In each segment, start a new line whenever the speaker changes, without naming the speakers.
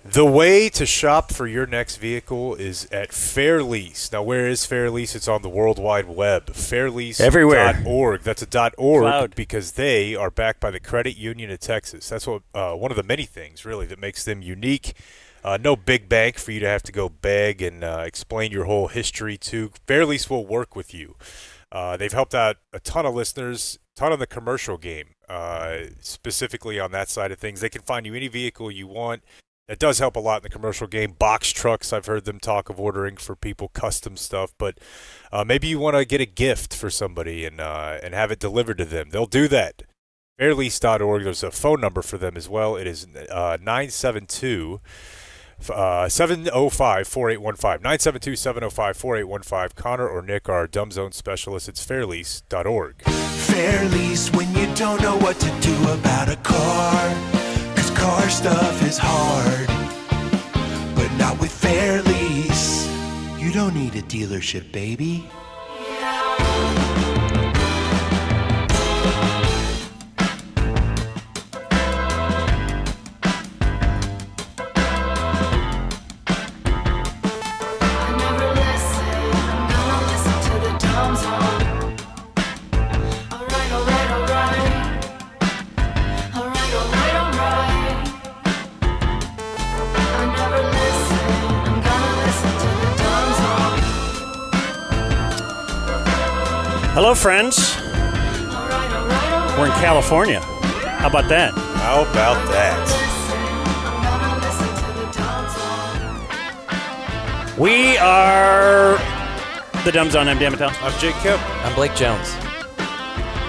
The way to shop for your next vehicle is at Fairlease. Now, where is Fairlease? It's on the World Wide Web. Fairlease.org. That's a .org
Cloud.
because they are backed by the Credit Union of Texas. That's what one of the many things, really, that makes them unique. No big bank for you to have to go beg and explain your whole history to. Fairlease will work with you. They've helped out a ton of listeners, a ton of the commercial game, specifically on that side of things. They can find you any vehicle you want. It does help a lot in the commercial game. Box trucks, I've heard them talk of ordering for people, custom stuff. But maybe you want to get a gift for somebody and have it delivered to them. They'll do that. Fairlease.org. There's a phone number for them as well. It is 972 705-4815. 972-705-4815. Connor or Nick are Dumb Zone specialists. It's Fairlease.org.
Fairlease when you don't know what to do about a car. Car stuff is hard, but not with Fairlease. You don't need a dealership, baby.
Hello, friends. We're in California. How about that?
How about that?
We are the Dumb Zone. I'm Dan Mattel.
I'm Jake Kemp.
I'm Blake Jones.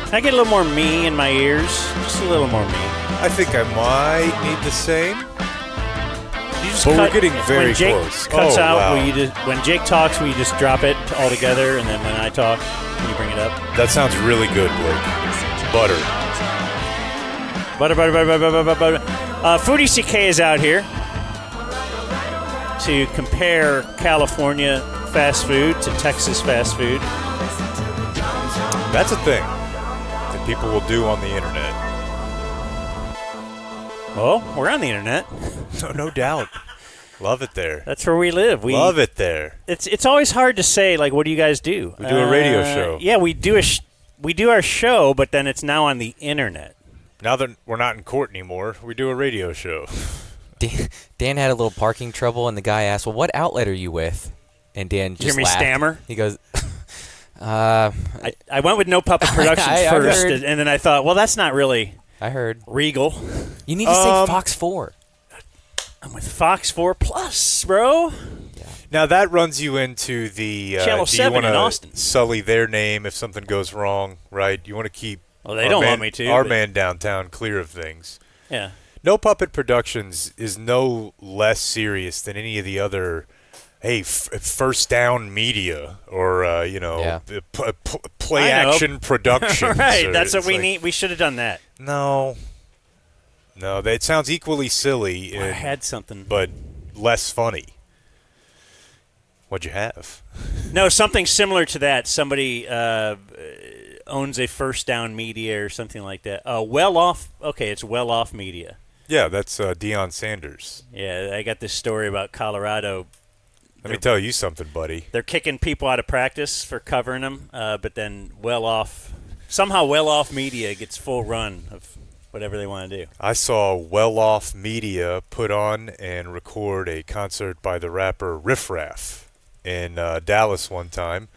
Can I get a little more me in my ears? Just a little more me.
I think I might need the same.
You just
But
cut,
we're getting very
when Jake
close.
Cuts out.
Wow.
When Jake talks, will you just drop it all together, and then when I talk, you bring it up?
That sounds really good, Blake. Butter.
Butter. Foodie CK is out here to compare California fast food to Texas fast food.
That's a thing that people will do on the internet.
Well, we're on the internet.
No doubt. Love it there.
That's where we live. We
Love it there.
It's always hard to say, like, what do you guys do?
We do a radio show.
Yeah, we do our show, but then it's now on the internet.
Now that we're not in court anymore, we do a radio show.
Dan had a little parking trouble, and the guy asked, well, what outlet are you with? And Dan just
Hear me
laughed.
stammer?
He goes,
I went with No Puppet Productions
I
first,
heard.
and then I thought, well, that's not really
I heard.
regal.
You need to say Fox 4.
I'm with Fox 4 Plus, bro.
Now that runs you into the
Channel
do
7
you
in
want
Austin.
to sully their name if something goes wrong, right? You want to keep
Well, they don't want me to.
our
but-
man downtown clear of things.
Yeah.
No Puppet Productions is no less serious than any of the other, First Down Media or,
Yeah.
Play
I know.
Action Productions.
Right,
or
that's what
it's
we
like,
need. We should have done that.
No, that sounds equally silly,
I had something.
but less funny. What'd you have?
No, something similar to that. Somebody owns a First Down Media or something like that. It's Well Off Media.
Yeah, that's Deion Sanders.
Yeah, I got this story about Colorado.
Let me tell you something, buddy.
They're kicking people out of practice for covering them, but then Well Off Media gets full run of whatever they want to do.
I saw Well Off Media put on and record a concert by the rapper Riff Raff in Dallas one time.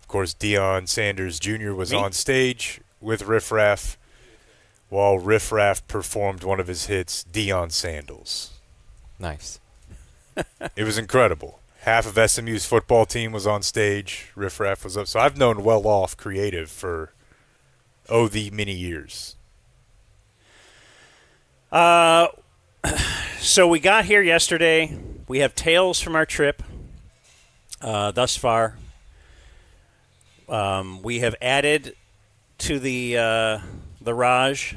Of course, Deion Sanders Jr. was on stage with Riff Raff while Riff Raff performed one of his hits, Deion Sandals.
Nice.
It was incredible. Half of SMU's football team was on stage. Riff Raff was up. So I've known Well Off Creative for, the many years.
So we got here yesterday. We have tales from our trip thus far. We have added to the Raj.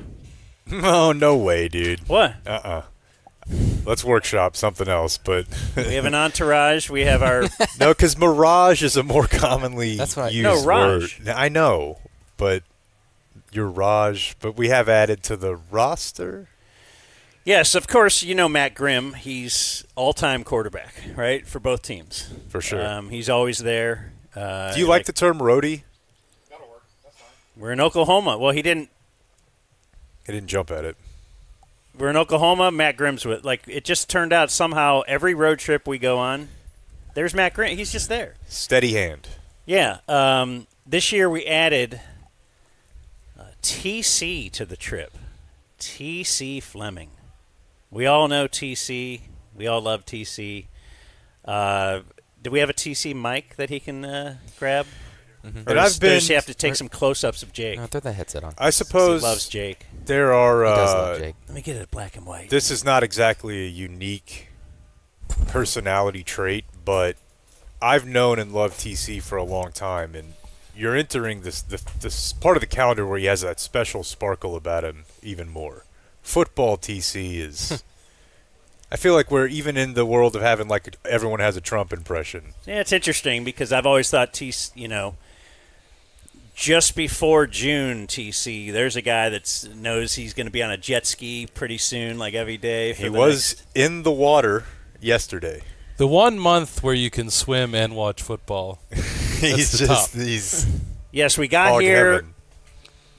Oh, no way, dude.
What?
Let's workshop something else, but
We have an entourage. We have our
no, because mirage is a more commonly
That's what I-
used
No, Raj.
word. I know, but your Raj. But we have added to the roster.
Yes, of course, you know Matt Grimm. He's all-time quarterback, right, for both teams.
For sure.
He's always there.
Do you like the term roadie?
That'll work. That's fine.
We're in Oklahoma. Well, he didn't.
He didn't jump at it.
We're in Oklahoma. Matt Grimm's with. Like, it just turned out somehow every road trip we go on, there's Matt Grimm. He's just there.
Steady hand.
Yeah. This year we added TC to the trip. TC Fleming. We all know TC. We all love TC. Do we have a TC mic that he can grab?
Mm-hmm.
And I've been.
Does he have to take some close-ups of Jake?
No, throw that headset on.
I suppose
He loves Jake.
there are.
He does love Jake.
Let me get it black and white.
This is not exactly a unique personality trait, but I've known and loved TC for a long time, and you're entering this part of the calendar where he has that special sparkle about him even more. Football TC is. I feel like we're even in the world of having like everyone has a Trump impression.
Yeah, it's interesting because I've always thought just before June, TC, there's a guy that knows he's going to be on a jet ski pretty soon, like every day.
He was in the water yesterday.
The 1 month where you can swim and watch football.
He's
the top.
he's
Yes, we got
hog
here
heaven.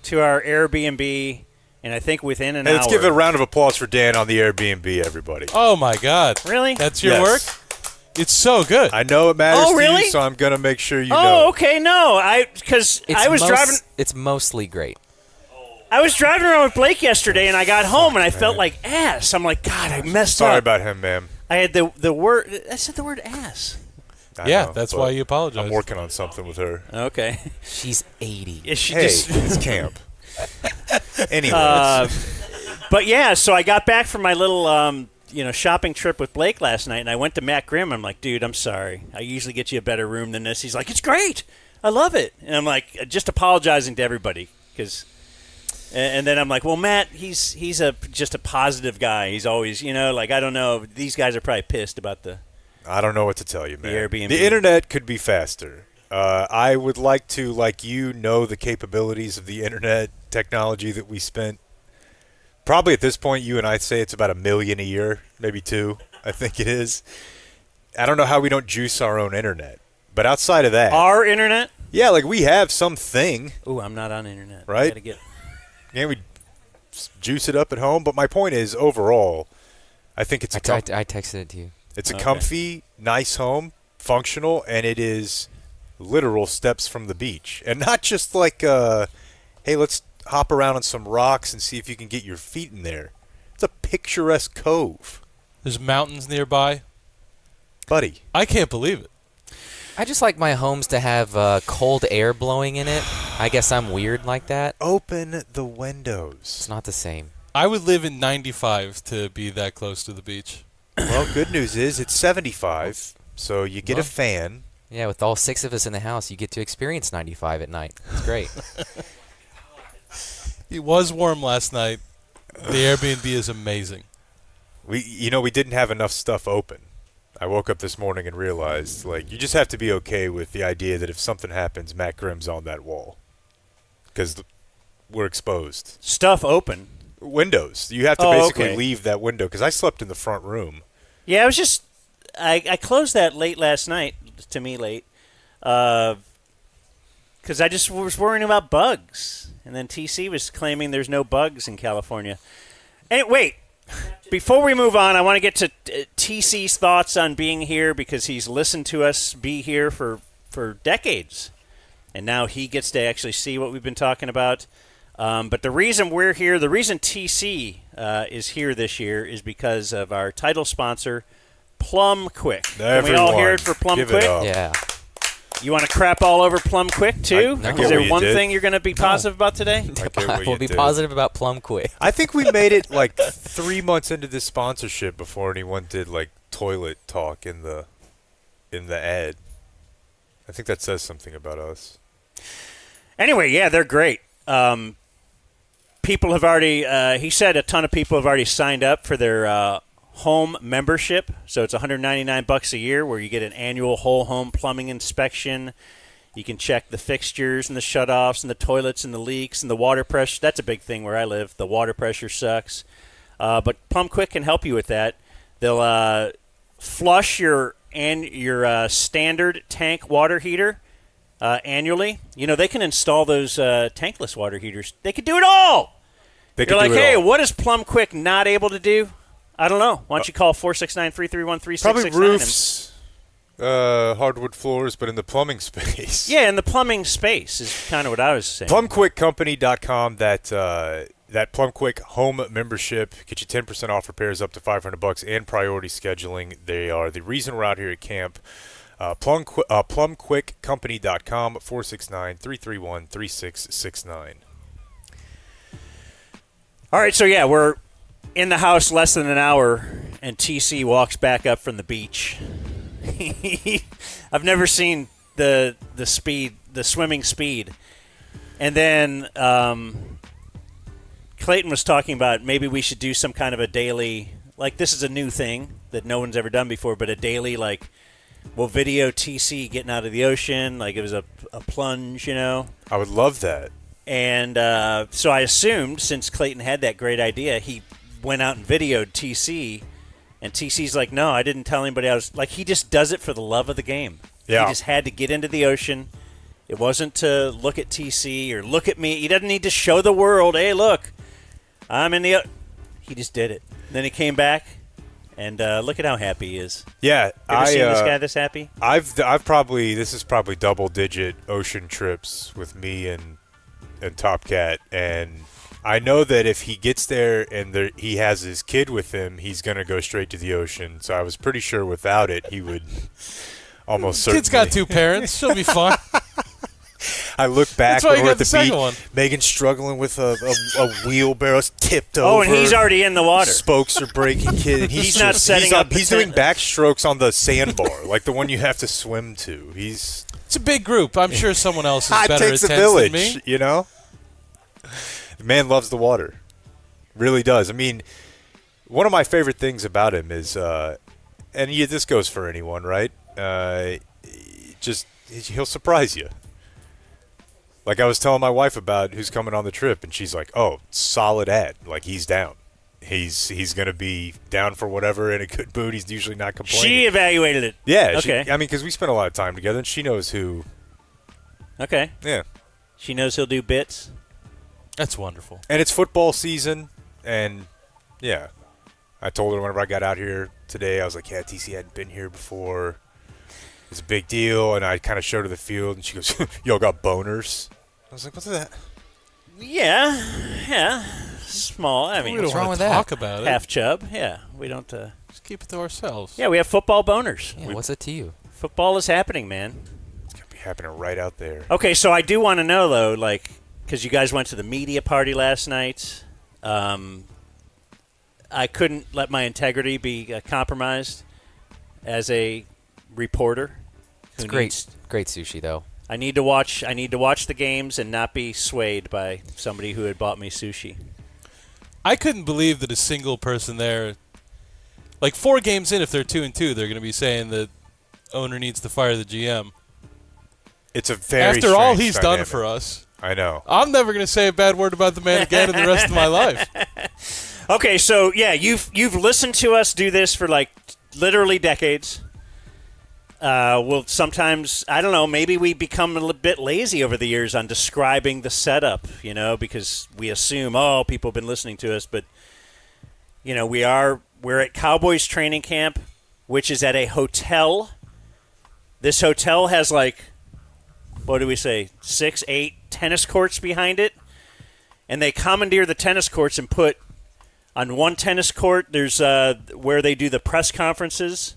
to our Airbnb, and I think within an
Hey, let's
hour.
give a round of applause for Dan on the Airbnb, everybody.
Oh, my God.
Really?
That's your
Yes.
work? It's so good.
I know it matters
Oh,
to
really?
you, so I'm going to make sure you
Oh,
know.
okay. No, because I was driving.
It's mostly great.
I was driving around with Blake yesterday, and I got home, and I felt like ass. I'm like, God, I messed
Sorry
up.
about him, ma'am.
I had the word. I said the word ass.
I
Yeah,
know,
that's
but
why you apologize.
I'm working on something with her.
Okay.
She's 80.
Is she
Hey,
just?
it's camp. Anyways,
But yeah, so I got back from my little shopping trip with Blake last night, and I went to Matt Grimm. I'm like, dude, I'm sorry. I usually get you a better room than this. He's like, it's great. I love it. And I'm like, just apologizing to everybody because. And then I'm like, well, Matt, he's just a positive guy. He's always, I don't know. These guys are probably pissed about the.
I don't know what to tell you, man.
Airbnb.
The internet could be faster. I would like to, like you, know the capabilities of the internet technology that we spent. Probably at this point, you and I say it's about $1 million a year, maybe $2 million. I think it is. I don't know how we don't juice our own internet, but outside of that,
Our internet?
yeah, like we have something,
Ooh, I'm not on internet. I
Right?
gotta get.
and we juice it up at home. But my point is, overall, I think it's
I texted it to you.
it's a
Okay.
comfy, nice home, functional, and it is literal steps from the beach, and not just like, hey, let's hop around on some rocks and see if you can get your feet in there. It's a picturesque cove,
There's mountains nearby.
buddy.
I can't believe it.
I just like my homes to have cold air blowing in it. I guess I'm weird like that.
Open the
It's
windows.
not the same.
I would live in 95 to be that close to the beach.
Well, good news is it's 75, so you get a
Well.
fan.
Yeah, with all 6 of us in the house, you get to experience 95 at night. It's great.
It was warm last night. The Airbnb is amazing.
We didn't have enough stuff open. I woke up this morning and realized, like, you just have to be okay with the idea that if something happens, Matt Grimm's on that wall. Because we're exposed.
Stuff open.
Windows. You have to
Oh,
basically
okay.
leave that window. Because I slept in the front room.
Yeah, I was just. I closed that late last night. To me, late. Because I just was worrying about bugs. And then TC was claiming there's no bugs in California. And wait. Before we move on, I want to get to TC's thoughts on being here because he's listened to us be here for decades. And now he gets to actually see what we've been talking about. But the reason we're here, the reason TC is here this year is because of our title sponsor, Plum Quick. Can we all hear it for Plum
give
Quick?
It up.
Yeah.
You want to crap all over Plum Quick, too?
I
Is
get
there
what you
one
did.
thing you're going to be positive about today?
I get what
We'll
you
be
did.
positive about Plum Quick.
I think we made it like 3 months into this sponsorship before anyone did like toilet talk in the ad. I think that says something about us.
Anyway, yeah, they're great. People have already, he said a ton of people have already signed up for their home membership. So it's $199 a year where you get an annual whole home plumbing inspection. You can check the fixtures and the shutoffs and the toilets and the leaks and the water pressure. That's a big thing where I live. The water pressure sucks. But Plum Quick can help you with that. They'll flush your standard tank water heater annually. You know, they can install those tankless water heaters. They can do it all. You're like, hey, what is Plum Quick not able to do? I don't know. Why don't you call 469-331-3669?
Probably roofs, hardwood floors, but in the plumbing space.
Yeah, in the plumbing space is kind of what I was saying.
PlumQuickCompany.com, that Plum Quick home membership, get you 10% off repairs up to $500 and priority scheduling. They are the reason we're out here at camp. PlumQuickCompany.com, 469-331-3669.
All right, so yeah, we're in the house less than an hour, and TC walks back up from the beach. I've never seen the swimming speed. And then Clayton was talking about maybe we should do some kind of a daily, like this is a new thing that no one's ever done before, but a daily, like, we'll video TC getting out of the ocean, like it was a plunge, you know.
I would love that.
And so I assumed, since Clayton had that great idea, he went out and videoed TC, and TC's like, no, I didn't tell anybody. I was like, he just does it for the love of the game.
Yeah.
He just had to get into the ocean. It wasn't to look at TC or look at me. He doesn't need to show the world, hey, look, I'm in the He just did it. Then he came back, and look at how happy he is.
Yeah.
You ever seen this guy this happy?
I've probably, this is probably double-digit ocean trips with me and Top Cat, and I know that if he gets there and he has his kid with him, he's going to go straight to the ocean. So I was pretty sure without it, he would almost certainly.
Kid's got 2 parents. She'll be fine.
I look back
That's why
when
you
we're
got
at
the
the
second
beach.
one.
Megan's struggling with a wheelbarrow, tipped over.
Oh, and he's already in the water.
Spokes are breaking. Kid, and
He's not setting up the
He's doing
tent.
backstrokes on the sandbar, like the one you have to swim to.
It's a big group. I'm sure someone else is
It
better
takes
at
a
tents
village,
than me.
you know? The man loves the water. Really does. I mean, one of my favorite things about him is, this goes for anyone, right? He'll surprise you. Like I was telling my wife about who's coming on the trip, and she's like, "Oh, solid ad. Like he's down. He's going to be down for whatever in a good mood. He's usually not complaining."
She evaluated it.
Yeah.
Okay.
Because we spent a lot of time together, and she knows who.
Okay.
Yeah.
She knows he'll do bits.
That's wonderful.
And it's football season, and yeah, I told her whenever I got out here today, I was like, "Yeah, TC hadn't been here before. It's a big deal." And I kind of showed her the field, and she goes, "Y'all got boners?" I was like, "What's that?"
Yeah. Small. I mean,
We don't
wrong
want
with
to
that?
talk about it.
half chub. Yeah, we don't.
Just keep it to ourselves.
Yeah, we have football boners.
Yeah, what's it to you?
Football is happening, man.
It's gonna be happening right out there.
Okay, so I do want to know though, like, because you guys went to the media party last night. I couldn't let my integrity be compromised as a reporter.
It's
who
great,
needs-
great sushi though.
I need to watch the games and not be swayed by somebody who had bought me sushi.
I couldn't believe that a single person there, like 4 games in, if they're 2-2, they're going to be saying that owner needs to fire the GM.
It's a very
After all
strange
he's
dynamic.
done for us,
I know.
I'm never going to say a bad word about the man again in the rest of my life.
Okay, so yeah, you've listened to us do this for like literally decades. Well, sometimes, I don't know, maybe we become a little bit lazy over the years on describing the setup, you know, because we assume, oh, people have been listening to us. But, you know, we're at Cowboys training camp, which is at a hotel. This hotel has like, what do we say, 6, 8 tennis courts behind it. And they commandeer the tennis courts and put, on one tennis court, there's where they do the press conferences.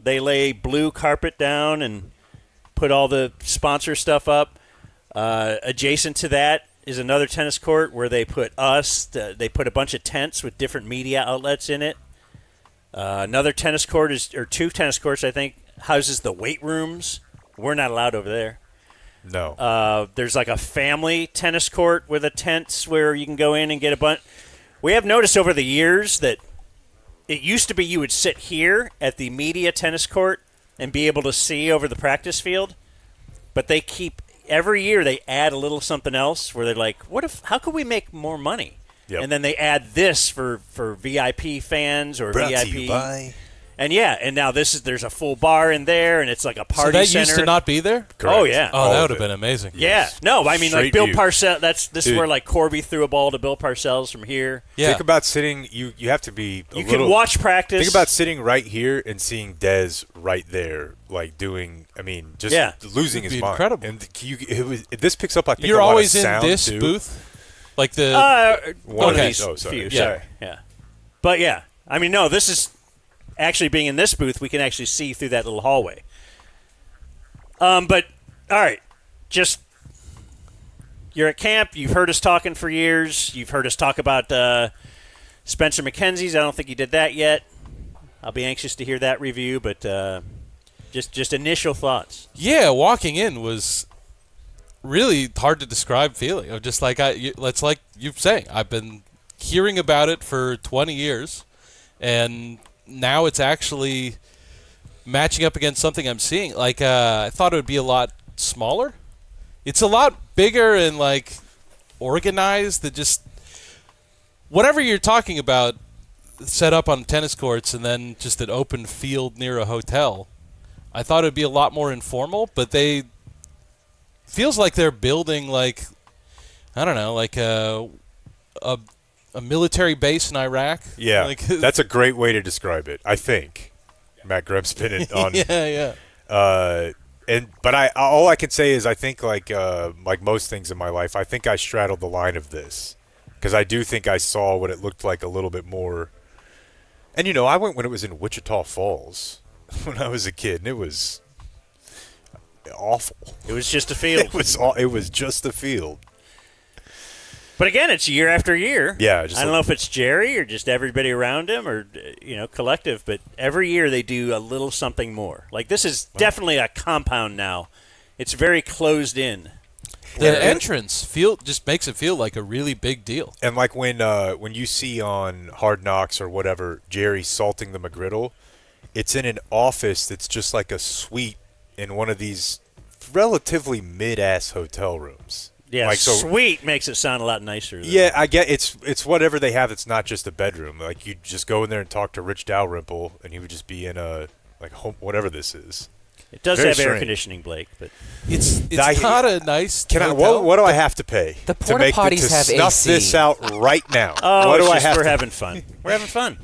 They lay blue carpet down and put all the sponsor stuff up. Adjacent to that is another tennis court where they put us. They put a bunch of tents with different media outlets in it. Another tennis court or 2 tennis courts, I think, houses the weight rooms. We're not allowed over there.
No.
There's like a family tennis court with a tent where you can go in and get a bunch. We have noticed over the years that it used to be you would sit here at the media tennis court and be able to see over the practice field, but they keep every year they add a little something else where they're like, how could we make more money?
Yep.
And then they add this for VIP fans or
Brought
VIP.
to you by.
And and now there's a full bar in there, and it's like a
So
party
that
center.
used to not be there?
Correct.
Oh, yeah.
Oh,
All
that
of
would have
it.
been amazing.
Yeah, no, I mean like
Straight
Bill
view.
Parcells. This is
Dude.
where like Corby threw a ball to Bill Parcells from here.
Yeah.
Think about sitting. You have to be.
You can watch practice.
Think about sitting right here and seeing Dez right there, like doing. I mean, just losing
It'd
his
be
mind.
incredible.
And this picks up. I think
You're
a lot
always
of
in
sound,
this
too.
booth? Like the
one
okay.
of these
Oh, sorry.
few.
Yeah.
Sorry. Yeah. But yeah, I mean, no, this is actually being in this booth. We can actually see through that little hallway. But all right, just you're at camp. You've heard us talking for years. You've heard us talk about Spencer McKenzie's. I don't think you did that yet. I'll be anxious to hear that review, but just initial thoughts.
Yeah, walking in was really hard to describe feeling of just like it's like you're saying. I've been hearing about it for 20 years, and now it's actually matching up against something I'm seeing. Like I thought it would be a lot smaller. It's a lot bigger and like organized. That just whatever you're talking about, set up on tennis courts and then just an open field near a hotel. I thought it would be a lot more informal, but feels like they're building like I don't know, like a military base in Iraq.
Yeah,
like,
that's a great way to describe it. I think Matt Grubb's been on.
yeah.
But all I can say is I think like most things in my life, I think I straddled the line of this because I do think I saw what it looked like a little bit more. And I went when it was in Wichita Falls when I was a kid, and it was awful.
It was just a field.
It was just a field.
But again, it's year after year.
Yeah,
I don't know if it's Jerry or just everybody around him or collective, but every year they do a little something more. Like this is definitely a compound now. It's very closed in.
The entrance just makes it feel like a really big deal.
And like when you see on Hard Knocks or whatever Jerry salting the McGriddle, it's in an office that's just like a suite in one of these relatively mid-ass hotel rooms.
Yeah,
like,
sweet makes it sound a lot nicer.
Yeah, I get it's whatever they have. It's not just a bedroom. Like you just go in there and talk to Rich Dalrymple, and he would just be in a like home, whatever this is.
It does
Very
have air
strange.
conditioning, Blake, but
It's not a nice. hotel.
What do I have to pay
The
to
porta
make
potties
to
have
snuff
AC.
this out right now?
oh,
what do
it's
I
just
have
we're
to
having fun. We're having fun.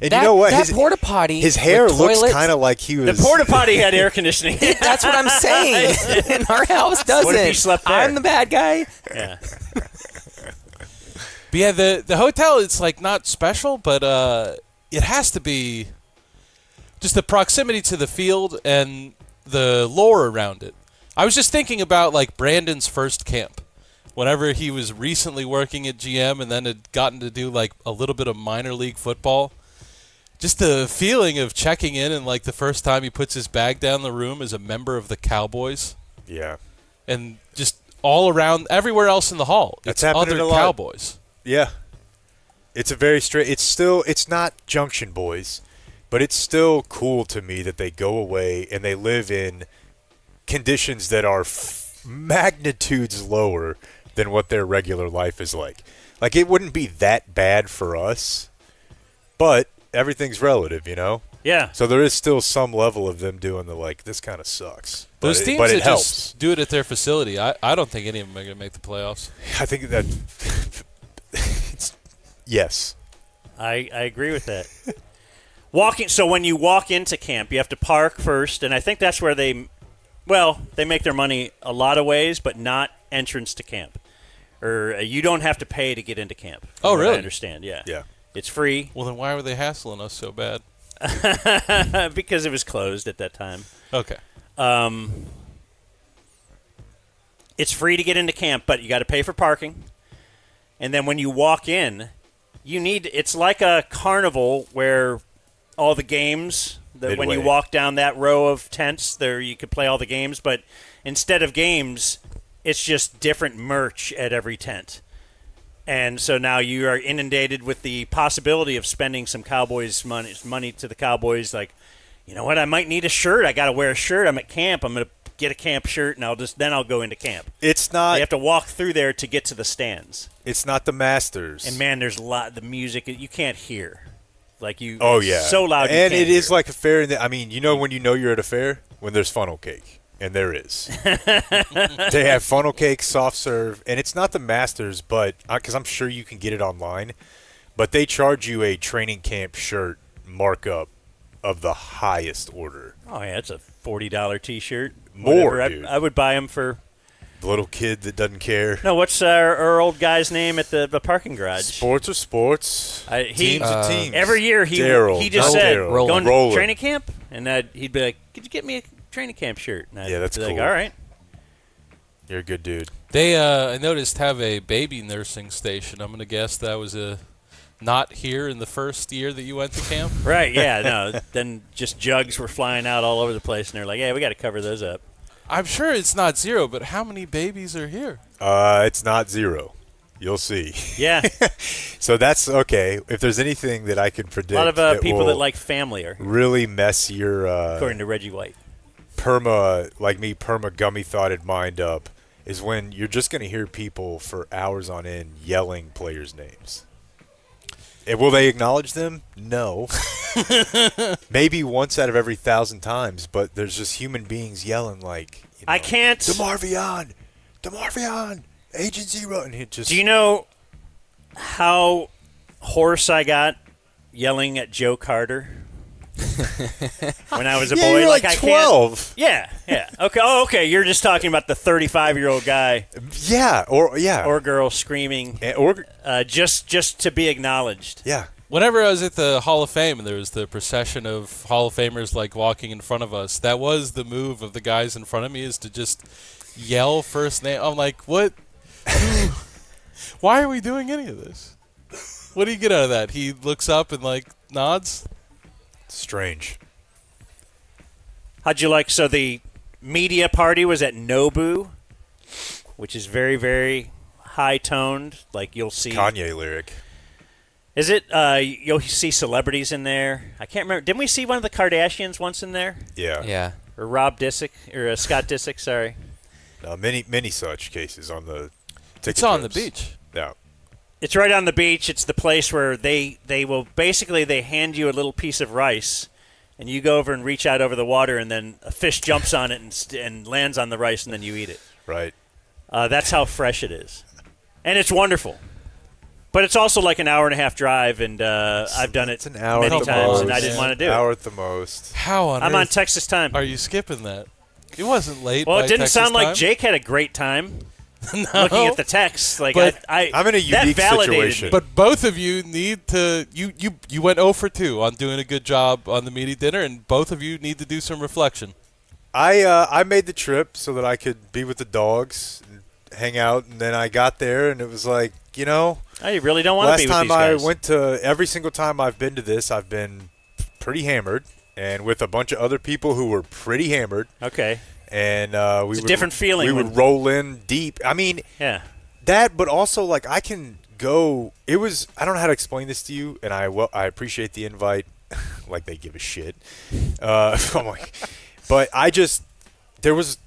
And you know what?
That porta potty.
His hair
with
looks
toilets,
kind of like he was.
The porta potty had air conditioning.
That's what I'm saying. And our house doesn't.
What if he slept there?
I'm the bad guy.
Yeah.
But yeah, the hotel, it's like not special, but it has to be just the proximity to the field and the lore around it. I was just thinking about like Brandon's first camp. Whenever he was recently working at GM and then had gotten to do like a little bit of minor league football. Just the feeling of checking in and like the first time he puts his bag down the room as a member of the Cowboys.
Yeah.
And just all around, everywhere else in the hall,
That's
it's
happening
other
a lot.
Cowboys.
Yeah. It's a very straight. It's not Junction Boys, but it's still cool to me that they go away and they live in conditions that are magnitudes lower than what their regular life is like. Like, it wouldn't be that bad for us, but everything's relative,
Yeah.
So there is still some level of them doing the, like, this kind of sucks.
Those
but
teams
but it
that
helps.
just do it at their facility, I don't think any of them are going to make the playoffs.
I think that yes.
I agree with that. So when you walk into camp, you have to park first, and I think that's where they make their money a lot of ways, but not entrance to camp. Or you don't have to pay to get into camp.
Oh,
from what
really?
I understand, yeah.
Yeah.
It's free
Well, then why were they hassling us so bad?
because it was closed at that time.
Okay.
It's free to get into camp, but you got to pay for parking. And then when you walk in, it's like a carnival where all the games, when you
Midway.
walk down that row of tents, there you could play all the games, but instead of games, it's just different merch at every tent. And so now you are inundated with the possibility of spending some Cowboys money to the Cowboys. Like, you know what? I might need a shirt. I got to wear a shirt. I'm at camp. I'm going to get a camp shirt, and then I'll go into camp.
It's not.
You have to walk through there to get to the stands.
It's not the Masters.
And man, there's a lot. The music you can't hear, like you.
Oh
it's
yeah,
so loud.
And
you
it
can't
is
hear.
like a fair. I mean, when you know you're at a fair when there's funnel cake, and there is. They have funnel cake, soft serve, and it's not the Masters, but because I'm sure you can get it online, but they charge you a training camp shirt markup of the highest order.
Oh yeah, it's a $40 T-shirt.
More,
Whatever.
dude.
I would buy them for.
The little kid that doesn't care.
No, what's our old guy's name at the parking garage?
Sports are sports. Teams are teams.
Every year he
Daryl,
just
not
said,
Daryl.
going to
Roland.
training camp? And he'd be like, could you get me a training camp shirt? And I'd
Yeah, that's
be like,
cool.
all right.
You're a good dude.
They, I noticed, have a baby nursing station. I'm going to guess that was not here in the first year that you went to camp.
Right, yeah, no. Then just jugs were flying out all over the place, and they're like, yeah, we got to cover those up.
I'm sure it's not 0, but how many babies are here?
It's not 0. You'll see.
Yeah.
So that's okay. If there's anything that I could predict,
A lot of
that
people
will
that like family are,
really mess your
according to Reggie White.
perma gummy thoughted mind up is when you're just going to hear people for hours on end yelling players' names. And will they acknowledge them? No. Maybe once out of every 1,000 times, but there's just human beings yelling like,
I can't.
DeMarvion, Agent Zero, and it just.
Do you know how hoarse I got yelling at Joe Carter when I was a
Yeah,
boy?
you're like
I
12.
can't. Yeah. Okay. Oh, okay. You're just talking about the 35-year-old guy
Yeah,
or girl screaming
or
just to be acknowledged.
yeah.
Whenever I was at the Hall of Fame and there was the procession of Hall of Famers like walking in front of us, that was the move of the guys in front of me, is to just yell first name. I'm like, what? Why are we doing any of this? What do you get out of that? He looks up and like nods.
Strange.
How'd you like? So the media party was at Nobu, which is very, very high-toned. Like you'll see.
Kanye lyric.
Is it? You'll see celebrities in there. I can't remember. Didn't we see one of the Kardashians once in there?
Yeah.
Yeah.
Or Rob Disick, or Scott Disick, sorry.
Many such cases on the ticket
It's on the
trips.
beach.
Yeah.
It's right on the beach. It's the place where they will basically they hand you a little piece of rice, and you go over and reach out over the water, and then a fish jumps on it and lands on the rice, and then you eat it.
Right.
That's how fresh it is, and it's wonderful. But it's also like an hour-and-a-half drive, and I've done it
It's an hour
many
at the
times,
most.
and I didn't want to do it.
Hour at the most.
How on
I'm
earth
on Texas time.
are you skipping that? It wasn't late.
Well,
by
it didn't
Texas
sound like
time.
Jake had a great time.
No.
Looking at the text, like
But
I'm in a
that
unique
validated
situation.
me.
But both of you need to. You went 0 for 2 on doing a good job on the media dinner, and both of you need to do some reflection.
I made the trip so that I could be with the dogs and hang out, and then I got there, and it was like,
I really don't want to
last
be with
time
these guys.
I went to every single time I've been to this, I've been pretty hammered, and with a bunch of other people who were pretty hammered.
Okay.
And we
It's a
would,
different feeling
We
when-
would roll in deep. I mean,
Yeah.
that, but also like I can go. It was. I don't know how to explain this to you, and I appreciate the invite. Like they give a shit. I'm like, but there was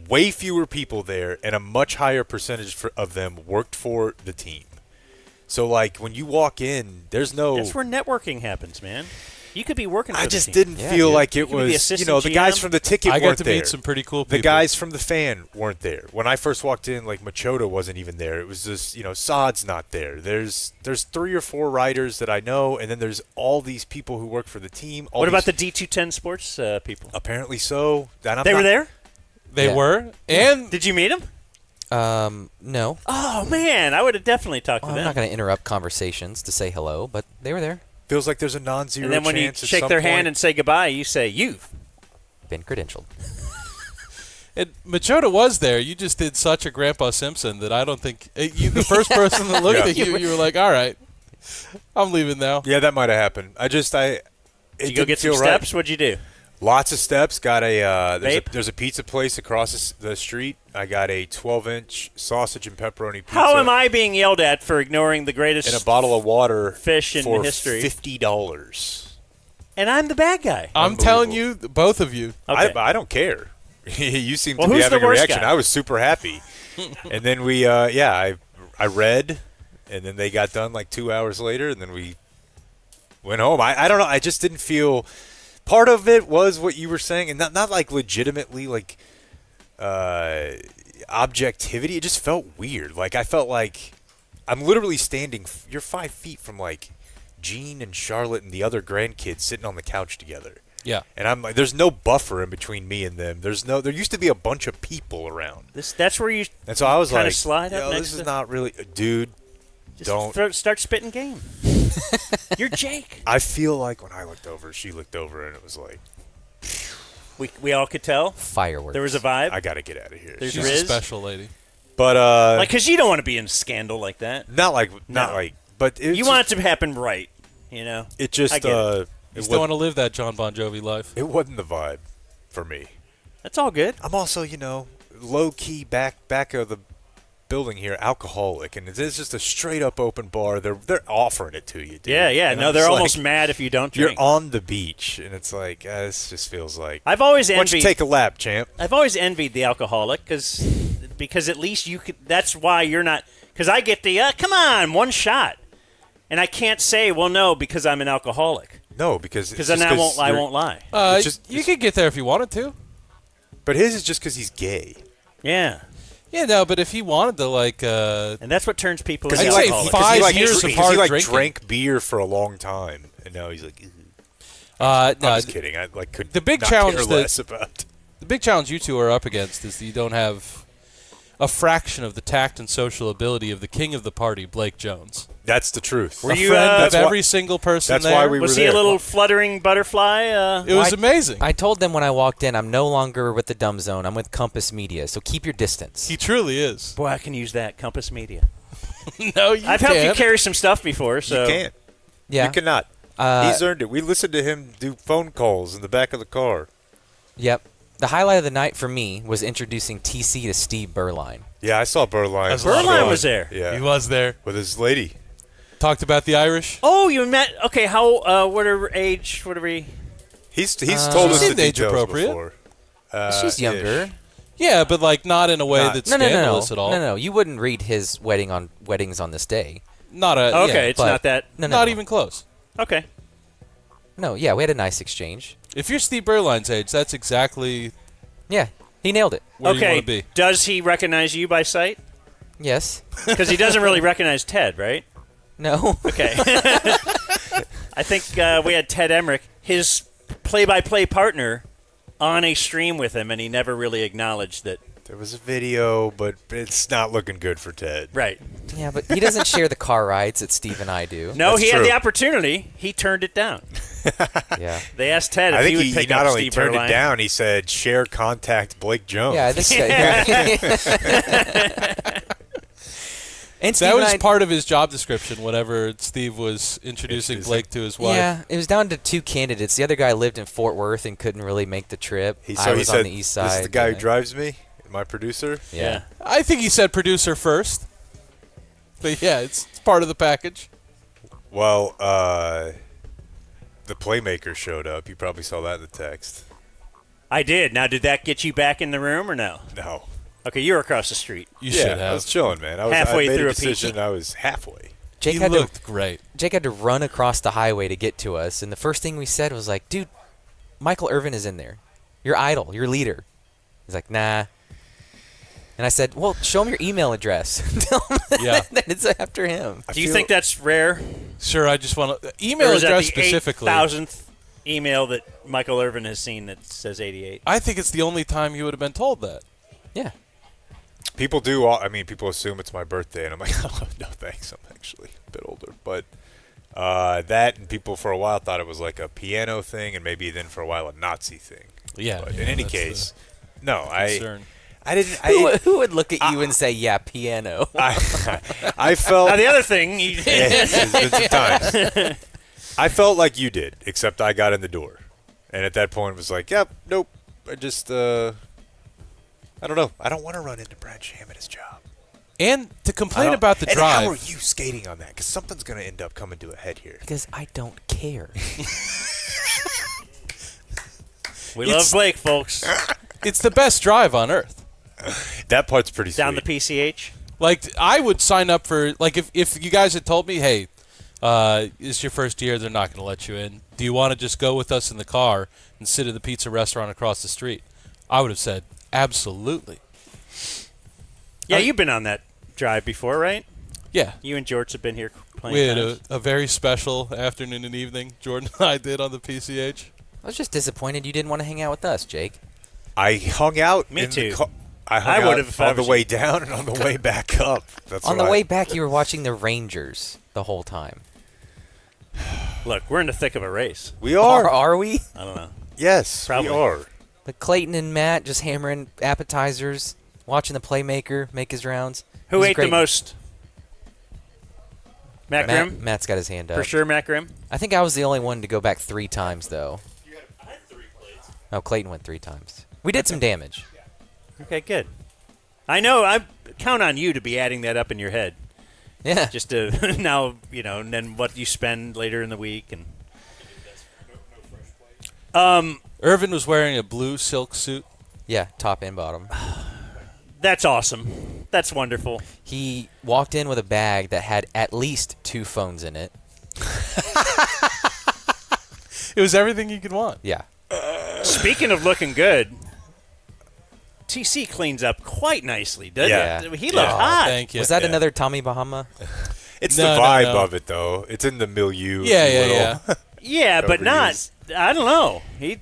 way fewer people there, and a much higher percentage of them worked for the team. So like when you walk in, there's no.
That's where networking happens, man. You could be working for
I
the
just
team.
didn't
Yeah,
feel
dude.
like
You
it
could be the
was.
assistant
The guys
GM.
from the ticket
I
weren't
got to
there.
meet some pretty cool people.
The guys from the fan weren't there. When I first walked in, like Machota wasn't even there. It was just, Saad's not there. There's 3 or 4 writers that I know, and then there's all these people who work for the team.
What about the D210 Sports people?
Apparently so. And I'm
They were
not-
there?
They
Yeah.
were, and
Did you meet them?
No.
Oh, man. I would have definitely talked
Well,
to
I'm
them.
not going to interrupt conversations to say hello, but they were there.
Feels like there's a non-zero
And then when you
chance at
shake
some
their
point.
hand and say goodbye, you say, you've.
Been credentialed.
and Machota was there. You just did such a Grandpa Simpson that I don't think you. The first person that looked
Yeah.
at you, you were like, "All right, I'm leaving now."
Yeah, that might have happened. It
Did you go
didn't
get some
feel right.
steps? What'd you do?
Lots of steps. Got
Vape?
there's a pizza place across the street. I got a 12-inch sausage and pepperoni pizza.
How am I being yelled at for ignoring the greatest
And a bottle of water
fish in
for
history?
$50.
And I'm the bad guy.
I'm telling you, both of you.
Okay.
I don't care. You seemed
Well,
to be
who's the
having a
worst
reaction.
guy?
I was super happy. And then I read, and then they got done like 2 hours later, and then we went home. I don't know. I just didn't feel. Part of it was what you were saying, and not like legitimately like objectivity. It just felt weird. Like I felt like I'm literally standing. You're 5 feet from like Gene and Charlotte and the other grandkids sitting on the couch together.
Yeah.
And I'm like, there's no buffer in between me and them. There used to be a bunch of people around.
That's where you
And so I was
kinda
like,
slide up
yo,
next
this is
to-
not really, dude.
just
Don't.
start spitting game. You're Jake.
I feel like when I looked over, she looked over, and it was like,
We all could tell
Fireworks.
there was a vibe.
I got to get out of here.
There's
She's
Riz.
a special lady.
But
Like, because you don't want to be in scandal like that.
not like,
No.
but it
You
just,
want it to happen right, you know?
it just,
I get it.
You still want to live that John Bon Jovi life.
it wasn't the vibe for me.
That's all good.
I'm also, low key back of the building here, alcoholic, and it's just a straight up open bar. They're offering it to you, dude.
Yeah.
And
No,
I'm
they're
just
almost
like,
mad if you don't
You're
drink.
on the beach, and it's like this just feels like.
I've always
Why don't you
envied.
take a lap, champ?
I've always envied the alcoholic because at least you could. That's why you're not. Because I get the come on, one shot, and I can't say well no because I'm an alcoholic.
No, because
Then I won't lie.
You could get there if you wanted to.
But his is just because he's gay.
Yeah,
Yeah, no, but if he wanted to, like,
and that's what turns people
Because
into
I'd say
alcoholics.
5 years of hard drinking.
drank beer for a long time, and now he's like. "Ugh."
no,
I'm just kidding. I could.
the big
not
challenge
care
that-
less about.
the big challenge you two are up against is that you don't have a fraction of the tact and social ability of the king of the party, Blake Jones.
That's the truth.
Were
A
you,
friend of
that's why-
every single person
that's
there.
why we
Was
were
he a
there.
little fluttering butterfly?
It was
I-
amazing.
I told them when I walked in, I'm no longer with the Dumb Zone. I'm with Compass Media, so keep your distance.
He truly is.
Boy, I can use that Compass Media.
No, you
I've helped you
can't.
carry some stuff before, so
You can't.
yeah.
You cannot. He's earned it. We listened to him do phone calls in the back of the car.
Yep. The highlight of the night for me was introducing TC to Steve Berline.
Yeah, I saw Berline.
That's a lot of
Berline
fun.
was there.
Yeah,
He was there.
with his lady.
Talked about the Irish.
Oh, you met? Okay, how? Whatever age? Whatever.
He's told
She's
us the
in age
details
appropriate.
before.
She's younger.
Ish.
Yeah, but like not in a way
Not-
that's
No.
scandalous at all.
No. You wouldn't read his weddings on this day.
Not a
Okay,
yeah,
it's
but-
not that.
No.
not even close.
Okay.
No. Yeah, we had a nice exchange.
If you're Steve Berline's age, that's exactly
Yeah, he nailed it.
where you
Okay.
want to be.
Does he recognize you by sight?
Yes.
Because he doesn't really recognize Ted, right?
No.
Okay. I think we had Ted Emmerich, his play-by-play partner, on a stream with him, and he never really acknowledged that.
There was a video, but it's not looking good for Ted.
Right.
Yeah, but he doesn't share the car rides that Steve and I do.
No,
That's
he had
true.
the opportunity. He turned it down.
Yeah.
They asked Ted if
I think
he
he
would pick
not
up
only
Steve
turned
Berline.
it down, he said, "Share contact Blake Jones."
Yeah, I think. And Steve
That
and
was
I-
part of his job description whenever Steve was introducing
Introducing-
Blake to his wife.
Yeah, it was down to two candidates. The other guy lived in Fort Worth and couldn't really make the trip. I was
he said,
on the east side.
"This is the guy who drives me, my producer."
Yeah.
I think he said producer first. But yeah, it's part of the package.
Well, the playmaker showed up. You probably saw that in the text.
I did. Now, did that get you back in the room or no?
No.
Okay, you were across the street.
You
Yeah,
should
I
have.
was chilling, man. I
Halfway
made
through
a
a peak.
decision. I was halfway.
Jake
He
had
looked great.
Jake had to run across the highway to get to us, and the first thing we said was like, "Dude, Michael Irvin is in there. Your idol, your leader." He's like, "Nah." And I said, "Well, show him your email address. Tell him
Yeah.
that it's after him."
Do you think that's rare?
Sure, I just want to
Or
email
is that
address
the
specifically.
8,000th email that Michael Irvin has seen that says 88?
I think it's the only time you would have been told that.
Yeah.
People do. People assume it's my birthday, and I'm like, "Oh, no, thanks. I'm actually a bit older." But that, and people for a while thought it was like a piano thing, and maybe then for a while a Nazi thing.
Yeah.
But
yeah,
in any
that's
case, no,
concern.
I didn't.
Who would look at you and say, "Yeah, piano"?
I felt.
Now, the other thing,
Yes, there's been some times. I felt like you did, except I got in the door, and at that point it was like, "Yep, nope." I just, I don't know. I don't want to run into Brad Sham at his job.
And to
I
complain
don't-
about the
and
drive.
how are you skating on that? Because something's going to end up coming to a head here.
Because I don't care.
we love Blake, folks.
It's the best drive on earth.
That part's pretty
Down the
sweet.
PCH.
Like, I would sign up for, like, if you guys had told me, hey, it's your first year, they're not going to let you in. Do you want to just go with us in the car and sit at the pizza restaurant across the street? I would have said, absolutely.
Yeah, you've been on that drive before, right?
Yeah.
You and George have been here playing.
We had a very special afternoon and evening, Jordan and I did on the PCH.
I was just disappointed you didn't want to hang out with us, Jake.
I hung out.
Me
in
too.
The I hung
I
out
would've if I
on the
was
way
you.
down and on the way back up. That's
On
what
the
I-
way back, you were watching the Rangers the whole time.
Look, we're in the thick of a race.
We are.
Are we?
I don't know.
Yes,
Probably.
we are.
Like Clayton and Matt just hammering appetizers, watching the playmaker make his rounds. It
Who
was
ate
great.
the most? Matt Grimm?
Matt's got his hand up.
For sure, Matt Grimm.
I think I was the only one to go back 3 times, though.
I had 3 plates.
Oh, Clayton went 3 times. We did some damage.
Okay, good. I know. I count on you to be adding that up in your head.
Yeah.
Just to now, and then what you spend later in the week. And
Irvin was wearing a blue silk suit.
Yeah, top and bottom.
that's awesome. That's wonderful.
He walked in with a bag that had at least 2 phones in it.
It was everything you could want.
Yeah.
Speaking of looking good, TC cleans up quite nicely, doesn't
Yeah.
he? He looked
Oh,
hot.
thank you.
Was that
Yeah.
another Tommy Bahama?
It's
No,
the
no,
vibe
no.
of it, though. It's in the milieu.
Yeah,
if you
yeah,
will.
Yeah, but not.
Overused.
I don't know. He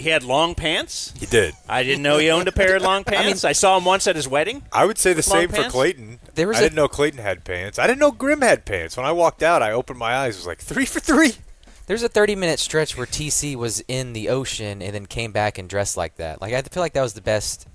had long pants.
He did.
I didn't know he owned a pair of long pants. I saw him once at his wedding.
I would say the
Long
same for
pants?
Clayton.
There was
I
a-
didn't know Clayton had pants. I didn't know Grimm had pants. When I walked out, I opened my eyes. It was like 3 for 3.
There's a 30-minute stretch where TC was in the ocean and then came back and dressed like that. Like I feel like that was the best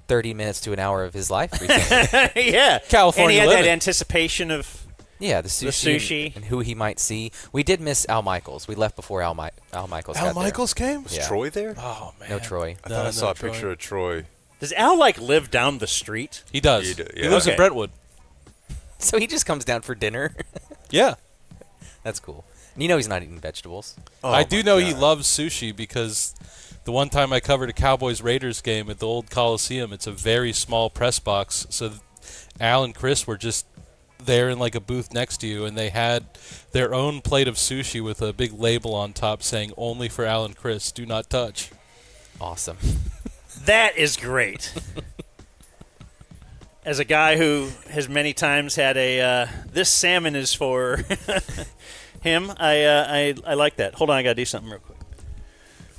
30 minutes to an hour of his life recently.
Yeah,
California
and he had
living.
that anticipation of.
Yeah, the sushi,
sushi.
And who he might see. We did miss Al Michaels. We left before Al Michaels got
Al
there.
Michaels came?
Was
Yeah.
Troy there?
Oh, man.
No Troy.
I thought I saw a
Troy.
picture of Troy.
Does Al live down the street?
He does.
He do-
He
yeah.
lives in
Okay.
Brentwood.
So he just comes down for dinner.
Yeah.
That's cool. And you know he's not eating vegetables.
Oh,
I do
my
know he
God.
loves sushi because the one time I covered a Cowboys-Raiders game at the old Coliseum, it's a very small press box, so Al and Chris were just there in like a booth next to you, and they had their own plate of sushi with a big label on top saying, only for Al and Chris, do not touch.
Awesome.
That is great. As a guy who has many times had a this salmon is for him, I like that. Hold on, I gotta do something real quick.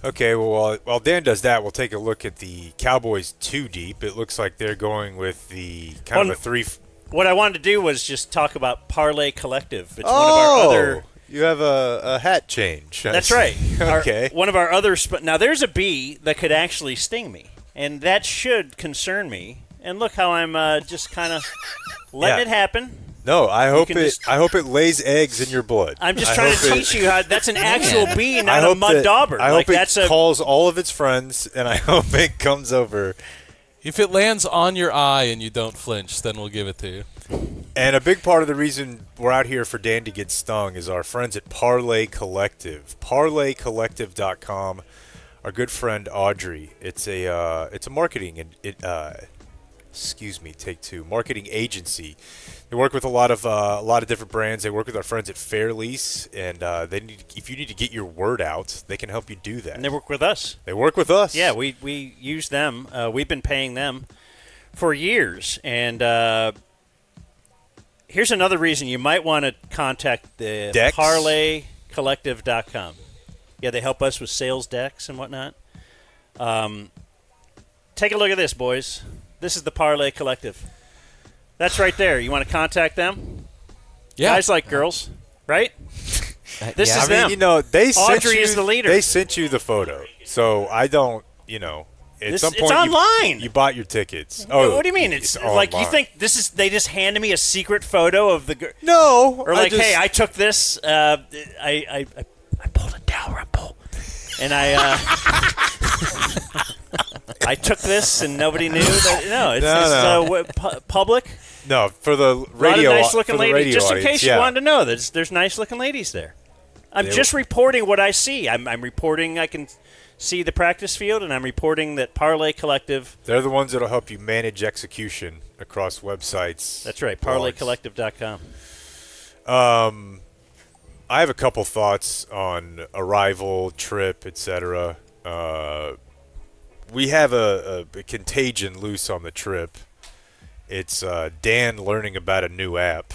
Okay, well, while Dan does that, we'll take a look at the Cowboys 2 deep. It looks like they're going with the kind of a 3.
What I wanted to do was just talk about Parlay Collective. It's one of our other.
You have a hat change.
That's right.
Okay.
One of our other. Now there's a bee that could actually sting me, and that should concern me. And look how I'm just kind of letting
Yeah.
it happen.
No, I hope
can
it.
just-
I hope it lays eggs in your blood.
I'm just
I
trying
hope
to
it-
teach you how that's an actual bee,
I
not a
hope
mud
that-
dauber.
I
Like
hope
that's
it
a.
calls all of its friends, and I hope it comes over.
If it lands on your eye and you don't flinch, then we'll give it to you.
And a big part of the reason we're out here for Dan to get stung is our friends at Parlay Collective. ParlayCollective.com. Our good friend Audrey. It's a marketing take 2 marketing agency. They work with a lot of different brands. They work with our friends at Fairlease, and if you need to get your word out, they can help you do that.
And they work with us.
They work with us.
Yeah, we use them. We've been paying them for years. And here's another reason you might want to contact the
Decks?
ParlayCollective.com. Yeah, they help us with sales decks and whatnot. Take a look at this, boys. This is the Parlay Collective. That's right there. You want to contact them?
Yeah.
Guys like girls, right? This
yeah.
is them.
They sent
Audrey
you,
is the leader.
They sent you the photo, so I don't. At some
It's
point
online.
You bought your tickets. Oh,
What do you mean? It's like you
online.
think this is? They just handed me a secret photo of the girl,
No,
or like, hey, I took this. I pulled a Dalrymple, and I took this, and nobody knew that. No, it's public.
no for the
A lot of
radio.
nice-looking
for the
ladies.
radio
Just in
audience,
case
yeah.
you wanted to know, there's nice-looking ladies there. I'm
They
just reporting what I see. I'm reporting. I can see the practice field, and I'm reporting that Parlay Collective.
They're the ones that'll help you manage execution across websites.
That's right,
blogs.
parlaycollective.com.
I have a couple thoughts on arrival, trip, etc. We have a contagion loose on the trip. It's Dan learning about a new app.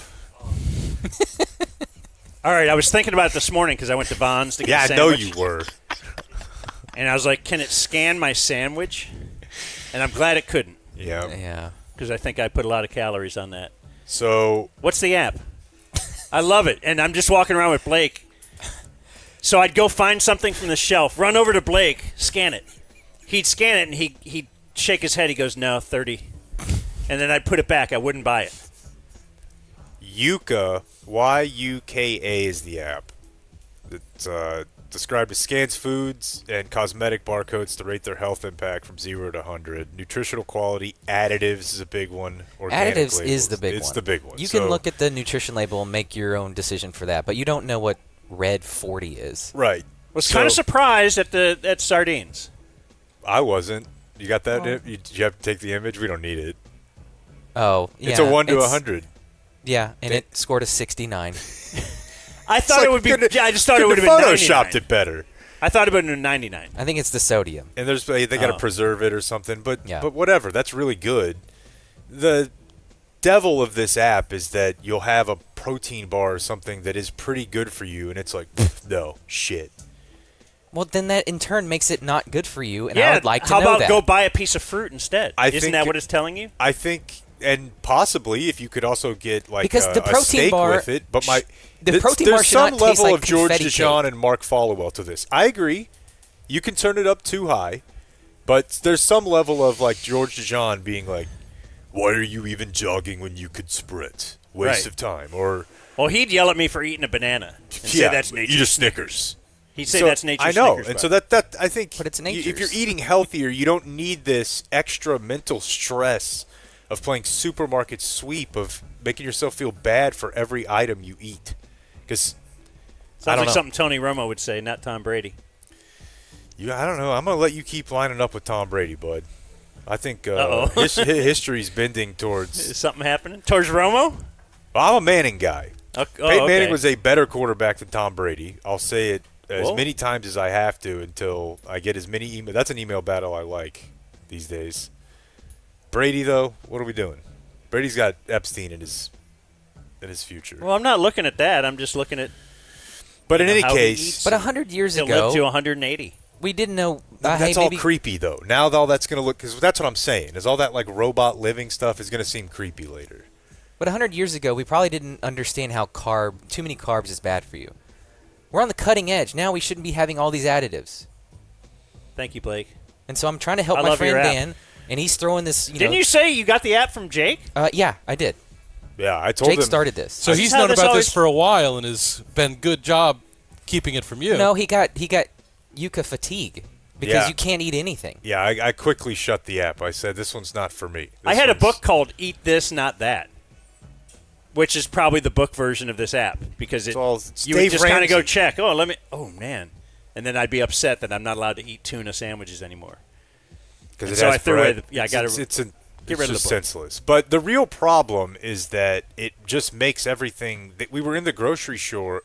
All right, I was thinking about it this morning because I went to Vons to get
Yeah,
a
I know
sandwich.
you were.
And I was like, can it scan my sandwich? And I'm glad it couldn't
Yeah.
Yeah.
because I think I put a lot of calories on that.
So
What's the app? I love it. And I'm just walking around with Blake. So I'd go find something from the shelf, run over to Blake, scan it. He'd scan it, and he'd shake his head. He goes, no, 30. And then I'd put it back. I wouldn't buy it.
Yuka, Y-U-K-A is the app. It's described as scans foods and cosmetic barcodes to rate their health impact from 0 to 100. Nutritional quality, additives is a big one. Organic
Additives
labels.
is the big one.
It's the big one.
You
So-
can look at the nutrition label and make your own decision for that, but you don't know what red 40 is.
Right.
Was kind of
So-
surprised at sardines.
I wasn't. You got that? Did you have to take the image? We don't need it.
Oh, yeah.
It's a 1 to
it's-
100.
Yeah, and it scored a 69.
I thought it would be.
Couldn't-
Yeah, I just thought it
couldn't
would have
have
been
photoshopped
99.
it better.
I thought it would have been 99.
I think it's the sodium.
And they got to
Oh.
preserve it or something. But
Yeah.
but whatever. That's really good. The devil of this app is that you'll have a protein bar or something that is pretty good for you, and it's like, no, shit.
Well, then that in turn makes it not good for you, and
Yeah.
I would like to
how
know
about
that.
go buy a piece of fruit instead?
I
Isn't
think
that what it's telling you?
I think, and possibly if you could also get like
Because the
a
protein
steak
bar
with it. But
the protein bar
there's
should
some
not
level
taste like
of George
confetti
DeJean
cake.
and Mark Followell to this. I agree. You can turn it up too high, but there's some level of like George DeJean being like, "Why are you even jogging when you could sprint? Waste
Right.
of time." Or
Well, he'd yell at me for eating a banana and say
yeah,
that's nature's
eat a Snickers.
He'd say
So,
that's nature's
I know,
Snickers
and
bar.
so that I think,
But it's
if you're
nature's.
eating healthier, you don't need this extra mental stress of playing supermarket sweep of making yourself feel bad for every item you eat. Because I
Sounds
don't
like
know.
something Tony Romo would say, not Tom Brady.
I don't know. I'm gonna let you keep lining up with Tom Brady, bud. I think
Uh-oh.
history's bending towards.
Is something happening? Towards Romo?
I'm a Manning guy.
Okay.
Peyton Manning was a better quarterback than Tom Brady. I'll say it as
Whoa.
many times as I have to until I get as many email. That's an email battle I like these days. Brady, though, what are we doing? Brady's got Epstein in his future.
Well, I'm not looking at that. I'm just looking at
But in any
how he
case,
eats.
But 100 years
he'll
ago,
live to 180.
we didn't know.
that's
hey,
all
maybe,
creepy, though. Now all that's going to look – because that's what I'm saying, is all that like robot living stuff is going to seem creepy later.
But 100 years ago, we probably didn't understand how too many carbs is bad for you. We're on the cutting edge. Now we shouldn't be having all these additives.
Thank you, Blake.
And so I'm trying to help
I
my
love your
friend
app.
Dan, and he's throwing this,
Didn't you say you got the app from Jake?
Yeah, I did.
Yeah, I told
Jake
him.
started this.
So
This
he's
is how
known
this
about
always-
this for a while and has been good job keeping it from you.
No, he got Yucca fatigue because
Yeah.
you can't eat anything.
Yeah, I quickly shut the app. I said, this one's not for me.
I
This
had a
one's-
book called Eat This, Not That, which is probably the book version of this app because
It's all
you would
Dave
just kind of go
Ramsey.
check. Oh, man. And then I'd be upset that I'm not allowed to eat tuna sandwiches anymore.
Because
And
it
so
has
I threw away
bread.
I gotta
It's
get rid of the
just
book.
senseless. But the real problem is that it just makes everything. We were in the grocery store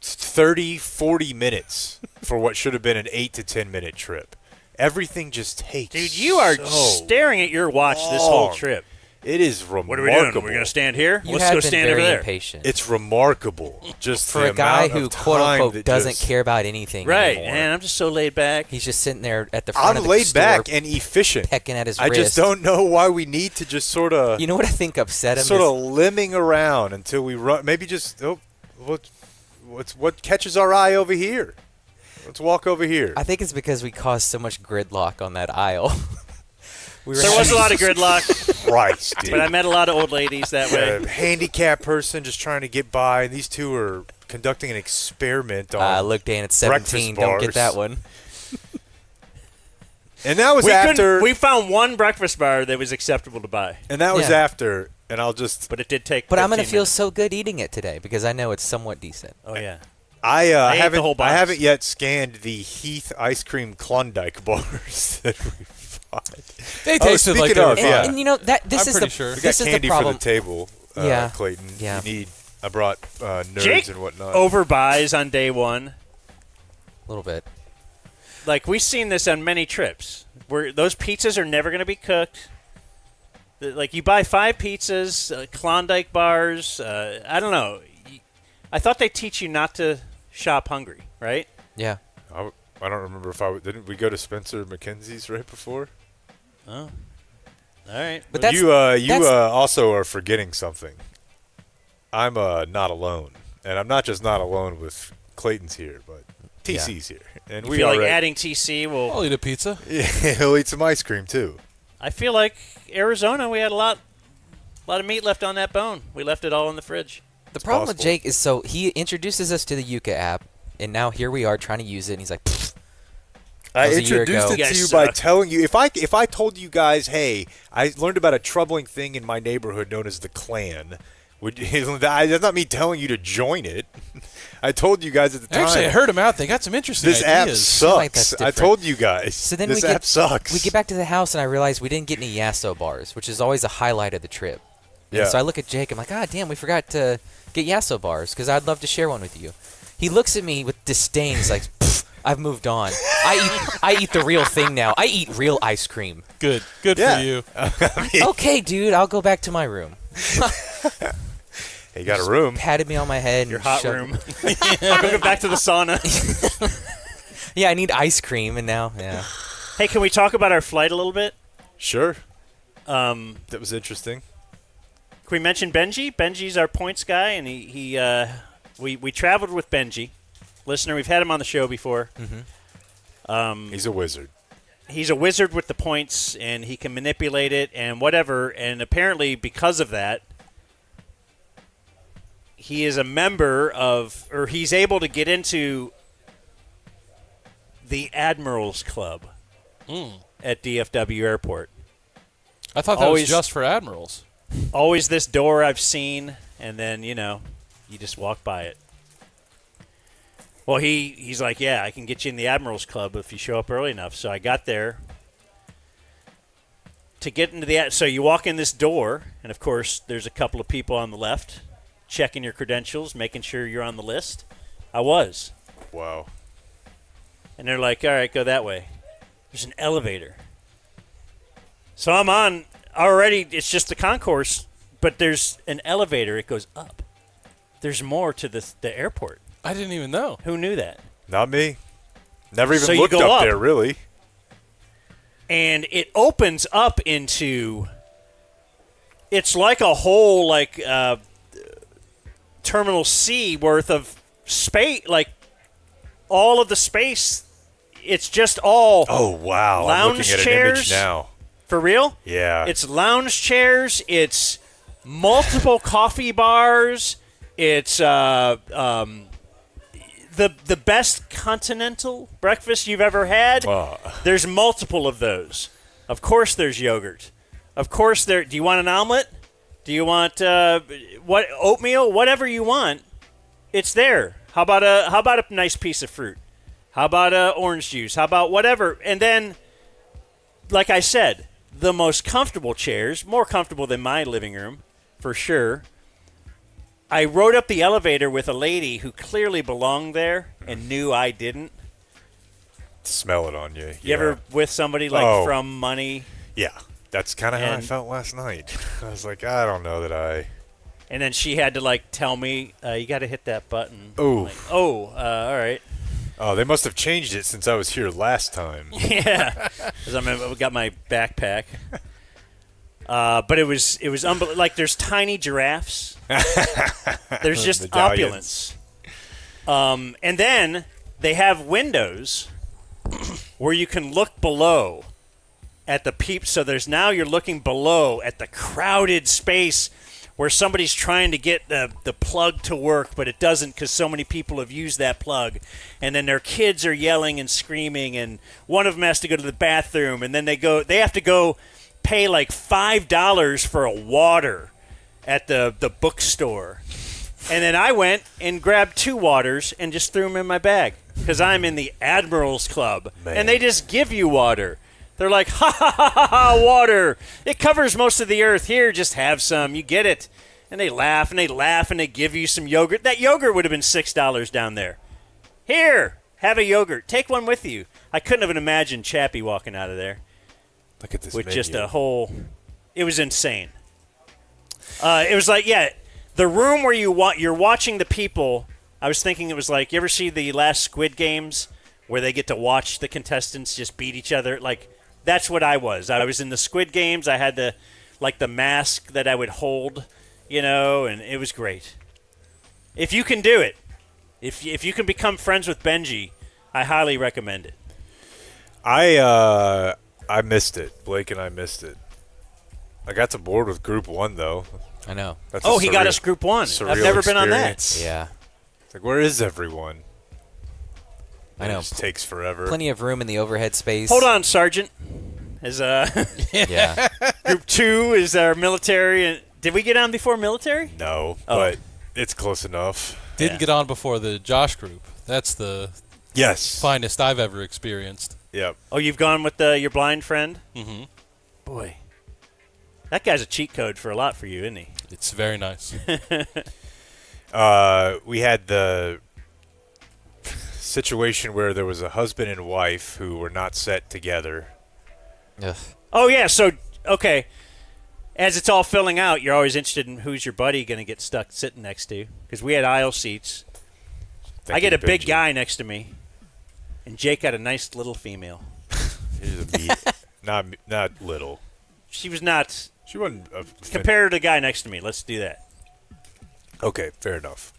30, 40 minutes for what should have been an 8 to 10 minute trip. Everything just takes.
Dude, you are
so
staring at your watch this whole
long.
trip.
It is remarkable.
What are we doing? We're going to stand here?
You
Let's
have
go
been
stand
very
over there.
impatient.
It's remarkable. Just
For
the
a guy
amount
who,
of
quote
time
unquote,
that
doesn't
just-
care about anything
Right,
anymore.
and I'm just so laid back.
He's just sitting there at the front
I'm
of the
laid
store
back and efficient.
pecking at his
I
wrist.
just don't know why we need to just sort of.
You know what I think upset him?
Sort
is-
of limbing around until we run. Maybe just what catches our eye over here. Let's walk over here.
I think it's because we caused so much gridlock on that aisle. We were
There was a
having-
lot of gridlock,
Christ, dude.
but I met a lot of old ladies that way.
A handicapped person just trying to get by, and these two are conducting an experiment on.
Look, Dan, it's
breakfast
17. Don't
bars.
get that one.
And that was
We
after.
we found one breakfast bar that was acceptable to buy,
and that was
Yeah.
after. And I'll just.
but it did take.
But I'm going to
15
feel
minutes.
so good eating it today because I know it's somewhat decent.
Oh yeah.
I
ate the
haven't.
whole box.
I haven't yet scanned the Heath ice cream Klondike bars that we bought.
They tasted like they
speaking
were
of,
fine.
yeah.
And you know that this
I'm
is
pretty
the
sure.
We got
this is the
candy for
problem.
the table,
Yeah.
Clayton.
Yeah.
You need. I brought nerds
Jake
and whatnot.
overbuys on day one.
A little bit.
Like, we've seen this on many trips where those pizzas are never going to be cooked. Like, you buy 5 pizzas, Klondike bars. I don't know. I thought they teach you not to shop hungry, right?
Yeah.
I don't remember if didn't we go to Spencer McKenzie's right before?
Oh. All right.
But that's
you
that's-
also are forgetting something. I'm not alone, and I'm not just not alone with Clayton's here, but TC's here, and
You
we
feel like
already-
adding TC will.
I'll eat a pizza.
Yeah, he'll eat some ice cream too.
I feel like Arizona, we had a lot of meat left on that bone. We left it all in the fridge.
the problem with
possible.
Jake is so he introduces us to the Yuka app, and now here we are trying to use it, and he's like, "Pfft."
I
That was a year
introduced
ago.
it
You
to
guys
you by
suck.
telling you if I told you guys, hey, I learned about a troubling thing in my neighborhood known as the Klan. That's not me telling you to join it. I told you guys at the time.
Actually, I heard them out. They got some interesting
this app
ideas.
like
sucks.
that's
I
different.
told you guys.
So then
this
we
app sucks.
We get back to the house, and I realize we didn't get any Yasso bars, which is always a highlight of the trip. And
Yeah.
so I look at Jake. I'm like, ah, damn, we forgot to get Yasso bars because I'd love to share one with you. He looks at me with disdain. He's like, "Pfft, I've moved on. I eat the real thing now. I eat real ice cream."
Good. Good
Yeah.
for you.
Okay, dude, I'll go back to my room.
Hey, you got a room.
Patted me on my head.
Your
and
hot
shoved-
room. I'm going back to the sauna.
Yeah, I need ice cream, and now, yeah.
Hey, can we talk about our flight a little bit?
Sure. That was interesting.
Can we mention Benji? Benji's our points guy, and we traveled with Benji. Listener, we've had him on the show before.
He's a wizard.
He's a wizard with the points, and he can manipulate it and whatever. And apparently, because of that, he is a member of, or he's able to get into the Admirals Club at DFW Airport.
I thought that
Always-
was just for admirals.
Always this door I've seen, and then, you just walk by it. Well, he's like, yeah, I can get you in the Admirals Club if you show up early enough. So I got there. To get into so you walk in this door, and of course there's a couple of people on the left checking your credentials, making sure you're on the list. I was.
Wow.
And they're like, all right, go that way. There's an elevator. So I'm on already, it's just the concourse, but there's an elevator. It goes up. There's more to the airport.
I didn't even know.
Who knew that?
Not me. Never even
So you
looked
go
up
up.
there, really.
And it opens up into, it's like a whole, like, Terminal C worth of space, like, all of the space, it's just all,
Oh, wow. I'm
Lounge
looking at an
chairs?
image now.
for real?
Yeah.
It's lounge chairs. It's multiple coffee bars. It's the best continental breakfast you've ever had. There's multiple of those. Of course, there's yogurt. Of course, do you want an omelet? Do you want oatmeal? Whatever you want, it's there. How about a nice piece of fruit? How about orange juice? How about whatever? And then, like I said, the most comfortable chairs, more comfortable than my living room, for sure. I rode up the elevator with a lady who clearly belonged there and knew I didn't.
Smell it on you.
You ever with somebody like
Oh.
from money?
Yeah. That's kind of how I
And-
felt last night. I was like, I don't know that I.
And then she had to like tell me, you got to hit that button.
Ooh.
I'm like, all right.
Oh, they must have changed it since I was here last time.
Yeah, because I got my backpack. But it was unbelievable. Like there's tiny giraffes. There's just
Medallions.
opulence. And then they have windows where you can look below at the peeps. So you're looking below at the crowded space where somebody's trying to get the plug to work, but it doesn't because so many people have used that plug. And then their kids are yelling and screaming, and one of them has to go to the bathroom, and then they have to go pay like $5 for a water at the bookstore. And then I went and grabbed 2 waters and just threw them in my bag because I'm in the Admirals Club.
Man.
And they just give you water. They're like, ha, ha, ha, ha, ha, water. It covers most of the earth. Here, just have some. You get it. And they laugh and they laugh and they give you some yogurt. That yogurt would have been $6 down there. Here, have a yogurt. Take one with you. I couldn't have imagined Chappie walking out of there
Look at this
with
menu.
just a whole. It was insane. It was like, yeah, the room where you're watching the people. I was thinking it was like, you ever see the last Squid Games where they get to watch the contestants just beat each other? Like, that's what I was. I was in the Squid Games. I had the mask that I would hold, and it was great. If you can do it, if you can become friends with Benji, I highly recommend it.
I missed it. Blake and I missed it. I got to board with Group 1, though.
I know.
That's
He got us Group 1. I've
surreal
never been on that.
experience.
Yeah.
It's like, where is everyone?
I know.
It just takes forever.
Plenty of room in the overhead space.
Hold on, Sergeant. As
Yeah.
Group 2 is our military. And did we get on before military?
No,
Oh.
but it's close enough.
Didn't
Yeah.
get on before the Josh group. That's the
Yes.
finest I've ever experienced.
Yep.
Oh, you've gone with your blind friend?
Mm-hmm.
Boy. That guy's a cheat code for a lot for you, isn't he?
It's very nice.
We had the situation where there was a husband and wife who were not set together.
Ugh.
Oh, yeah. So, okay. As it's all filling out, you're always interested in who's your buddy going to get stuck sitting next to. Because we had aisle seats. I get a big guy next to me. And Jake got a nice little female.
Here's a beat. not little.
She was not.
She wasn't.
Compare her to the guy next to me. Let's do that.
Okay, fair enough.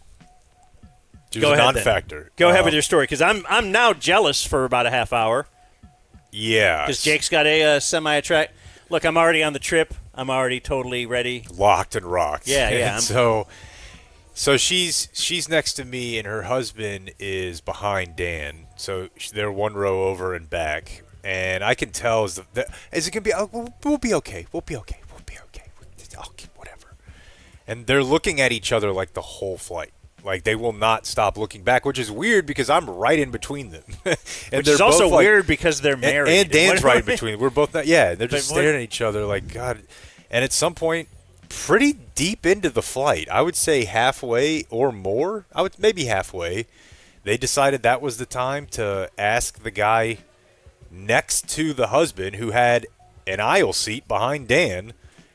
She was
Go
a
ahead, then.
non-factor.
Go ahead with your story, because I'm now jealous for about a half hour.
Yeah.
Because Jake's got a semi-attract. Look, I'm already on the trip. I'm already totally ready.
Locked and rocked.
Yeah, yeah.
And so she's next to me, and her husband is behind Dan. So they're one row over and back, and I can tell is it gonna be? Oh, we'll be okay. We'll be okay. Whatever. And they're looking at each other like the whole flight. Like they will not stop looking back, which is weird because I'm right in between them. And
Which is also weird because they're married.
And Dan's
What-
right in between. We're both not. Yeah, they're just
But what-
staring at each other like God. And at some point, pretty deep into the flight, I would say halfway or more. Maybe halfway. They decided that was the time to ask the guy next to the husband, who had an aisle seat behind Dan,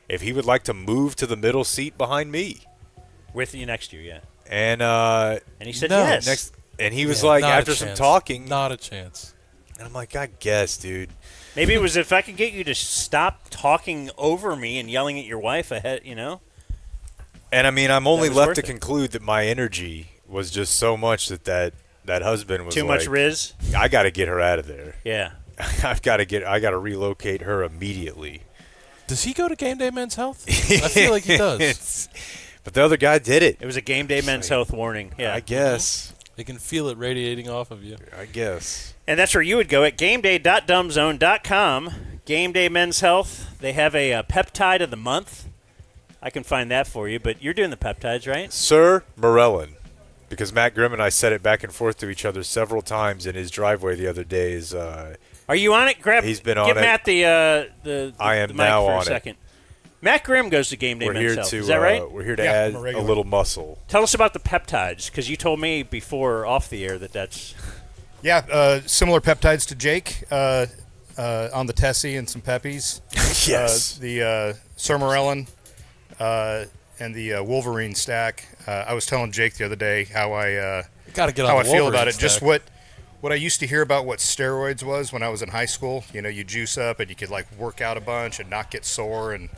if he would like to move to the middle seat behind me.
With you next to you, yeah.
And
he said
no,
yes.
And he was like,
Not a
after some
chance.
talking,
Not a chance.
and I'm like, I guess, dude.
Maybe it was if I could get you to stop talking over me and yelling at your wife ahead,
And I mean, I'm only
That was
left
worth
to
it.
conclude that my energy was just so much that husband was
Too
like,
much Riz.
I got to get her out of there.
Yeah.
I got to relocate her immediately.
Does he go to Game Day Men's Health? I feel like he does.
But the other guy did it.
It was a game day men's health warning. Yeah.
I guess.
They can feel it radiating off of you.
I guess.
And that's where you would go at gameday.dumbzone.com. Game Day Men's Health. They have a peptide of the month. I can find that for you, but you're doing the peptides, right?
Sir Morellin, because Matt Grimm and I said it back and forth to each other several times in his driveway the other day.
Are you on it?
He's been on
give
it.
Matt the
I am
the mic
now
for
on
a
it.
second. Matt Grimm goes to Game Day
we're
Men's
here
Health.
to
Is that right?
we're here to
Yeah,
add
I'm a
a
regular.
little muscle.
Tell us about the peptides, because you told me before off the air that's.
Yeah, similar peptides to Jake on the Tessie and some Peppies.
Yes.
The Sermorelin and the Wolverine stack. I was telling Jake the other day how
Got to get on
how I
the
feel
Wolverine
about it. Just
stack.
what I used to hear about what steroids was when I was in high school. You juice up and you could like work out a bunch and not get sore and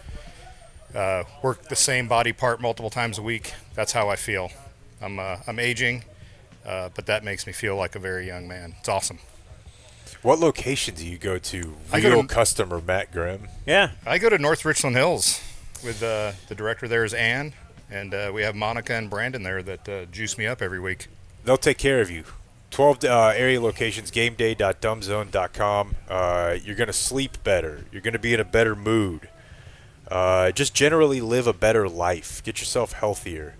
work the same body part multiple times a week. That's how I feel. I'm aging, but that makes me feel like a very young man. It's awesome.
What location do you go to?
I go
Real
to-
customer Matt Grimm.
Yeah.
I go to North Richland Hills with the director there is Ann, and we have Monica and Brandon there that juice me up every week.
They'll take care of you. 12 area locations, gameday.dumbzone.com. You're going to sleep better. You're going to be in a better mood. Just generally live a better life. Get yourself healthier.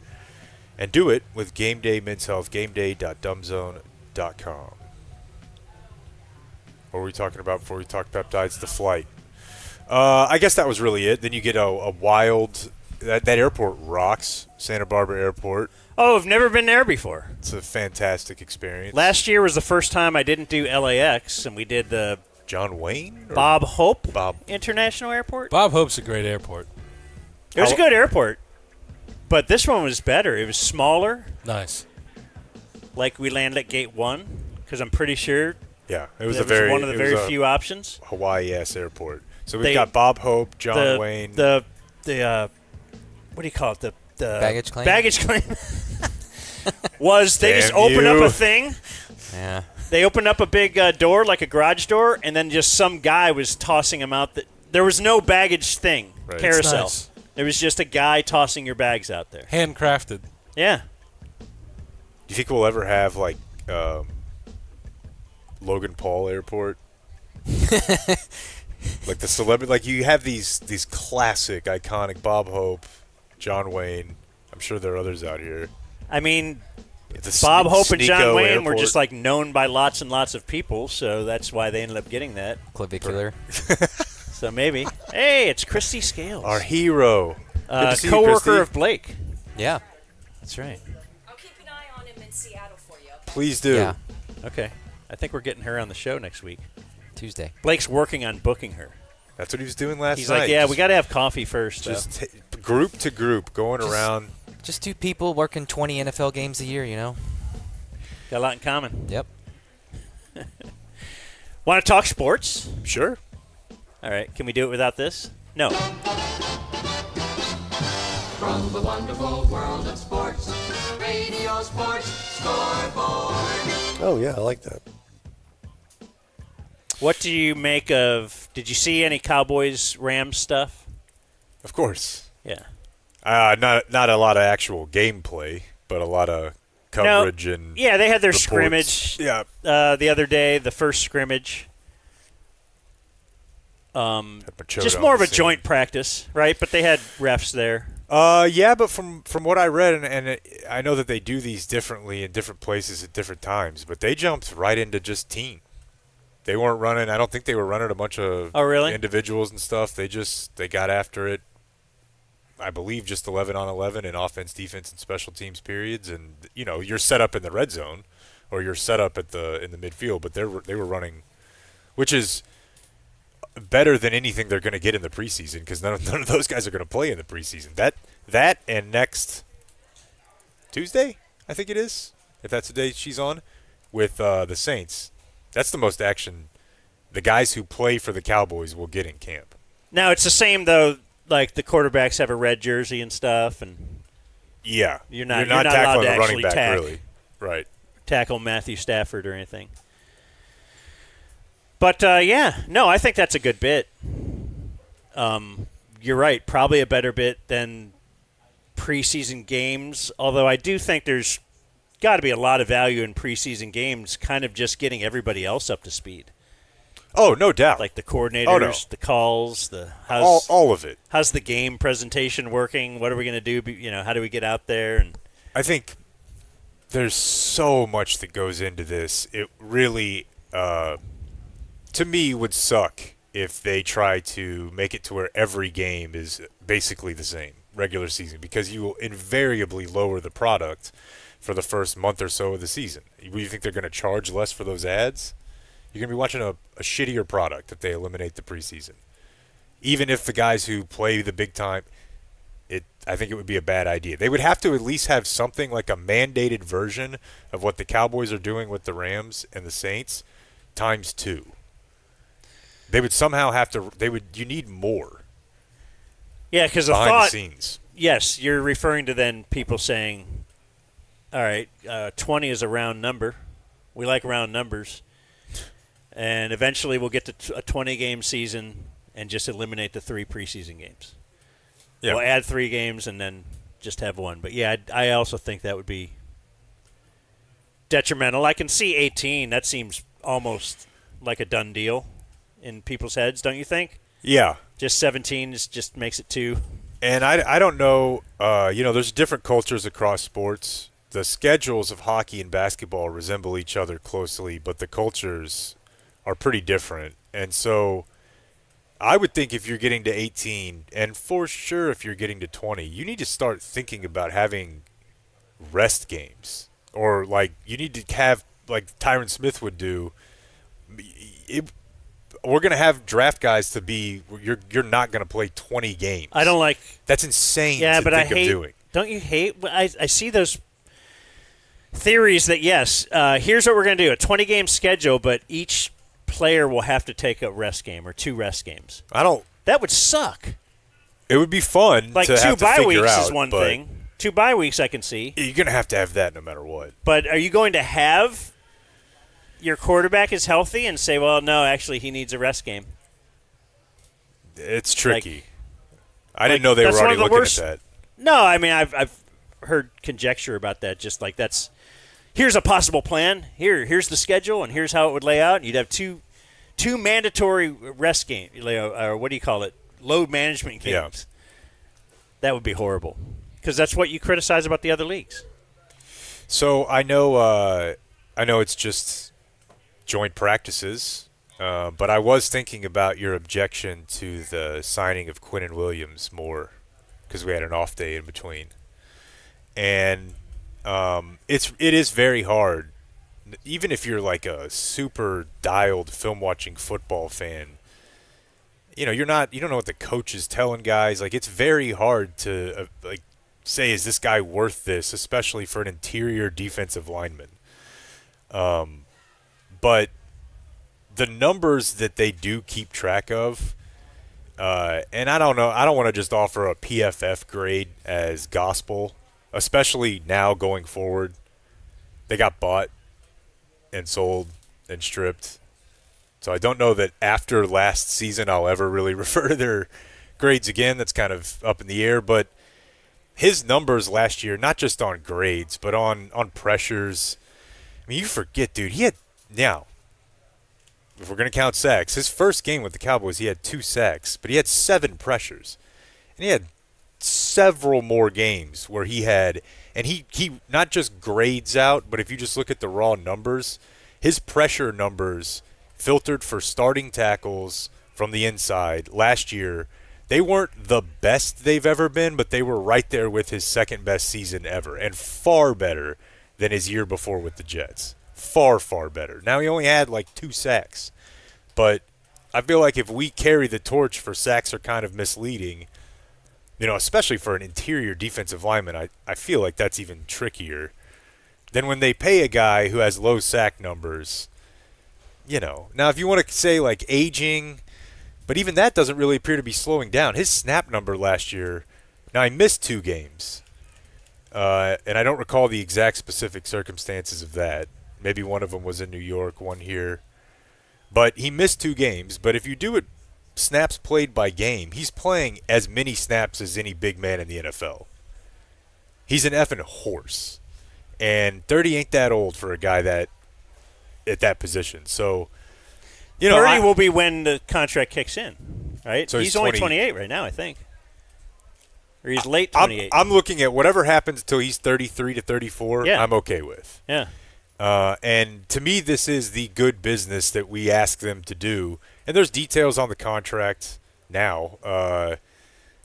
And do it with Game Day Men's Health, gameday.dumbzone.com. What were we talking about before we talked peptides? The flight. I guess that was really it. Then you get a wild – that airport rocks, Santa Barbara Airport.
Oh, I've never been there before.
It's a fantastic experience.
Last year was the first time I didn't do LAX, and we did the
John Wayne? Or
Bob Hope
Bob.
International Airport.
Bob Hope's a great airport.
It was a good airport, but this one was better. It was smaller.
Nice.
Like we landed at Gate 1, because I'm pretty sure
Yeah, it was
that one of the very few options.
Hawaii-ass airport. So we've
They-
got Bob Hope, John Wayne.
The what do you call it? The
Baggage claim?
Baggage claim was they just
Damn
opened up
you.
a thing.
Yeah.
They opened up a big door, like a garage door, and then just some guy was tossing them out. There was no baggage thing,
Right.
carousel.
It's nice.
There was just a guy tossing your bags out there.
Handcrafted.
Yeah.
Do you think we'll ever have, like, Logan Paul Airport? Like the celebrity, like you have these classic, iconic Bob Hope, John Wayne. I'm sure there are others out here.
I mean,
It's a
Bob Hope and John
Sneeko
Wayne were
Airport.
just like known by lots and lots of people, so that's why they ended up getting that.
Clavicular.
So maybe. Hey, it's Christy Scales,
Our hero. Good to see you,
co-worker
Christy.
of Blake.
Yeah.
That's right.
I'll keep an eye on him in Seattle for you. Okay?
Please do.
Yeah.
Okay. I think we're getting her on the show next week.
Tuesday.
Blake's working on booking her.
That's what he was doing last
He's
night.
like, yeah, we got to have coffee first.
just group to group, going around.
Just two people working 20 NFL games a year, you know?
Got a lot in common.
Yep.
Want to talk sports?
Sure.
All right. Can we do it without this? No.
From the wonderful world of sports, Radio Sports Scoreboard.
Oh, yeah, I like that.
What do you make of? Did you see any Cowboys Rams stuff?
Of course.
Yeah.
Not a lot of actual gameplay, but a lot of coverage and
Yeah, they had their
reports.
scrimmage
Yeah.
the other day, the first scrimmage.
Had Machado
Just
on
more of
the
a
scene.
joint practice, right? But they had refs there.
Yeah, but from what I read, and I know that they do these differently in different places at different times, but they jumped right into just team. They weren't running. I don't think they were running a bunch of individuals and stuff. They got after it. I believe just 11 on 11 in offense, defense, and special teams periods, and you're set up in the red zone, or you're set up in the midfield. But they were running, which is better than anything they're going to get in the preseason because none of those guys are going to play in the preseason. That and next Tuesday, I think it is, if that's the day she's on, with the Saints. That's the most action the guys who play for the Cowboys will get in camp.
Now it's the same though. Like the quarterbacks have a red jersey and stuff, and
Yeah,
you're not
allowed
to
the running
actually
back really, right?
tackle Matthew Stafford or anything. But I think that's a good bit. You're right, probably a better bit than preseason games. Although I do think there's got to be a lot of value in preseason games, kind of just getting everybody else up to speed.
Oh, no doubt.
Like the coordinators, the calls,
all of it.
How's the game presentation working? What are we going to do? How do we get out there? And
I think there's so much that goes into this. It really, to me, would suck if they try to make it to where every game is basically the same regular season, because you will invariably lower the product for the first month or so of the season. You think they're going to charge less for those ads? You're going to be watching a shittier product if they eliminate the preseason. Even if the guys who play the big time, I think it would be a bad idea. They would have to at least have something like a mandated version of what the Cowboys are doing with the Rams and the Saints times 2. They would somehow have to. You need more.
yeah, because the
behind
thought.
the scenes.
Yes, you're referring to then people saying, "All right, 20 is a round number. We like round numbers." And eventually we'll get to a 20-game season and just eliminate the 3 preseason games.
Yeah.
We'll add 3 games and then just have 1. But, yeah, I also think that would be detrimental. I can see 18. That seems almost like a done deal in people's heads, don't you think?
Yeah.
Just 17 just makes it 2.
And I don't know, there's different cultures across sports. The schedules of hockey and basketball resemble each other closely, but the cultures are pretty different. And so I would think if you're getting to 18, and for sure if you're getting to 20, you need to start thinking about having rest games. Or, like, you need to have, like Tyron Smith would do, we're going to have draft guys to be you're not going to play 20 games.
I don't like.
That's insane
Yeah,
to
but I
think
hate.
of doing.
Don't you hate? I see those theories that yes, here's what we're going to do: a 20-game schedule, but each player will have to take a rest game or 2 rest games.
I don't.
That would suck.
It would be fun
Like
to
2
have to
bye
figure
weeks
out,
is one
but
thing. 2 bye weeks I can see.
You're going to have that no matter what.
But are you going to have your quarterback is healthy and say, well, no, actually he needs a rest game?
It's tricky. I didn't know they were
that's one
already
of the
looking
worst-
at that.
No, I mean I've heard conjecture about that. Just like here's a possible plan. Here's the schedule, and here's how it would lay out. You'd have two mandatory rest games, or what do you call it? Load management games.
Yeah.
That would be horrible because that's what you criticize about the other leagues.
So I know it's just joint practices, but I was thinking about your objection to the signing of Quinnen Williams more because we had an off day in between, and it is very hard, even if you're like a super dialed film watching football fan. You don't know what the coach is telling guys. Like, it's very hard to say, is this guy worth this, especially for an interior defensive lineman. But the numbers that they do keep track of, and I don't know, I don't want to just offer a PFF grade as gospel, especially now going forward. They got bought and sold and stripped. So I don't know that after last season I'll ever really refer to their grades again. That's kind of up in the air. But his numbers last year, not just on grades, but on pressures. I mean, you forget, dude. He had, now, if we're going to count sacks, his first game with the Cowboys, he had 2 sacks, but he had 7 pressures. And he had several more games where he had, and he not just grades out, but if you just look at the raw numbers, his pressure numbers filtered for starting tackles from the inside last year, they weren't the best they've ever been, but they were right there with his second best season ever, and far better than his year before with the Jets. Far, far better. Now he only had like 2 sacks, but I feel like if we carry the torch for sacks are kind of misleading, especially for an interior defensive lineman, I feel like that's even trickier than when they pay a guy who has low sack numbers. Now if you want to say like aging, but even that doesn't really appear to be slowing down. His snap number last year, now he missed 2 games, and I don't recall the exact specific circumstances of that. Maybe one of them was in New York, one here. But he missed 2 games. But if you do it snaps played by game, he's playing as many snaps as any big man in the NFL. He's an effing horse. And 30 ain't that old for a guy that at that position. So,
30 will be when the contract kicks in, right?
So
he's only 28 right now, I think. Or he's late 28.
I'm looking at whatever happens until he's 33 to 34,
Yeah.
I'm okay with.
Yeah.
And to me, this is the good business that we ask them to do. And there's details on the contract now.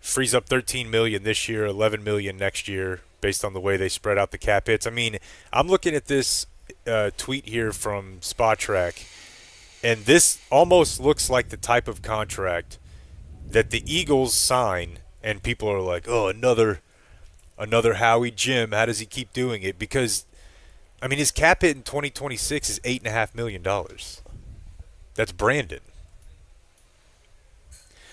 Frees up $13 million this year, $11 million next year, based on the way they spread out the cap hits. I mean, I'm looking at this tweet here from Spotrac, and this almost looks like the type of contract that the Eagles sign, and people are like, "Oh, another Howie Jim. How does he keep doing it?" Because I mean, his cap hit in 2026 is $8.5 million. That's Brandon.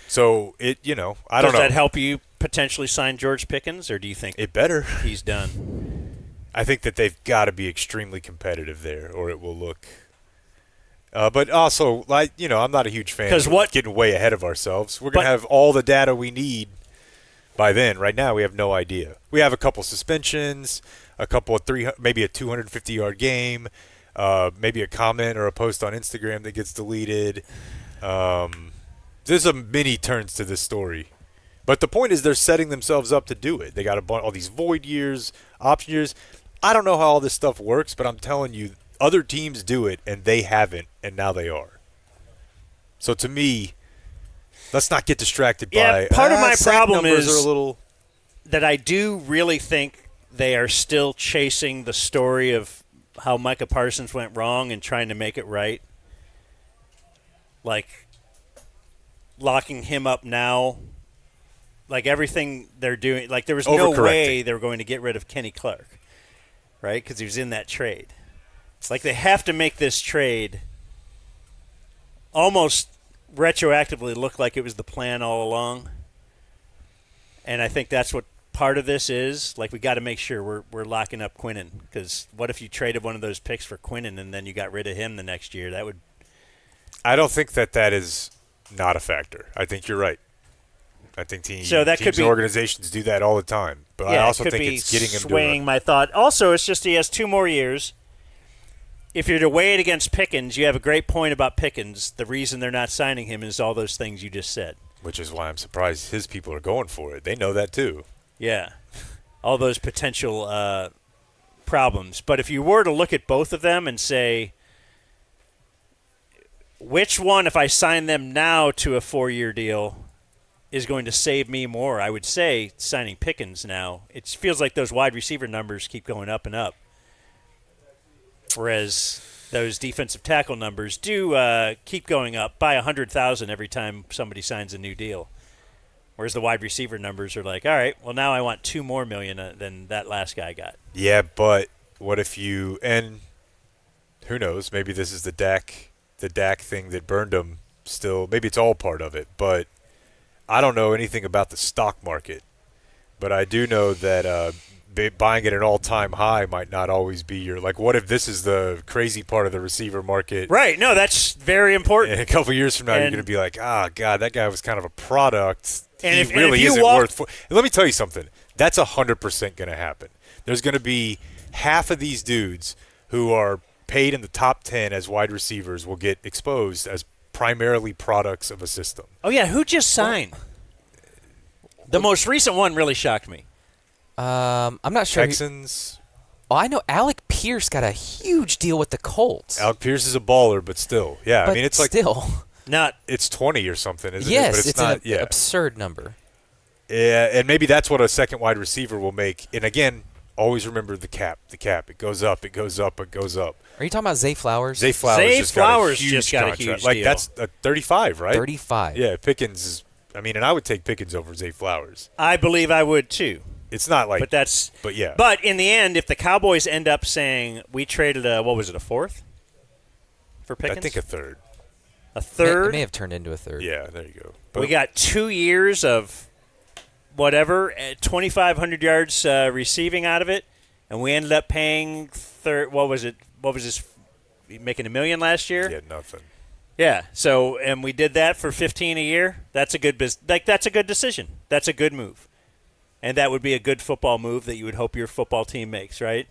So I don't know.
Does that help you potentially sign George Pickens, or do you think
it better?
He's done.
I think that they've got to be extremely competitive there, or it will look. But also, I'm not a huge fan of getting way ahead of ourselves. We're going to have all the data we need by then. Right now, we have no idea. We have a couple suspensions, a couple of maybe a 250-yard game, maybe a comment or a post on Instagram that gets deleted. There's a many turns to this story But the point is they're setting themselves up to do it. They got all these void years, option years. I don't know how all this stuff works, but I'm telling you, other teams do it, and they haven't, and now they are. So to me, let's not get distracted by
part of my
sack
problem
numbers
is
are a little.
that I do really think they are still chasing the story of how Micah Parsons went wrong and trying to make it right. Like locking him up now. Like everything they're doing. Like there was no way they were going to get rid of Kenny Clark, right? Because he was in that trade. Like they have to make this trade almost retroactively look like it was the plan all along. And I think that's what part of this is. Like we got to make sure we're locking up Quinnen, because what if you traded one of those picks for Quinnen and then you got rid of him the next year? That would.
I don't think that is not a factor. I think you're right. I think teams and organizations do that all the time. But I also think it's getting him
swaying my thought. Also, it's just he has 2 more years. If you're to weigh it against Pickens, you have a great point about Pickens. The reason they're not signing him is all those things you just said.
Which is why I'm surprised his people are going for it. They know that too.
Yeah. All those potential problems. But if you were to look at both of them and say, which one, if I sign them now to a 4-year deal, is going to save me more, I would say signing Pickens now. It feels like those wide receiver numbers keep going up and up. Whereas those defensive tackle numbers do keep going up by 100,000 every time somebody signs a new deal. Whereas the wide receiver numbers are like, all right, well now I want 2 more million than that last guy got.
Yeah, but what if you, and who knows, maybe this is the Dak thing that burned him still. Maybe it's all part of it, but I don't know anything about the stock market. But I do know that buying at an all-time high might not always be your, like, what if this is the crazy part of the receiver market?
Right. No, that's very important.
And a couple years from now, you're going to be like, God, that guy was kind of a product.
And
he really isn't worth. And let me tell you something. That's 100% going to happen. There's going to be half of these dudes who are paid in the top 10 as wide receivers will get exposed as primarily products of a system.
Oh, yeah. Who just signed? The most recent one really shocked me.
I'm not sure.
Texans.
I know Alec Pierce got a huge deal with the Colts.
Alec Pierce is a baller, but still. Yeah,
but
I mean, it's like
still.
It's 20 or something, isn't
yes,
it? But
it's
not,
an absurd number.
Yeah, and maybe that's what a second wide receiver will make. And again, always remember the cap. The cap. It goes up, it goes up, it goes up.
Are you talking about Zay Flowers?
Zay Flowers just got a huge
deal.
That's a 35, right?
35.
Yeah, Pickens is, I mean, and I would take Pickens over Zay Flowers.
I believe I would too.
It's not like,
but
yeah.
But in the end, if the Cowboys end up saying we traded a 4th for Pickens?
I think a 3rd.
A 3rd?
It may have turned into a 3rd.
Yeah, there you go.
But we got 2 years of whatever, 2,500 yards receiving out of it, and we ended up paying what was this? Making $1 million last year?
Yeah, nothing.
Yeah. So, and we did that for 15 a year. That's a good that's a good decision. That's a good move. And that would be a good football move that you would hope your football team makes, right?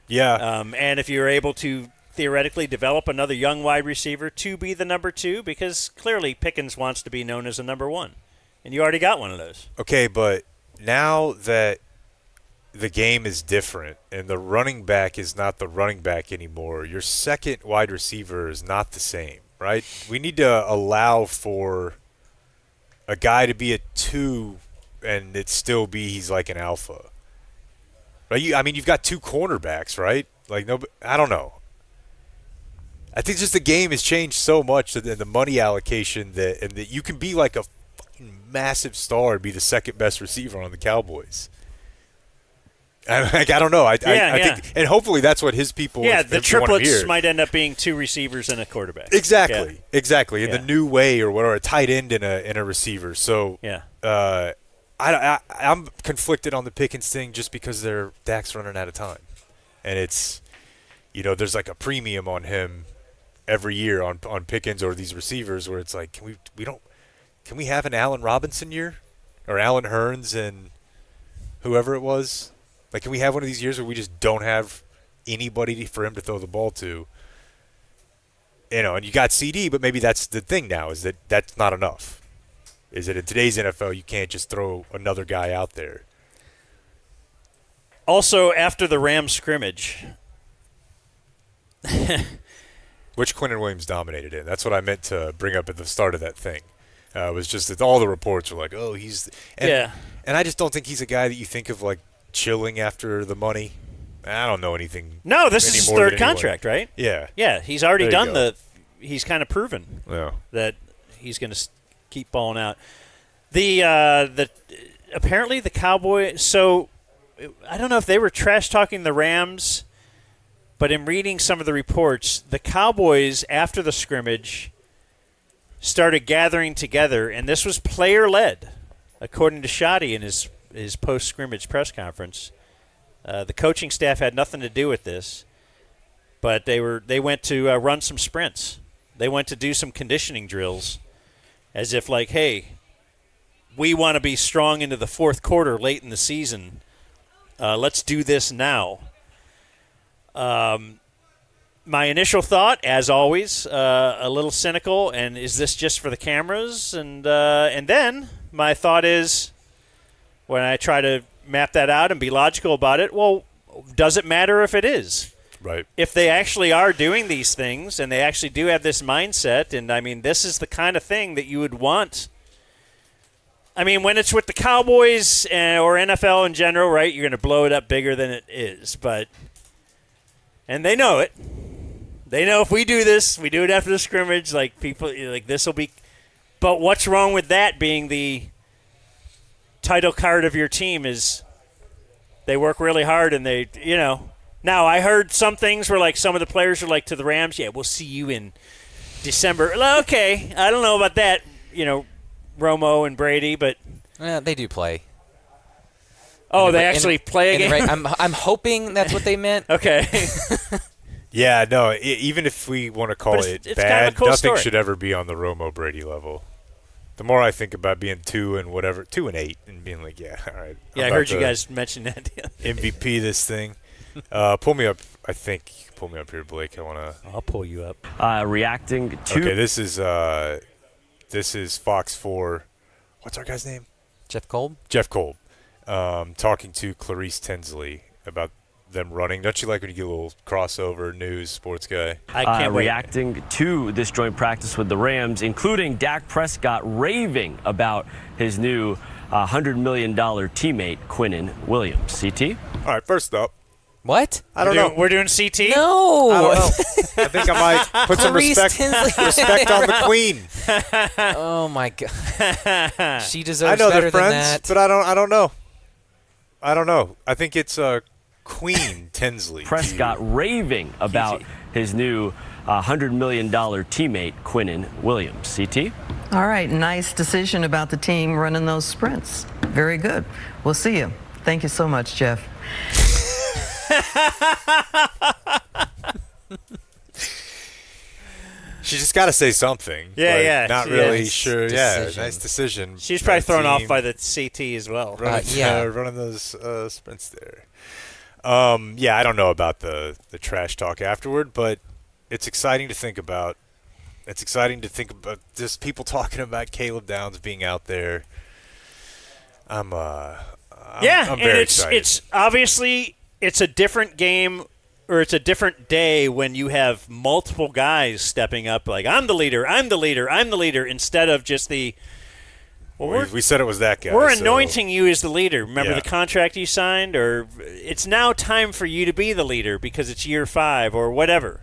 Yeah.
And if you're able to theoretically develop another young wide receiver to be the number 2, because clearly Pickens wants to be known as a number 1. And you already got one of those.
Okay, but now that the game is different and the running back is not the running back anymore, your second wide receiver is not the same, right? We need to allow for a guy to be a 2 and it still be he's like an alpha. Right? I mean, you've got 2 cornerbacks, right? Like, I don't know. I think just the game has changed so much and the money allocation that you can be like a fucking massive star and be the second best receiver on the Cowboys. I don't know. I think, and hopefully that's what his people.
Yeah, the triplets might end up being 2 receivers and a quarterback.
Exactly. In the new way, or whatever, a tight end and a receiver. So
yeah,
I'm conflicted on the Pickens thing just because Dak's running out of time, and it's, there's like a premium on him every year on Pickens or these receivers where it's like, can we have an Allen Robinson year or Allen Hurns and whoever it was? Like, can we have one of these years where we just don't have anybody for him to throw the ball to? And you got CD, but maybe that's the thing now, is that that's not enough. is that in today's NFL, you can't just throw another guy out there.
Also, after the Rams scrimmage,
Which Quentin Williams dominated in. That's what I meant to bring up at the start of that thing. It was just that all the reports were like, oh, he's – and I just don't think he's a guy that you think of like chilling after the money. I don't know anything.
No, this is his third contract, right?
Yeah.
Yeah, he's already
There you
done
go.
he's kind of proven
Yeah.
that he's going to keep balling out. The apparently the Cowboys, so I don't know if they were trash talking the Rams, but in reading some of the reports, the Cowboys after the scrimmage started gathering together, and this was player led, according to Shoddy in his post scrimmage press conference. The coaching staff had nothing to do with this, but they went to run some sprints. They went to do some conditioning drills, as if like, hey, we want to be strong into the fourth quarter late in the season. Let's do this now. My initial thought, as always, a little cynical, and is this just for the cameras? And then my thought is, when I try to map that out and be logical about it, well, does it matter if it is?
Right.
If they actually are doing these things and they actually do have this mindset, and, I mean, this is the kind of thing that you would want. I mean, when it's with the Cowboys or NFL in general, right, you're going to blow it up bigger than it is. And they know it. They know if we do this, we do it after the scrimmage, like people, like this will be. But what's wrong with that being the title card of your team is they work really hard and they, Now, I heard some things where, like, some of the players are like to the Rams, yeah, we'll see you in December. Okay, I don't know about that, Romo and Brady, but.
They do play.
Oh, they actually play a game?
I'm hoping that's what they meant.
Okay.
Yeah, no, even if we want to call it
it's
bad,
kind of a cool
nothing
story.
should ever be on the Romo Brady level. The more I think about being 2 and 8 and being like, yeah, all right.
Yeah, I heard you guys mention that.
MVP this thing. Pull me up. I think you can pull me up here, Blake.
I'll pull you up.
Reacting to.
Okay, this is Fox 4. What's our guy's name?
Jeff Kolb?
Jeff Kolb. Talking to Clarice Tinsley about them running. Don't you like when you get a little crossover news, sports guy?
I can't wait.
Reacting to this joint practice with the Rams, including Dak Prescott raving about his new $100 million teammate, Quinnen Williams. CT?
All right, first up.
What?
I don't know.
We're doing CT?
No.
I don't know. I think I might put some
Clarice
respect on the queen.
Oh, my God. She deserves
I know
better
they're friends,
than that.
but I don't know. I don't know. I think it's Queen Tinsley.
Prescott raving about his new $100 million teammate, Quinnen Williams. CT?
All right, nice decision about the team running those sprints. Very good. We'll see you. Thank you so much, Jeff.
She just got to say something.
Yeah.
Not really sure.
Decision.
Yeah, nice decision.
She's probably thrown off
team.
by the CT as well.
Running those sprints there. I don't know about the trash talk afterward, but it's exciting to think about. It's exciting to think about just people talking about Caleb Downs being out there. I'm very excited.
It's obviously it's a different game or it's a different day when you have multiple guys stepping up like I'm the leader, instead of just the
we said it was that guy.
We're
so-
anointing you as the leader. Remember
Yeah.
the contract you signed? Or it's now time for you to be the leader because it's year 5 or whatever.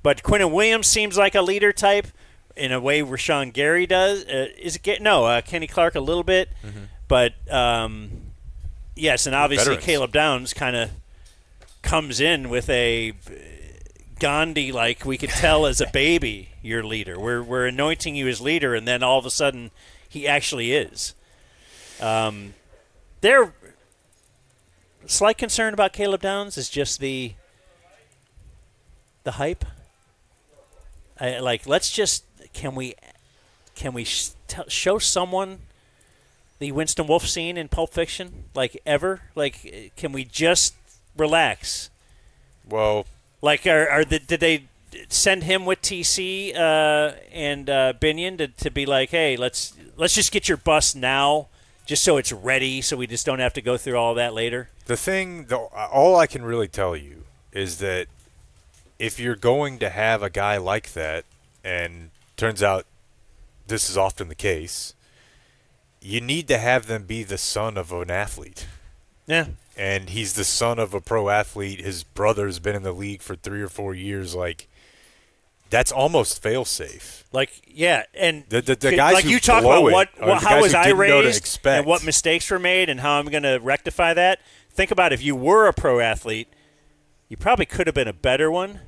But Quinnen Williams seems like a leader type in a way Rashawn Gary does. Kenny Clark a little bit.
Mm-hmm.
But, yes, and obviously
Veterans.
Caleb Downs kind of comes in with a Gandhi, like we could tell as a baby, your leader. We're anointing you as leader, and then all of a sudden he actually is. Their slight concern about Caleb Downs is just the hype. Can we show someone the Winston Wolfe scene in Pulp Fiction, like ever? Like, can we just relax?
Well,
Like, did they send him with TC and Binion to be like, hey, let's just get your bus now, just so it's ready, so we just don't have to go through all that later?
All I can really tell you is that if you're going to have a guy like that, and turns out this is often the case, you need to have them be the son of an athlete.
Yeah.
And he's the son of a pro athlete. His brother's been in the league for 3 or 4 years. Like, that's almost fail-safe.
Like, yeah, and
the guys
like
who
you talk
blow
about
it are the
how
guys
was
who
I
didn't know to
raised
expect.
and what mistakes were made and how I'm going to rectify that. Think about if you were a pro athlete, you probably could have been a better one.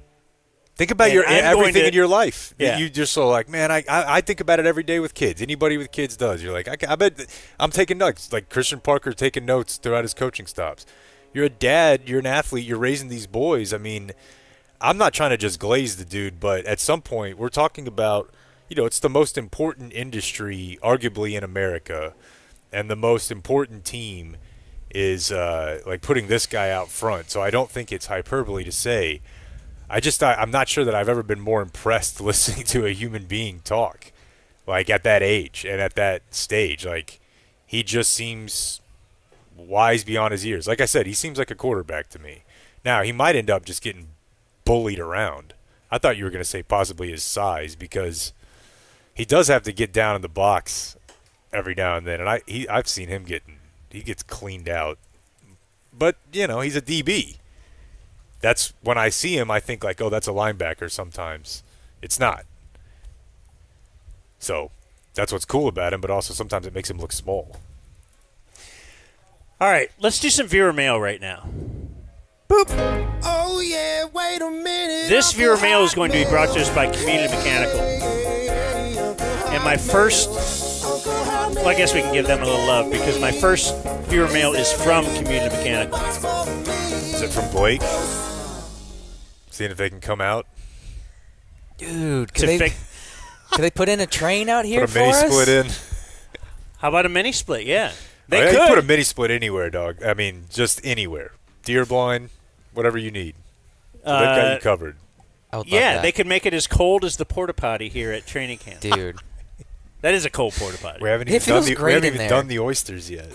Think about
And
everything in your life.
Yeah.
You just so like, man, I think about it every day with kids. Anybody with kids does. You're like, I bet I'm taking notes. Like Christian Parker taking notes throughout his coaching stops. You're a dad. You're an athlete. You're raising these boys. I mean, I'm not trying to just glaze the dude, but at some point we're talking about, it's the most important industry arguably in America, and the most important team is like putting this guy out front. So I don't think it's hyperbole to say. I'm not sure that I've ever been more impressed listening to a human being talk, like at that age and at that stage. Like, he just seems wise beyond his years. Like I said, he seems like a quarterback to me. Now, he might end up just getting bullied around. I thought you were going to say possibly his size, because he does have to get down in the box every now and then, and I've seen him he gets cleaned out. But, he's a DB. That's when I see him, I think like, oh, that's a linebacker sometimes. It's not. So that's what's cool about him, but also sometimes it makes him look small.
All right, let's do some viewer mail right now. Boop.
Oh, yeah, wait a minute.
This viewer mail is going to be brought to us by Community Mechanical. And my first, well, I guess we can give them a little love, because my first viewer mail is from Community Mechanical.
Is it from Blake? Seeing if they can come out.
Dude, could they put in a train out here
put a
for
mini
us?
split in.
How about a mini split? Yeah. They
You
could
put a mini split anywhere, dog. I mean, just anywhere. Deer blind, whatever you need. So they've got you covered.
I would love
Yeah,
that.
they could make it as cold as the porta potty here at training camp.
Dude.
That is a cold porta potty.
We haven't
It
even,
feels great in there.
done the oysters yet.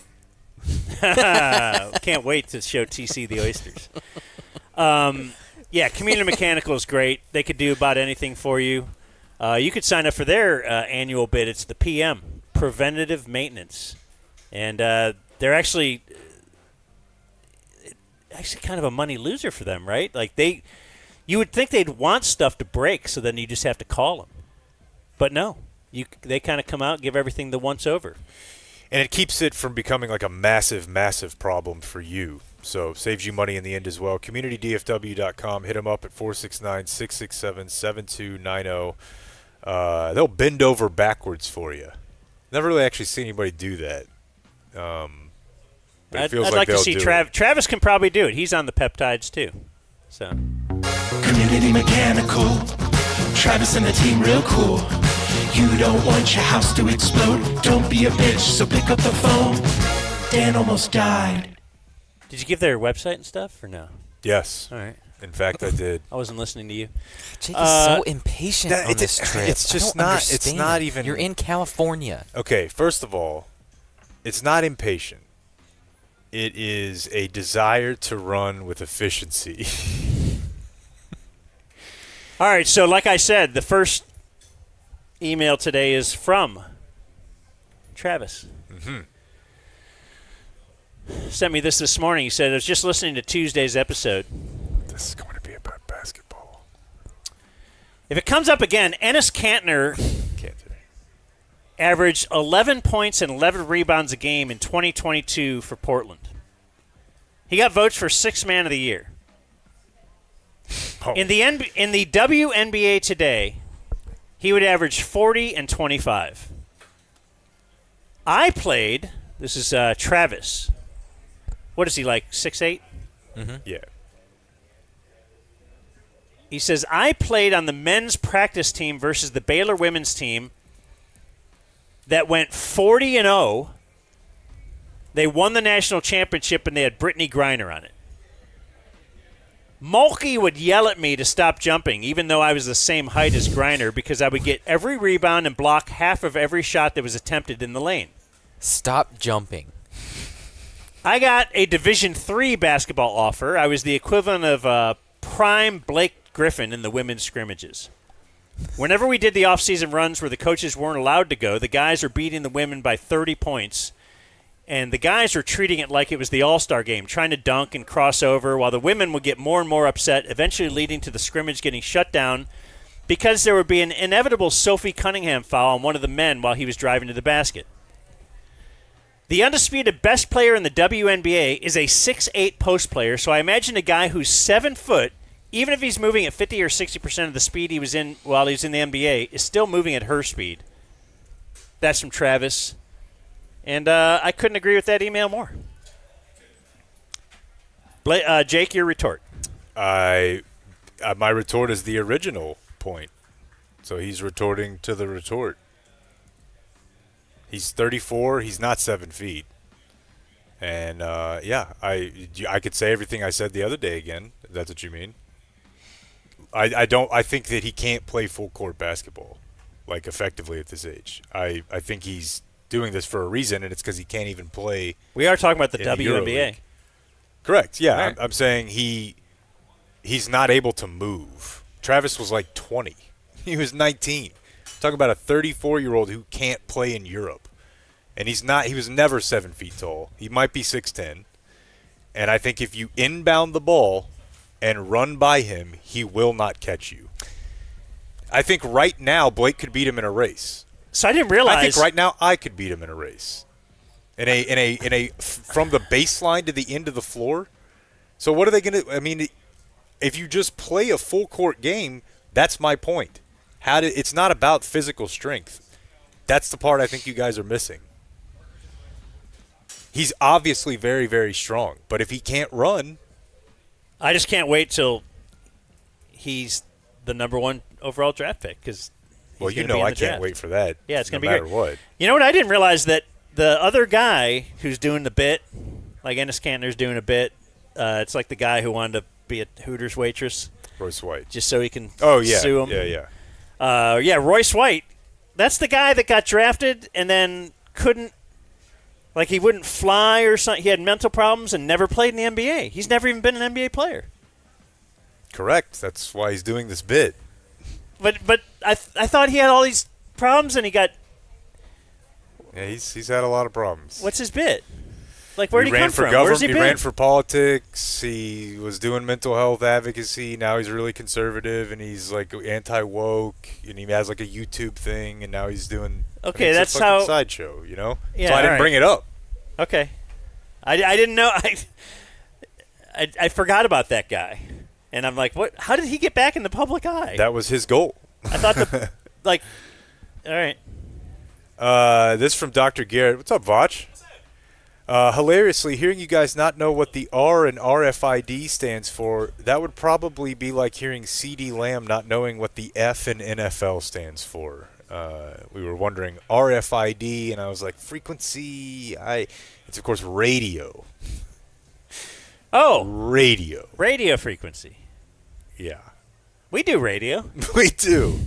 Can't wait to show TC the oysters. Yeah, Community Mechanical is great. They could do about anything for you. You could sign up for their annual bid. It's the PM, Preventative Maintenance. And they're actually kind of a money loser for them, right? Like you would think they'd want stuff to break, so then you just have to call them. But no, they kind of come out and give everything the once over.
And it keeps it from becoming like a massive, massive problem for you. So saves you money in the end as well. CommunityDFW.com. Hit them up at 469-667-7290. They'll bend over backwards for you. Never really actually seen anybody do that. But it feels
I'd
like
to
they'll
see
do
Travis.
it.
Travis can probably do it. He's on the peptides too. So
Community Mechanical. Travis and the team real cool. You don't want your house to explode. Don't be a bitch, so pick up the phone. Dan almost died.
did you give their website and stuff or no?
Yes.
All right.
In fact, I did.
I wasn't listening to you.
Jake is so impatient on this trip.
It's just
I don't
not. It's
understand.
not even.
You're in California.
Okay, first of all, it's not impatient. It is a desire to run with efficiency.
All right. So like I said, the first email today is from Travis.
Mm-hmm.
Sent me this morning. He said, I was just listening to Tuesday's episode.
This is going to be about basketball.
If it comes up again, Ennis Cantner averaged 11 points and 11 rebounds a game in 2022 for Portland. He got votes for Sixth Man of the Year.
Oh.
In the WNBA today, he would average 40 and 25. I played, this is Travis. What is he, like 6'8"?
Mm-hmm. Yeah.
He says, I played on the men's practice team versus the Baylor women's team that went 40-0. They won the national championship, and they had Brittany Griner on it. Mulkey would yell at me to stop jumping, even though I was the same height as Griner, because I would get every rebound and block half of every shot that was attempted in the lane.
Stop jumping.
I got a Division III basketball offer. I was the equivalent of prime Blake Griffin in the women's scrimmages. Whenever we did the off-season runs where the coaches weren't allowed to go, the guys are beating the women by 30 points, and the guys are treating it like it was the All-Star game, trying to dunk and cross over, while the women would get more and more upset, eventually leading to the scrimmage getting shut down because there would be an inevitable Sophie Cunningham foul on one of the men while he was driving to the basket. The undisputed best player in the WNBA is a 6'8" post player, so I imagine a guy who's 7 foot, even if he's moving at 50 or 60% of the speed he was in while he was in the NBA, is still moving at her speed. That's from Travis. And I couldn't agree with that email more. Jake, your retort.
My retort is the original point. So he's retorting to the retort. He's 34. He's not 7 feet. And, I could say everything I said the other day again, if that's what you mean. I think that he can't play full court basketball, like, effectively at this age. I think he's doing this for a reason, and it's because he can't even play.
We are talking about the WNBA.
EuroLeague. Correct, yeah.
Right.
I'm saying he's not able to move. Travis was like 20. He was 19. Talking about a 34-year-old who can't play in Europe. And he was never 7 feet tall. He might be 6'10". And I think if you inbound the ball and run by him, he will not catch you. I think right now Blake could beat him in a race.
So I didn't realize.
I think right now I could beat him in a race. From the baseline to the end of the floor. So what are they going to – I mean, if you just play a full court game, that's my point. It's not about physical strength. That's the part I think you guys are missing. He's obviously very, very strong, but if he can't run,
I just can't wait till he's the number 1 overall draft pick because.
Well, I can't wait for that.
Yeah, it's going to be
no matter
great.
what.
You know what? I didn't realize that the other guy who's doing the bit, like Ennis Cantor's doing a bit. It's like the guy who wanted to be a Hooters waitress.
Royce White.
Just so he can
sue
him.
Yeah.
Royce White. That's the guy that got drafted and then couldn't, like he wouldn't fly or something. He had mental problems and never played in the NBA. He's never even been an NBA player.
Correct. That's why he's doing this bit.
But I thought he had all these problems and he got.
Yeah, he's had a lot of problems.
What's his bit? Like, where'd he come from?
Government,
Where's he been?
ran for politics. He was doing mental health advocacy. Now he's really conservative, and he's like anti-woke, and he has like a YouTube thing, and now he's doing.
Okay, that's
a
how
sideshow, you know.
Yeah,
so I didn't bring it up.
Okay, I didn't know. I forgot about that guy, and I'm like, what? How did he get back in the public eye?
That was his goal.
I thought all right.
This from Dr. Garrett. What's up, Vach? Hilariously, hearing you guys not know what the R and RFID stands for, that would probably be like hearing C.D. Lamb not knowing what the F in NFL stands for. We were wondering RFID, and I was like, frequency. It's, of course, radio.
Oh.
Radio.
Radio frequency.
Yeah.
We do radio.
We do.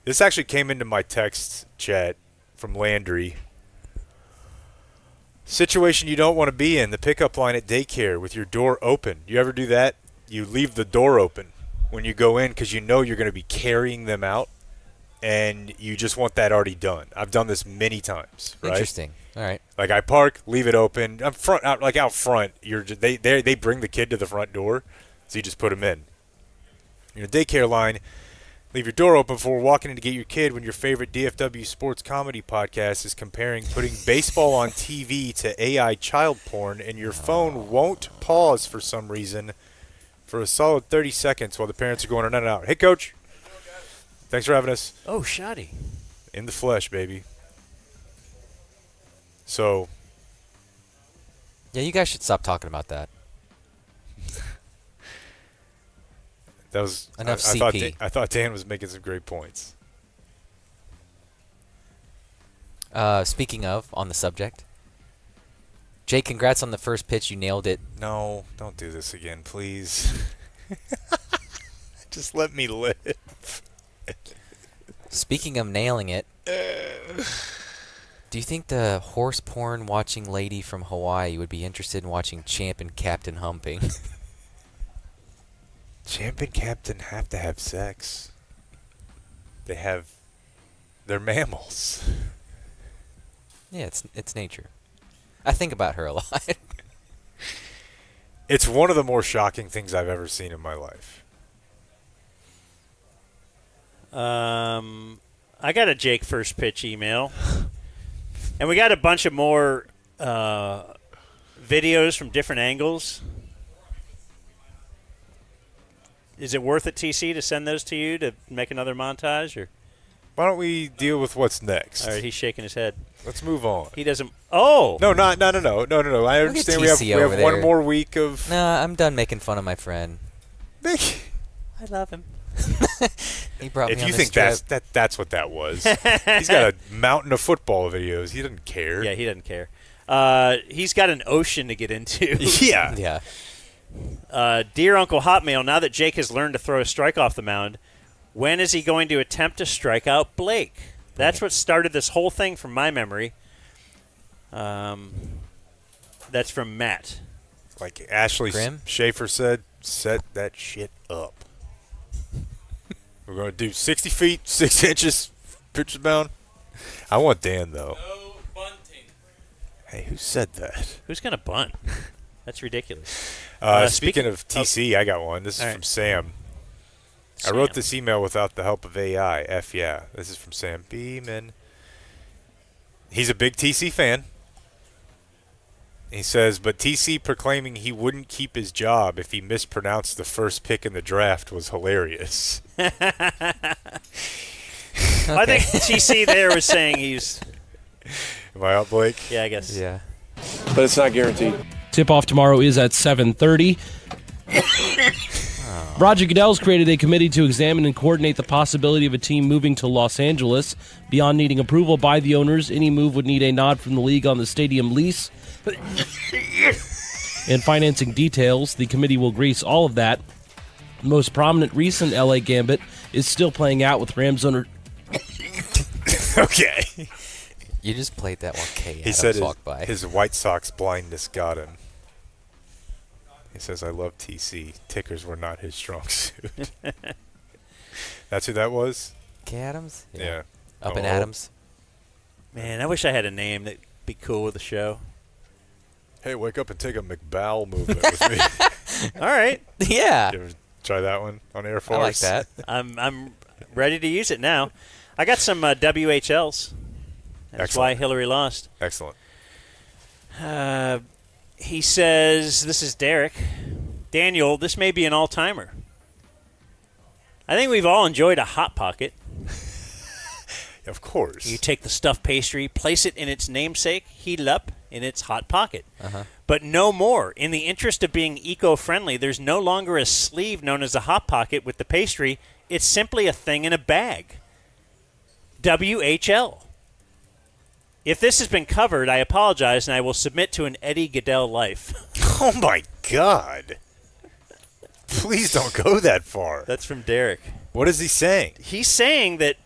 This actually came into my text chat from Landry. Situation you don't want to be in, the pickup line at daycare with your door open. You ever do that? You leave the door open when you go in because you know you're going to be carrying them out, and you just want that already done. I've done this many times, right?
Interesting. All right.
Like I park, leave it open. Out front. They bring the kid to the front door, so you just put them in. You're in a daycare line. Leave your door open before walking in to get your kid when your favorite DFW sports comedy podcast is comparing putting baseball on TV to AI child porn, and your phone won't pause for some reason for a solid 30 seconds while the parents are going in and out. Hey, Coach. Thanks for having us.
Oh, shoddy.
In the flesh, baby. So.
Yeah, you guys should stop talking about that.
That was
enough
CP. I thought Dan was making some great points.
Speaking of, on the subject, Jake, congrats on the first pitch. You nailed it.
No, don't do this again, please. Just let me live.
Speaking of nailing it, do you think the horse porn watching lady from Hawaii would be interested in watching Champ and Captain humping?
Champ and Captain have to have sex. They're mammals.
Yeah, it's nature. I think about her a lot.
It's one of the more shocking things I've ever seen in my life.
I got a Jake first pitch email, and we got a bunch of more videos from different angles. Is it worth it, TC, to send those to you to make another montage, or?
Why don't we deal with what's next?
All right, he's shaking his head.
Let's move on.
He doesn't. Oh
no! I understand we have one more week of.
Nah, I'm done making fun of my friend.
I love him.
He brought me
if
on
you
this
think
trip.
that's what that was, he's got a mountain of football videos. He doesn't care.
Yeah, he doesn't care. He's got an ocean to get into.
Yeah.
Yeah.
Dear Uncle Hotmail, now that Jake has learned to throw a strike off the mound, when is he going to attempt to strike out Blake? That's what started this whole thing from my memory. That's from Matt.
Like Ashley
Grim?
Schaefer said, set that shit up. We're going to do 60 feet, 6 inches, pitches bound. I want Dan, though.
No bunting.
Hey, who said that?
Who's going to bunt? That's ridiculous.
Speaking of TC, I got one. This is from Sam. I wrote this email without the help of AI. F yeah. This is from Sam Beeman. He's a big TC fan. He says, but TC proclaiming he wouldn't keep his job if he mispronounced the first pick in the draft was hilarious.
I think TC there was saying he's...
Am I out, Blake?
Yeah, I guess.
Yeah.
But it's not guaranteed.
Tip-off tomorrow is at 7:30. Roger Goodell's created a committee to examine and coordinate the possibility of a team moving to Los Angeles. Beyond needing approval by the owners, any move would need a nod from the league on the stadium lease and financing details. The committee will grease all of that. The most prominent recent LA gambit is still playing out with Rams owner...
Okay.
You just played that while Kay
He
Adams
said
walked by.
his White Sox blindness got him. He says, I love TC. Tickers were not his strong suit. That's who that was?
Kay Adams?
Yeah.
Up in Adams?
Man, I wish I had a name that'd be cool with the show.
Hey, wake up and take a McBowell movement with me.
All right.
Yeah.
You ever try that one on Air Force?
I like that.
I'm ready to use it now. I got some WHLs. That's
Excellent.
why Hillary lost.
Excellent.
He says, this is Derek. Daniel, this may be an all-timer. I think we've all enjoyed a Hot Pocket.
Of course.
You take the stuffed pastry, place it in its namesake, heat it up in its Hot Pocket. But no more. In the interest of being eco-friendly, there's no longer a sleeve known as a Hot Pocket with the pastry. It's simply a thing in a bag. WHL. If this has been covered, I apologize, and I will submit to an Eddie Goodell life.
Oh, my God. Please don't go that far.
That's from Derek.
What is he saying?
He's saying that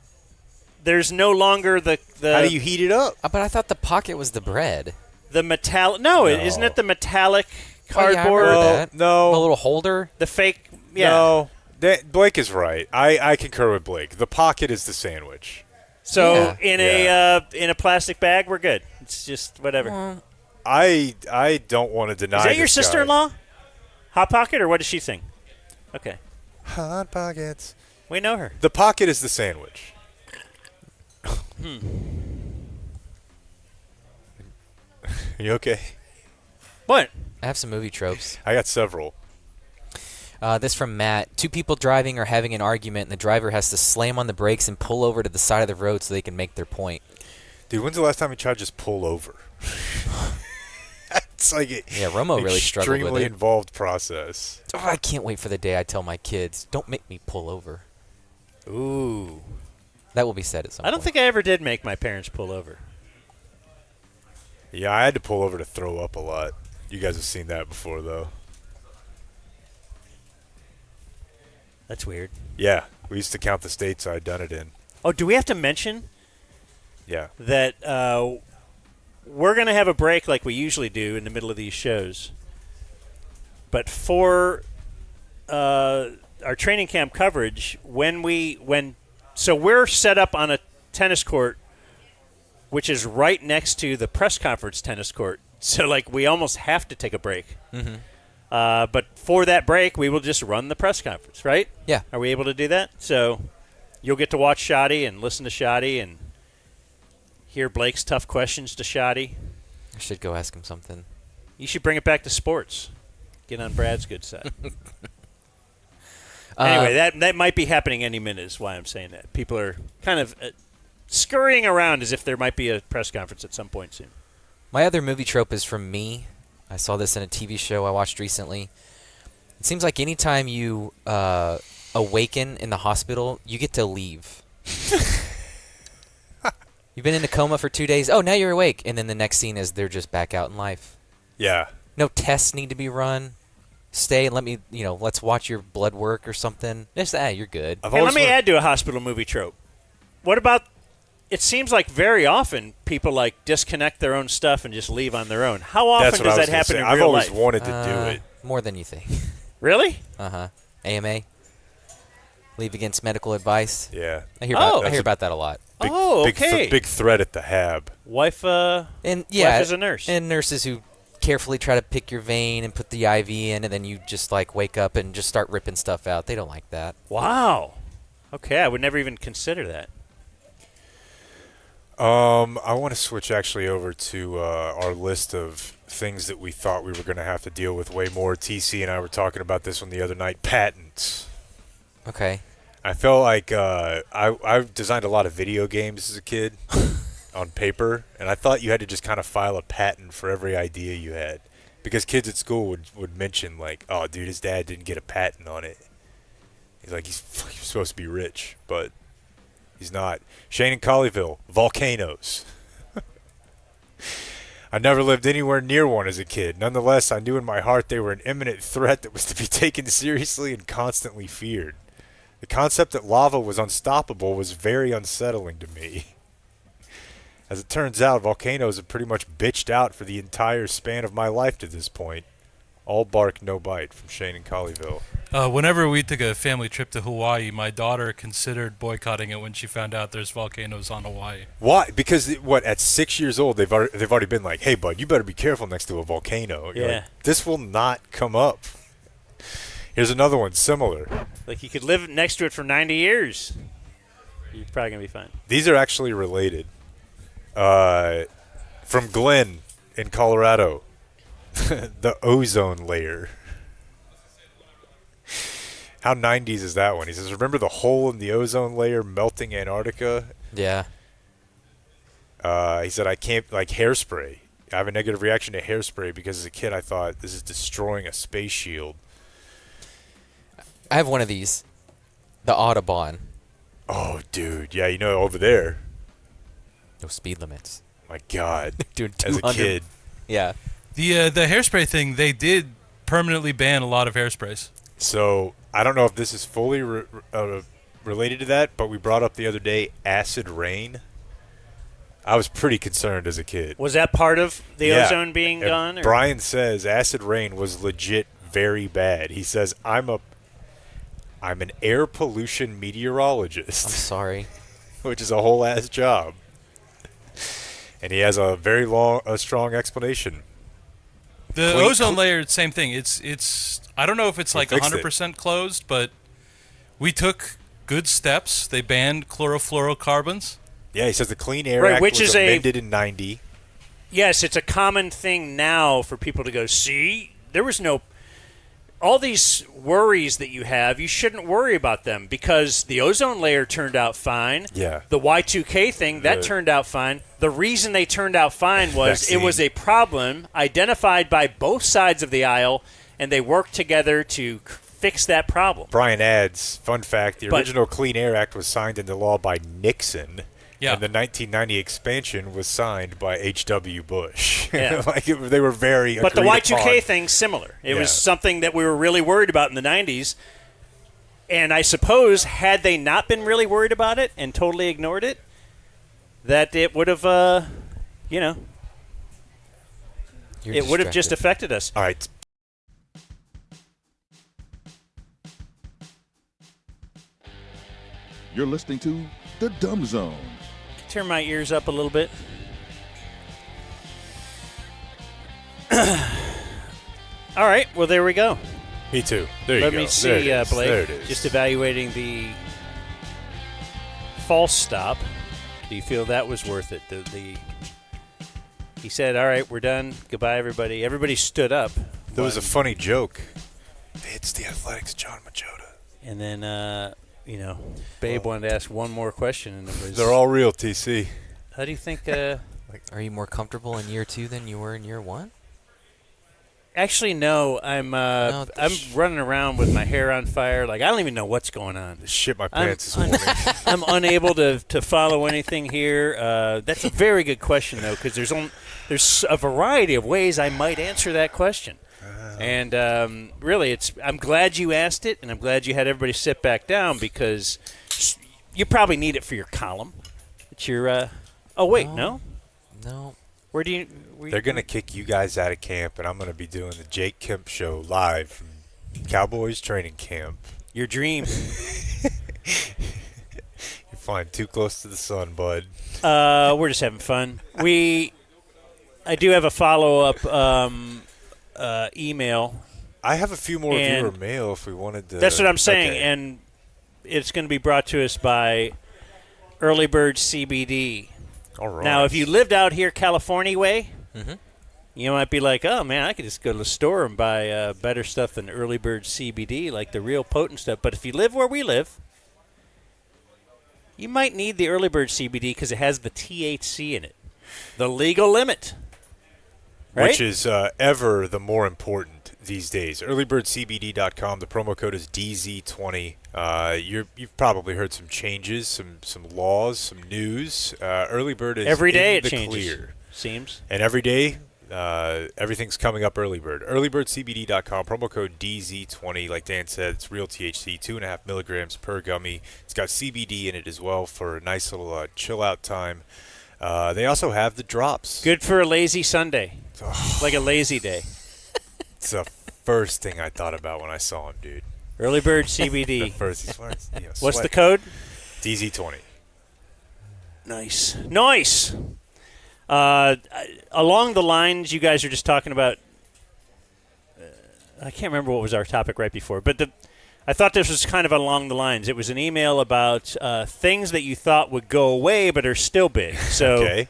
there's no longer the
How do you heat it up?
But I thought the pocket was the bread.
the metallic. No, isn't it the metallic cardboard?
Oh, yeah, I remember that.
No.
The little holder?
The fake. Yeah.
No. Blake is right. I concur with Blake. The pocket is the sandwich.
So in a plastic bag, we're good. It's just whatever.
I don't want to deny.
Is that your
this guy.
sister-in-law? Hot Pocket, or what does she sing? Okay.
Hot Pockets.
We know her.
The pocket is the sandwich. Are you okay?
What?
I have some movie tropes.
I got several.
This from Matt. Two people driving are having an argument, and the driver has to slam on the brakes and pull over to the side of the road so they can make their point.
Dude, when's the last time you tried to just pull over? It's like
Romo really struggled with
extremely
it.
involved process.
Oh, I can't wait for the day I tell my kids, don't make me pull over.
Ooh.
That will be said at some point.
I don't think I ever did make my parents pull over.
Yeah, I had to pull over to throw up a lot. You guys have seen that before, though.
That's weird.
Yeah, we used to count the states I'd done it in.
Oh, do we have to mention
Yeah.
that we're going to have a break like we usually do in the middle of these shows? But for our training camp coverage, so we're set up on a tennis court, which is right next to the press conference tennis court. So, like, we almost have to take a break.
Mm-hmm.
But for that break, we will just run the press conference, right?
Yeah.
Are we able to do that? So you'll get to watch Shoddy and listen to Shoddy and hear Blake's tough questions to Shoddy.
I should go ask him something.
You should bring it back to sports. Get on Brad's good side. Anyway, that might be happening any minute is why I'm saying that. People are kind of scurrying around as if there might be a press conference at some point soon.
My other movie trope is from Me. I saw this in a TV show I watched recently. It seems like anytime you awaken in the hospital, you get to leave. You've been in a coma for 2 days. Oh, now you're awake. And then the next scene is they're just back out in life.
Yeah.
No tests need to be run. Stay and let's watch your blood work or something. Just, you're good.
Hey, let me add to a hospital movie trope. What about, it seems like very often people like disconnect their own stuff and just leave on their own. How often does that happen in real life?
I've always wanted to do it.
More than you think.
Really?
Uh-huh. AMA. Leave against medical advice.
Yeah.
I hear about that a lot.
Big threat at the HAB.
Wife
wife
is a nurse.
And nurses who carefully try to pick your vein and put the IV in, and then you just like wake up and just start ripping stuff out. They don't like that.
Wow. Okay, I would never even consider that.
I want to switch actually over to our list of things that we thought we were going to have to deal with way more. TC and I were talking about this one the other night. Patents.
Okay.
I felt like I designed a lot of video games as a kid on paper, and I thought you had to just kind of file a patent for every idea you had. Because kids at school would mention, like, oh, dude, his dad didn't get a patent on it. He's like, he's supposed to be rich, but he's not. Shane and Colleyville, volcanoes. I never lived anywhere near one as a kid. Nonetheless, I knew in my heart they were an imminent threat that was to be taken seriously and constantly feared. The concept that lava was unstoppable was very unsettling to me. As it turns out, volcanoes have pretty much bitched out for the entire span of my life to this point. All bark, no bite, from Shane and Colleyville.
Whenever we took a family trip to Hawaii, my daughter considered boycotting it when she found out there's volcanoes on Hawaii.
Why? Because at 6 years old, they've already been like, "Hey, bud, you better be careful next to a volcano." You're like, this will not come up. Here's another one similar.
Like you could live next to it for 90 years. You're probably gonna be fine.
These are actually related. From Glenn in Colorado, the ozone layer. How 90s is that one? He says, remember the hole in the ozone layer melting Antarctica?
Yeah.
He said, I can't, like hairspray. I have a negative reaction to hairspray because as a kid I thought this is destroying a space shield.
I have one of these. The Audubon.
Oh, dude. Yeah, over there.
No speed limits.
My God.
Doing
as a kid.
Yeah.
The hairspray thing, they did permanently ban a lot of hairsprays.
So I don't know if this is fully related to that, but we brought up the other day acid rain. I was pretty concerned as a kid.
Was that part of the ozone being gone? Or?
Brian says acid rain was legit very bad. He says, I'm an air pollution meteorologist.
I'm sorry.
Which is a whole ass job. And he has a very strong explanation.
The ozone layer, same thing. It's. I don't know if it's like 100% closed, but we took good steps. They banned chlorofluorocarbons.
Yeah, he says the Clean Air Act was amended in 90.
Yes, it's a common thing now for people to go, see, there was no... All these worries that you have, you shouldn't worry about them because the ozone layer turned out fine.
Yeah.
The Y2K thing, that turned out fine. The reason they turned out fine was it was a problem identified by both sides of the aisle, and they worked together to fix that problem.
Brian adds, fun fact, the original Clean Air Act was signed into law by Nixon.
Yeah.
And the 1990 expansion was signed by H.W. Bush.
Yeah.
They were very
But the Y2K
upon.
thing's similar. It was something that we were really worried about in the 90s. And I suppose had they not been really worried about it and totally ignored it, that it would have,
You're
it would have just
distracted.
affected us.
All right.
You're listening to The Dumb Zone.
Turn my ears up a little bit. All right, well, there we go.
Me too. There you go.
Let me see, Blake.
There it is.
Just evaluating the false stop. Do you feel that was worth it? He said, all right, we're done. Goodbye, everybody. Everybody stood up.
There was a funny joke. It's the Athletics, John Machota.
And then, Babe wanted to ask one more question. And it was,
They're all real, TC.
how do you think...
Are you more comfortable in year 2 than you were in year 1?
Actually, no. I'm I'm running around with my hair on fire. Like, I don't even know what's going on.
Shit my pants this morning.
I'm unable to follow anything here. That's a very good question, though, because there's a variety of ways I might answer that question. And really, I'm glad you asked it, and I'm glad you had everybody sit back down because you probably need it for your column. It's your oh, wait, no?
No.
Where do you...
They're going to kick you guys out of camp, and I'm going to be doing the Jake Kemp Show live from Cowboys training camp.
Your dream.
You're flying too close to the sun, bud.
We're just having fun. I do have a follow-up email.
I have a few more viewer mail if we wanted to.
That's what I'm saying,
okay.
and it's going to be brought to us by Early Bird CBD.
All right.
Now, if you lived out here California way,
Mm-hmm.
you might be like, oh, man, I could just go to the store and buy better stuff than Early Bird CBD, like the real potent stuff. But if you live where we live, you might need the Early Bird CBD because it has the THC in it, the legal limit. Right?
Which is ever the more important these days. Earlybirdcbd.com. The promo code is DZ20. You've probably heard some changes, some laws, some news. Early Bird is
every day
in
it
the
changes.
clear.
Seems.
And every day, everything's coming up Early Bird. Earlybirdcbd.com. Promo code DZ20. Like Dan said, it's real THC, 2.5 milligrams per gummy. It's got CBD in it as well for a nice little chill out time. They also have the drops.
Good for a lazy Sunday. Like a lazy day.
It's the first thing I thought about when I saw him, dude.
Early Bird CBD.
The first,
What's the code?
DZ20.
Nice. Nice. Along the lines you guys are just talking about, I can't remember what was our topic right before, but I thought this was kind of along the lines. It was an email about things that you thought would go away but are still big. So
okay.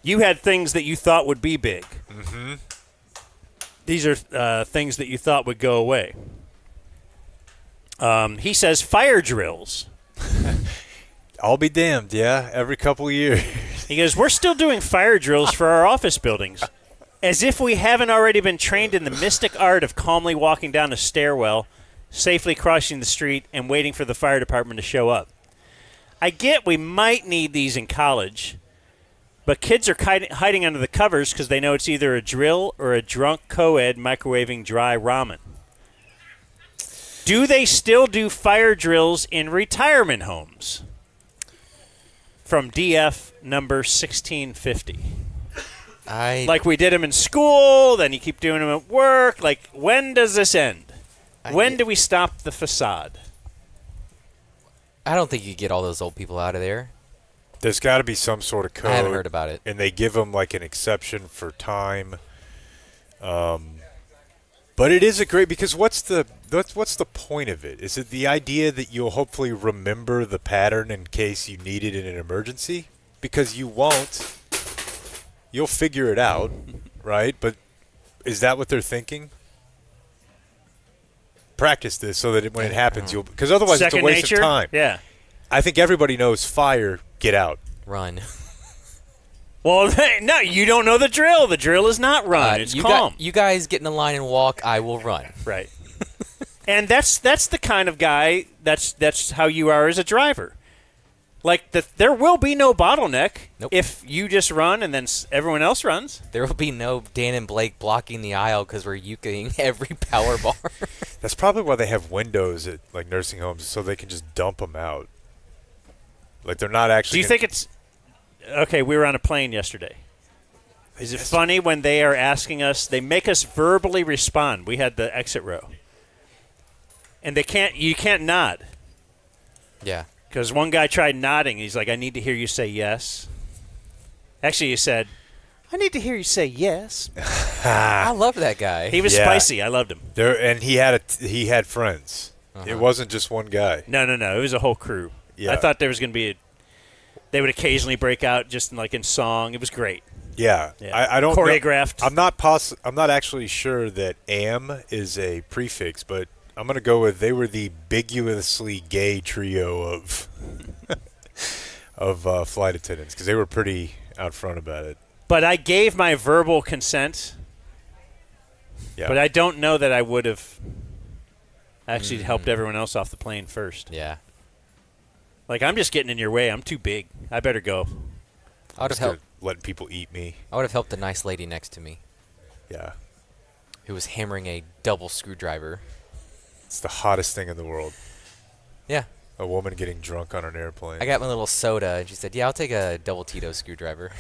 You had things that you thought would be big.
Mm-hmm.
These are things that you thought would go away. He says fire drills.
I'll be damned, yeah, every couple of years.
He goes, we're still doing fire drills for our office buildings. As if we haven't already been trained in the mystic art of calmly walking down a stairwell, safely crossing the street, and waiting for the fire department to show up. I get we might need these in college, but kids are hiding under the covers because they know it's either a drill or a drunk co-ed microwaving dry ramen. Do they still do fire drills in retirement homes? From DF number 1650. Like we did them in school, then you keep doing them at work. Like, when does this end? When do we stop the facade?
I don't think you get all those old people out of there.
There's got to be some sort of code.
I haven't heard about it.
And they give them like an exception for time. But it is a great, because what's the point of it? Is it the idea that you'll hopefully remember the pattern in case you need it in an emergency? Because you won't. You'll figure it out, right? But is that what they're thinking? Practice this so that when it happens, you'll, because otherwise
Second
it's a waste
nature?
of time.
Yeah.
I think everybody knows fire, get out.
Run.
Well, no, you don't know the drill. The drill is not run. It's calm.
You guys get in a line and walk. I will run.
Right. And that's the kind of guy. That's how you are as a driver. Like there will be no bottleneck if you just run and then everyone else runs.
There will be no Dan and Blake blocking the aisle because we're yuking every power bar.
That's probably why they have windows at like nursing homes, so they can just dump them out. Like they're not actually.
Do you think it's okay? We were on a plane yesterday. Is it funny when they are asking us? They make us verbally respond. We had the exit row, and they can't. You can't nod.
Yeah.
Because one guy tried nodding. He's like, "I need to hear you say yes." Actually, he said, "I need to hear you say yes."
I love that guy.
He was spicy. I loved him.
And he had friends. It wasn't just one guy.
No. It was a whole crew.
Yeah.
I thought there was going to be they would occasionally break out just in song. It was great.
Yeah. I don't
choreographed.
Know, I'm not actually sure that "am" is a prefix, but I'm going to go with they were the ambiguously gay trio of flight attendants because they were pretty out front about it.
But I gave my verbal consent.
Yeah.
But I don't know that I would have actually helped everyone else off the plane first.
Yeah.
Like, I'm just getting in your way. I'm too big. I better go.
I would have helped.
Letting people eat me.
I would have helped the nice lady next to me.
Yeah.
Who was hammering a double screwdriver.
It's the hottest thing in the world.
Yeah.
A woman getting drunk on an airplane.
I got my little soda, and she said, "Yeah, I'll take a double Tito screwdriver."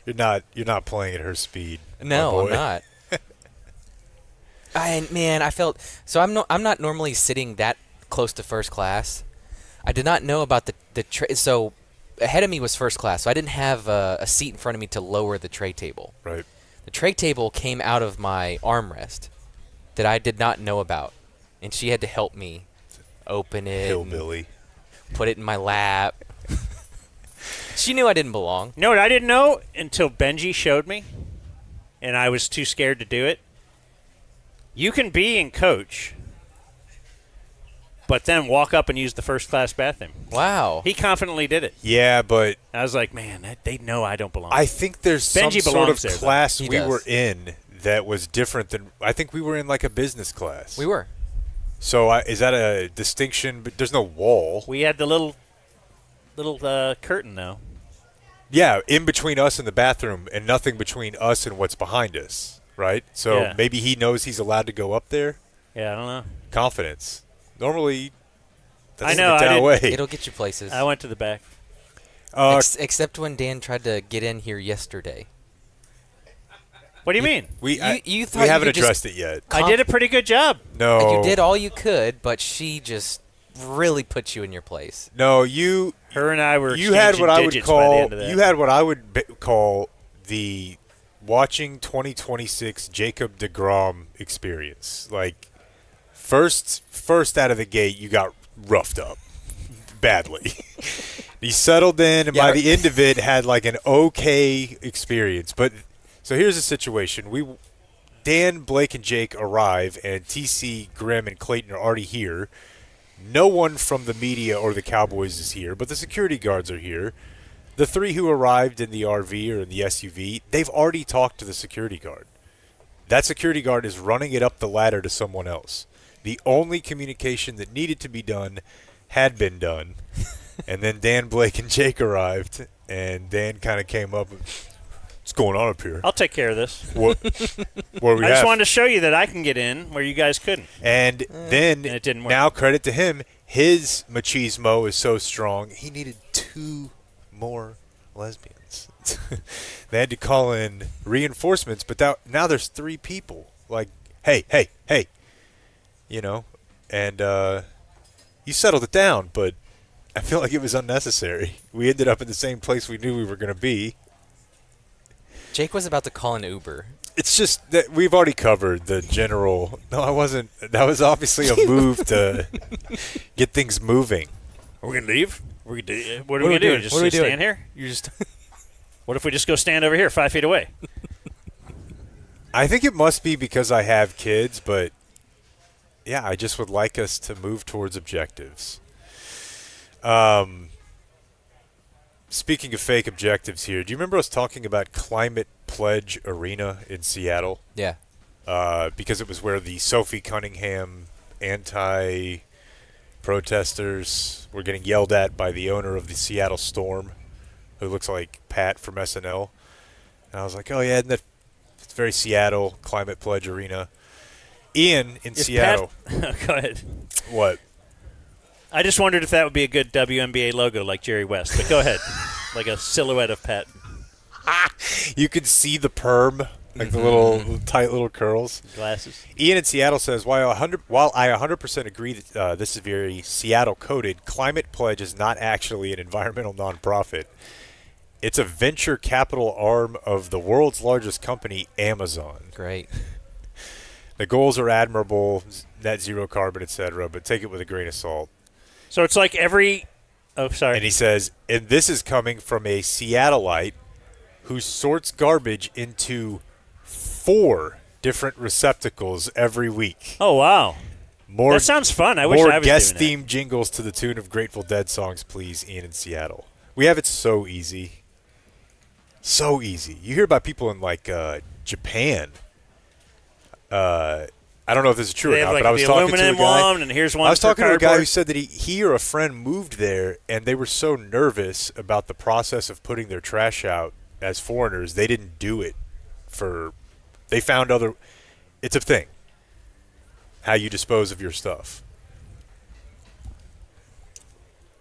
You're not playing at her speed.
No, I'm not. I felt so. I'm not normally sitting that close to first class. I did not know about the tray. So ahead of me was first class, so I didn't have a seat in front of me to lower the tray table.
Right.
The tray table came out of my armrest that I did not know about, and she had to help me open it.
Hillbilly.
Put it in my lap. She knew I didn't belong.
You know what I didn't know until Benji showed me, and I was too scared to do it? You can be in coach, but then walk up and use the first-class bathroom.
Wow.
He confidently did it.
Yeah, but
I was like, man, they know I don't belong.
I think there's
Benji
some sort of
there,
class
though.
we were in that was different than. I think we were in like a business class.
We were.
So is that a distinction? But there's no wall.
We had the little curtain, though.
Yeah, in between us and the bathroom, and nothing between us and what's behind us, right? So maybe he knows he's allowed to go up there.
Yeah, I don't know.
Confidence. Normally,
I know.
It'll get you places.
I went to the back.
Except when Dan tried to get in here yesterday.
What do you mean?
We
thought
we haven't addressed it yet.
I did a pretty good job.
No,
you did all you could, but she just really put you in your place.
No,
her and I were.
You had what I would call.
You
You had what I would call the watching 2026 Jacob deGrom experience. Like first out of the gate, you got roughed up badly. He settled in, and by the end of it, had like an okay experience. But so here's the situation: Dan, Blake, and Jake arrive, and TC, Grimm, and Clayton are already here. No one from the media or the Cowboys is here, but the security guards are here. The three who arrived in the RV or in the SUV, they've already talked to the security guard. That security guard is running it up the ladder to someone else. The only communication that needed to be done had been done. And then Dan, Blake, and Jake arrived, and Dan kind of came up and, what's going on up here?
I'll take care of this.
What do we
I
have?
just wanted to show you that I can get in where you guys couldn't.
And then,
it didn't work.
Now credit to him, his machismo is so strong, he needed 2 more lesbians. They had to call in reinforcements, but now there's 3 people. Like, hey. You know, and you settled it down, but I feel like it was unnecessary. We ended up in the same place we knew we were going to be.
Jake was about to call an Uber.
It's just that we've already covered the general. No, I wasn't. That was obviously a move to get things moving.
Are we going to leave? What are we going to do? Just stand here? What if we just go stand over here 5 feet away?
I think it must be because I have kids, but yeah, I just would like us to move towards objectives. Speaking of fake objectives here, do you remember us talking about Climate Pledge Arena in Seattle?
Yeah.
Because it was where the Sophie Cunningham anti-protesters were getting yelled at by the owner of the Seattle Storm, who looks like Pat from SNL. And I was like, oh, yeah, it's very Seattle, Climate Pledge Arena. Ian in
Is
Seattle.
Go ahead.
What?
I just wondered if that would be a good WNBA logo like Jerry West. But go ahead. Like a silhouette of Pat.
You can see the perm, like the little tight little curls.
Glasses.
Ian in Seattle says, while I 100% agree that this is very Seattle-coded, Climate Pledge is not actually an environmental nonprofit. It's a venture capital arm of the world's largest company, Amazon.
Great.
The goals are admirable, net zero carbon, etc., but take it with a grain of salt.
So it's like every – oh, sorry.
And he says, and this is coming from a Seattleite who sorts garbage into 4 different receptacles every week.
Oh, wow. That sounds fun. I wish I was doing that.
More guest-themed jingles to the tune of Grateful Dead songs, please, Ian in Seattle. We have it so easy. So easy. You hear about people in, like, Japan. I don't know if this is true or not, but I was talking to a guy.
And here's one
I was talking to a guy
cardboard.
who said that he or a friend moved there, and they were so nervous about the process of putting their trash out as foreigners, they didn't do it they found other. It's a thing. How you dispose of your stuff.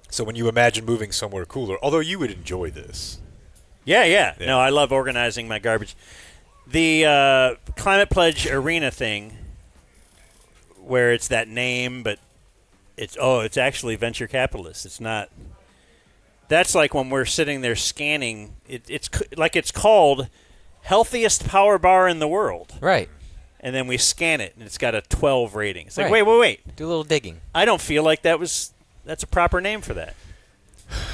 So when you imagine moving somewhere cooler, although you would enjoy this.
Yeah. No, I love organizing my garbage. The Climate Pledge Arena thing, where it's that name, but it's actually venture capitalists. It's not. That's like when we're sitting there scanning. It's like it's called healthiest power bar in the world.
Right.
And then we scan it, and it's got a 12 rating. It's like,
Right.
wait.
Do a little digging.
I don't feel like that's a proper name for that.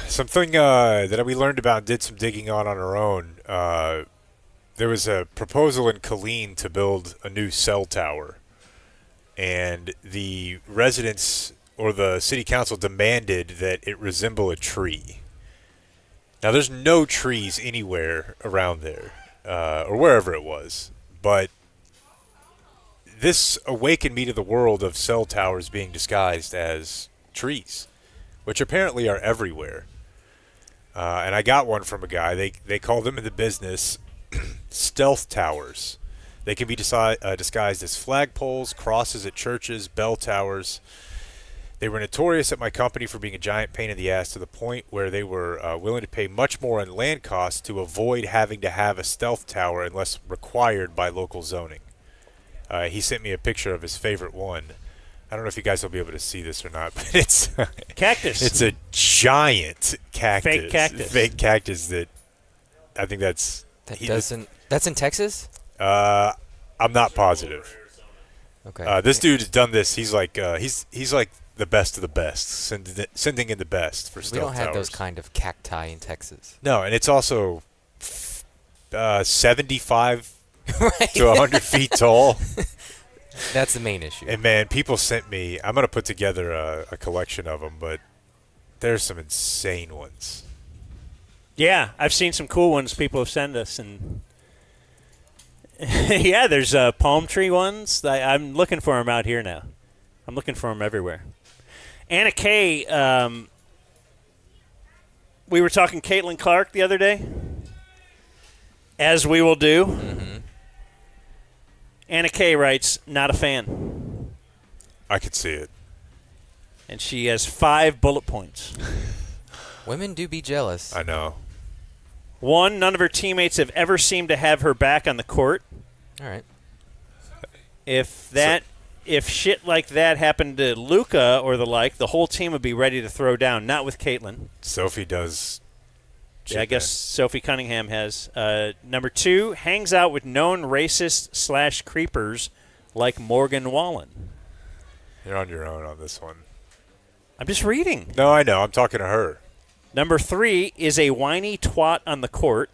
Something that we learned about and did some digging on our own. There was a proposal in Killeen to build a new cell tower, and the residents or the city council demanded that it resemble a tree. Now, there's no trees anywhere around there, or wherever it was, but this awakened me to the world of cell towers being disguised as trees, which apparently are everywhere. And I got one from a guy. They call them in the business stealth towers. They can be disguised as flagpoles, crosses at churches, bell towers. They were notorious at my company for being a giant pain in the ass to the point where they were willing to pay much more on land costs to avoid having to have a stealth tower unless required by local zoning. He sent me a picture of his favorite one. I don't know if you guys will be able to see this or not, but it's
cactus.
It's a giant cactus.
Fake cactus
that I think that's
That's in Texas?
I'm not positive.
Okay.
This dude has done this. He's like he's like the best of the best, sending in the best for stealth
We don't have
towers.
those kind of cacti in Texas.
No, and it's also 75
Right.
to 100 feet tall.
That's the main issue.
And man, people sent me. I'm gonna put together a collection of them, but there's some insane ones.
Yeah, I've seen some cool ones people have sent us, and yeah, there's palm tree ones. I'm looking for them out here now. I'm looking for them everywhere. Anna Kay, we were talking Caitlin Clark the other day, as we will do.
Mm-hmm.
Anna Kay writes, not a fan.
I could see it.
And she has 5 bullet points.
Women do be jealous.
I know.
1, none of her teammates have ever seemed to have her back on the court.
All right.
If shit like that happened to Luka or the like, the whole team would be ready to throw down. Not with Caitlin.
Sophie does.
Yeah, I guess Sophie Cunningham has. Number 2, hangs out with known racist / creepers like Morgan Wallen.
You're on your own on this one.
I'm just reading.
No, I know. I'm talking to her.
Number 3 is a whiny twat on the court.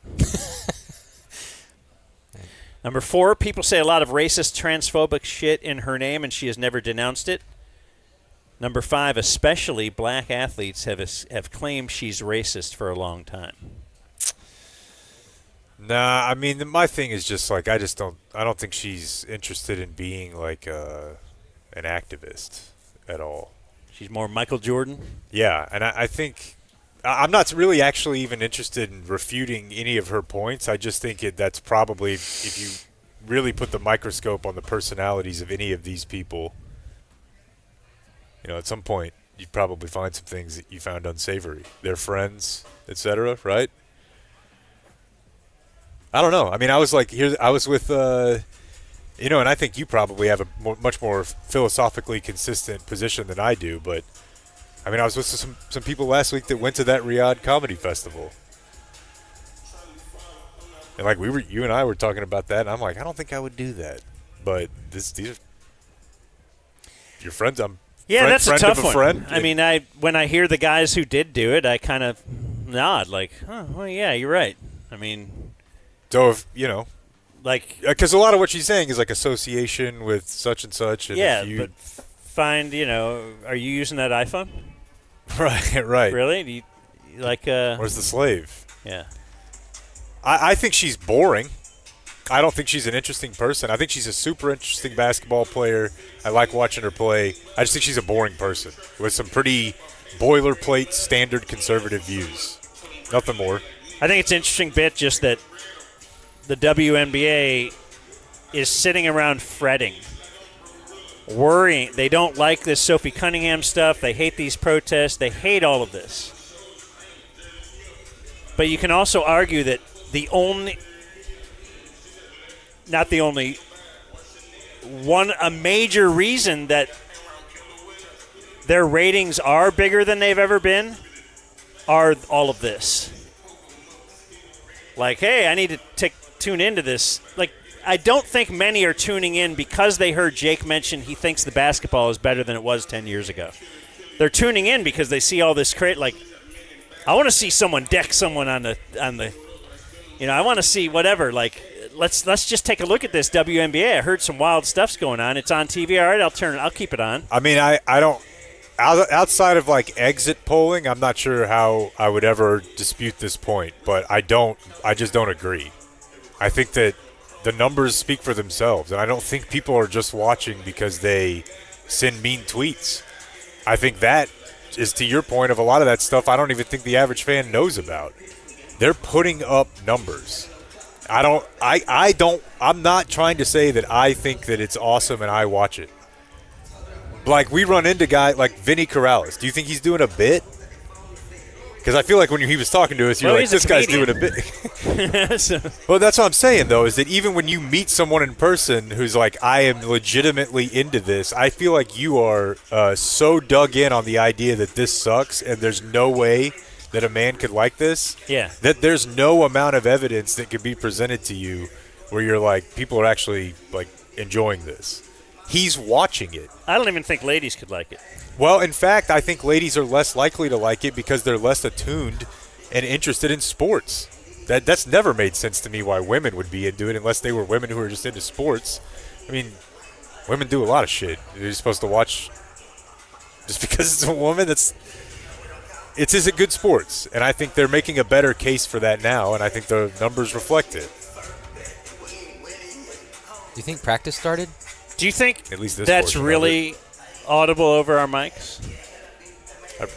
Number 4, people say a lot of racist, transphobic shit in her name, and she has never denounced it. Number 5, especially black athletes have claimed she's racist for a long time.
Nah, I mean, my thing is just like I don't think she's interested in being like an activist at all.
She's more Michael Jordan?
Yeah, and I think I'm not really actually even interested in refuting any of her points. I just think that's probably, if you really put the microscope on the personalities of any of these people, at some point you'd probably find some things that you found unsavory. Their friends, etc., right? I don't know. I mean, I was with, and I think you probably have a much more philosophically consistent position than I do, but I mean, I was with some people last week that went to that Riyadh Comedy Festival. And like you and I were talking about that, and I'm like, I don't think I would do that. But these are your friends.
That's
friend
a tough
of a
one.
Friend.
I mean, when I hear the guys who did do it, I kind of nod, like, oh, well, yeah, you're right. I mean,
so if because a lot of what she's saying is like association with such and such. And
yeah, but find, are you using that iPhone?
Right.
Really? Do you like?
Where's the slave?
Yeah.
I think she's boring. I don't think she's an interesting person. I think she's a super interesting basketball player. I like watching her play. I just think she's a boring person with some pretty boilerplate, standard conservative views. Nothing more.
I think it's an interesting bit just that the WNBA is sitting around fretting, worrying. They don't like this Sophie Cunningham stuff. They hate these protests. They hate all of this. But you can also argue that a major reason that their ratings are bigger than they've ever been are all of this. Like, hey, I need to tune into this. Like, I don't think many are tuning in because they heard Jake mention he thinks the basketball is better than it was 10 years ago. They're tuning in because they see all this I want to see someone deck someone on the I want to see whatever. Like, let's just take a look at this WNBA. I heard some wild stuff's going on. It's on TV. All right, I'll keep it on.
I mean, I don't outside of like exit polling, I'm not sure how I would ever dispute this point, but I just don't agree. I think that the numbers speak for themselves, and I don't think people are just watching because they send mean tweets. I think that is to your point of a lot of that stuff I don't even think the average fan knows about. They're putting up numbers. I'm not trying to say that I think that it's awesome and I watch it. Like, we run into guys like Vinny Corrales. Do you think he's doing a bit? Because I feel like when he was talking to us, you're like, this guy's doing a bit. Well, that's what I'm saying, though, is that even when you meet someone in person who's like, I am legitimately into this, I feel like you are so dug in on the idea that this sucks and there's no way that a man could like this.
Yeah.
That there's no amount of evidence that could be presented to you where you're like, people are actually like enjoying this. He's watching it.
I don't even think ladies could like it.
Well, in fact, I think ladies are less likely to like it because they're less attuned and interested in sports. That's never made sense to me why women would be into it unless they were women who are just into sports. I mean, women do a lot of shit. You're supposed to watch just because it's a woman. It's isn't good sports, and I think they're making a better case for that now, and I think the numbers reflect it.
Do you think practice started?
Do you think
at least this
that's really audible over our mics?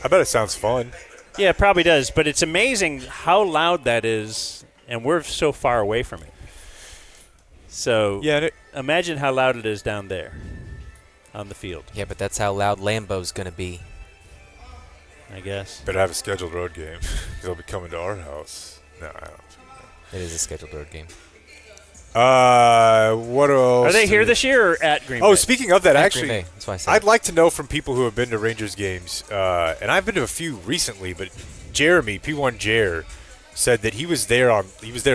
I bet it sounds fun.
Yeah, it probably does, but it's amazing how loud that is, and we're so far away from it. So imagine how loud it is down there on the field.
Yeah, but that's how loud Lambeau's going to be.
I guess.
Better have a scheduled road game. They'll be coming to our house. No, I don't.
It is a scheduled road game.
What else?
Are they here this year or at Green Bay?
Oh, speaking of that, actually,
Green Bay. That's why I said
I'd like to know from people who have been to Rangers games, and I've been to a few recently, but Jeremy, P1 Jer, said that he was there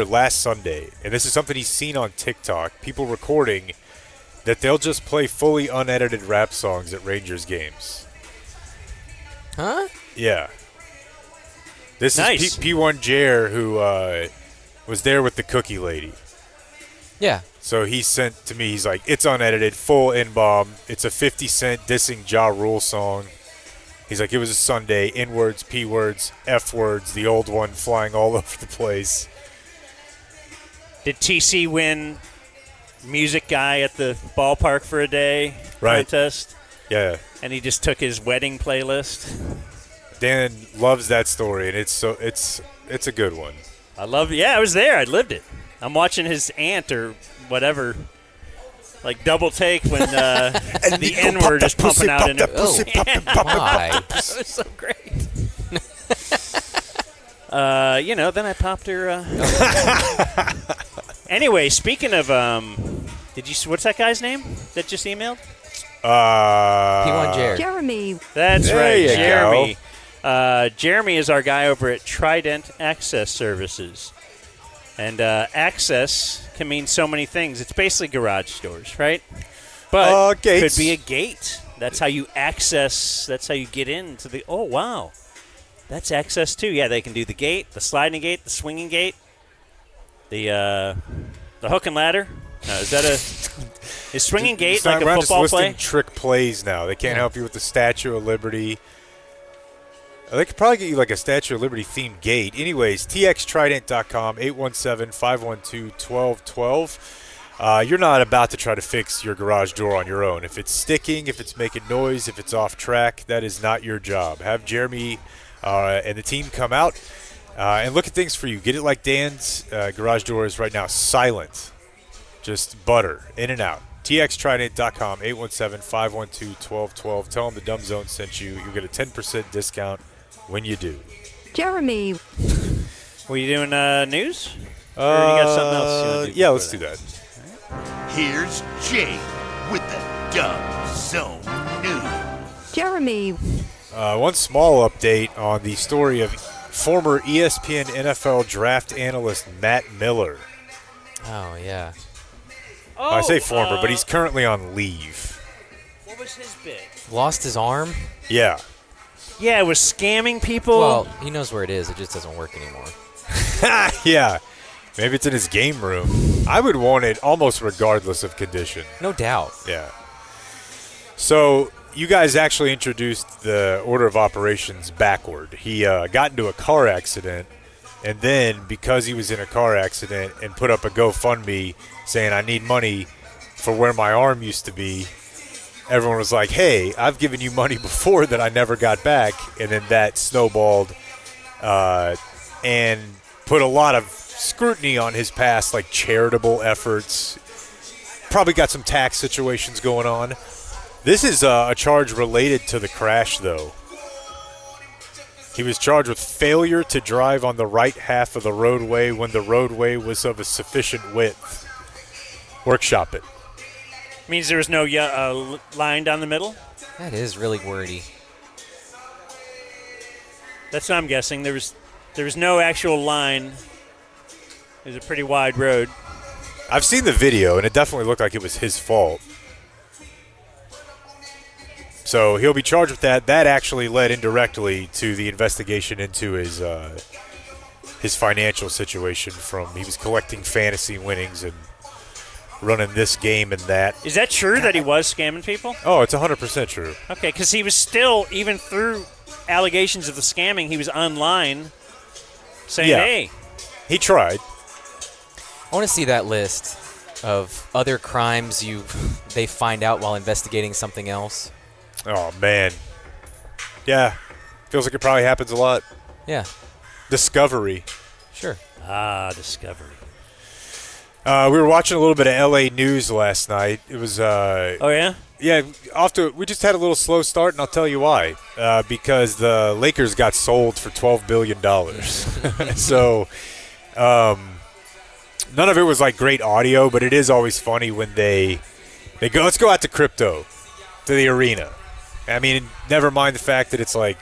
last Sunday, and this is something he's seen on TikTok, people recording that they'll just play fully unedited rap songs at Rangers games.
Huh?
Yeah. This
nice.
is P1 Jer, who was there with the cookie lady.
Yeah.
So he sent to me, he's like, it's unedited, full N-bomb. It's a 50 Cent dissing Ja Rule song. He's like, it was a Sunday, N-words, P-words, F-words, the old one flying all over the place.
Did TC win music guy at the ballpark for a day contest?
Yeah.
And he just took his wedding playlist?
Dan loves that story, and it's a good one.
I was there. I lived it. I'm watching his aunt or whatever, like double take when the N-word is pumping out in her.
Oh, why?
That was so great. Then I popped her. Anyway, speaking of, what's that guy's name that just emailed?
P1 Jared.
Jeremy.
That's
There
right,
you
Jeremy. Jeremy is our guy over at Trident Access Services. And access can mean so many things. It's basically garage doors, right? But
gates.
could be a gate. That's how you access. That's how you get into the. Oh, wow. That's access, too. Yeah, they can do the gate, the sliding gate, the swinging gate, the hook and ladder. No, is that is swinging gate like a football
just
play?
listing trick plays now. They can't help you with the Statue of Liberty. They could probably get you like a Statue of Liberty themed gate. Anyways, txtrident.com, 817-512-1212. You're not about to try to fix your garage door on your own. If it's sticking, if it's making noise, if it's off track, that is not your job. Have Jeremy and the team come out and look at things for you. Get it like Dan's garage door is right now, silent. Just butter, in and out. txtrident.com, 817-512-1212. Tell them the Dumb Zone sent you. You'll get a 10% discount when you do.
Jeremy.
Were you doing news? Or you got something else you wanna do
Yeah,
before
let's
that?
do that.
Here's Jake with the Dumb Zone News.
Jeremy.
One small update on the story of former ESPN NFL draft analyst Matt Miller.
Oh, yeah.
I say former, but he's currently on leave.
What was his bit?
Lost his arm?
Yeah.
Yeah, it was scamming people.
Well, he knows where it is. It just doesn't work anymore.
Yeah. Maybe it's in his game room. I would want it almost regardless of condition.
No doubt.
Yeah. So you guys actually introduced the order of operations backward. He got into a car accident, and then because he was in a car accident and put up a GoFundMe saying, I need money for where my arm used to be, everyone was like, hey, I've given you money before that I never got back. And then that snowballed and put a lot of scrutiny on his past, like charitable efforts. Probably got some tax situations going on. This is a charge related to the crash, though. He was charged with failure to drive on the right half of the roadway when the roadway was of a sufficient width. Workshop it.
Means there was no line down the middle?
That is really wordy.
That's what I'm guessing. There was no actual line. It was a pretty wide road.
I've seen the video, and it definitely looked like it was his fault. So he'll be charged with that. That actually led indirectly to the investigation into his financial situation. He was collecting fantasy winnings and running this game and that.
Is that true that he was scamming people?
Oh, it's 100% true.
Okay, because he was still, even through allegations of the scamming, he was online saying, hey.
He tried.
I want to see that list of other crimes they find out while investigating something else.
Oh, man. Yeah. Feels like it probably happens a lot.
Yeah.
Discovery.
Sure.
Discovery.
We were watching a little bit of LA news last night. It was
oh yeah?
Yeah, we just had a little slow start, and I'll tell you why. Because the Lakers got sold for $12 billion. So none of it was like great audio, but it is always funny when they go, let's go out to crypto, to the arena. I mean, never mind the fact that it's like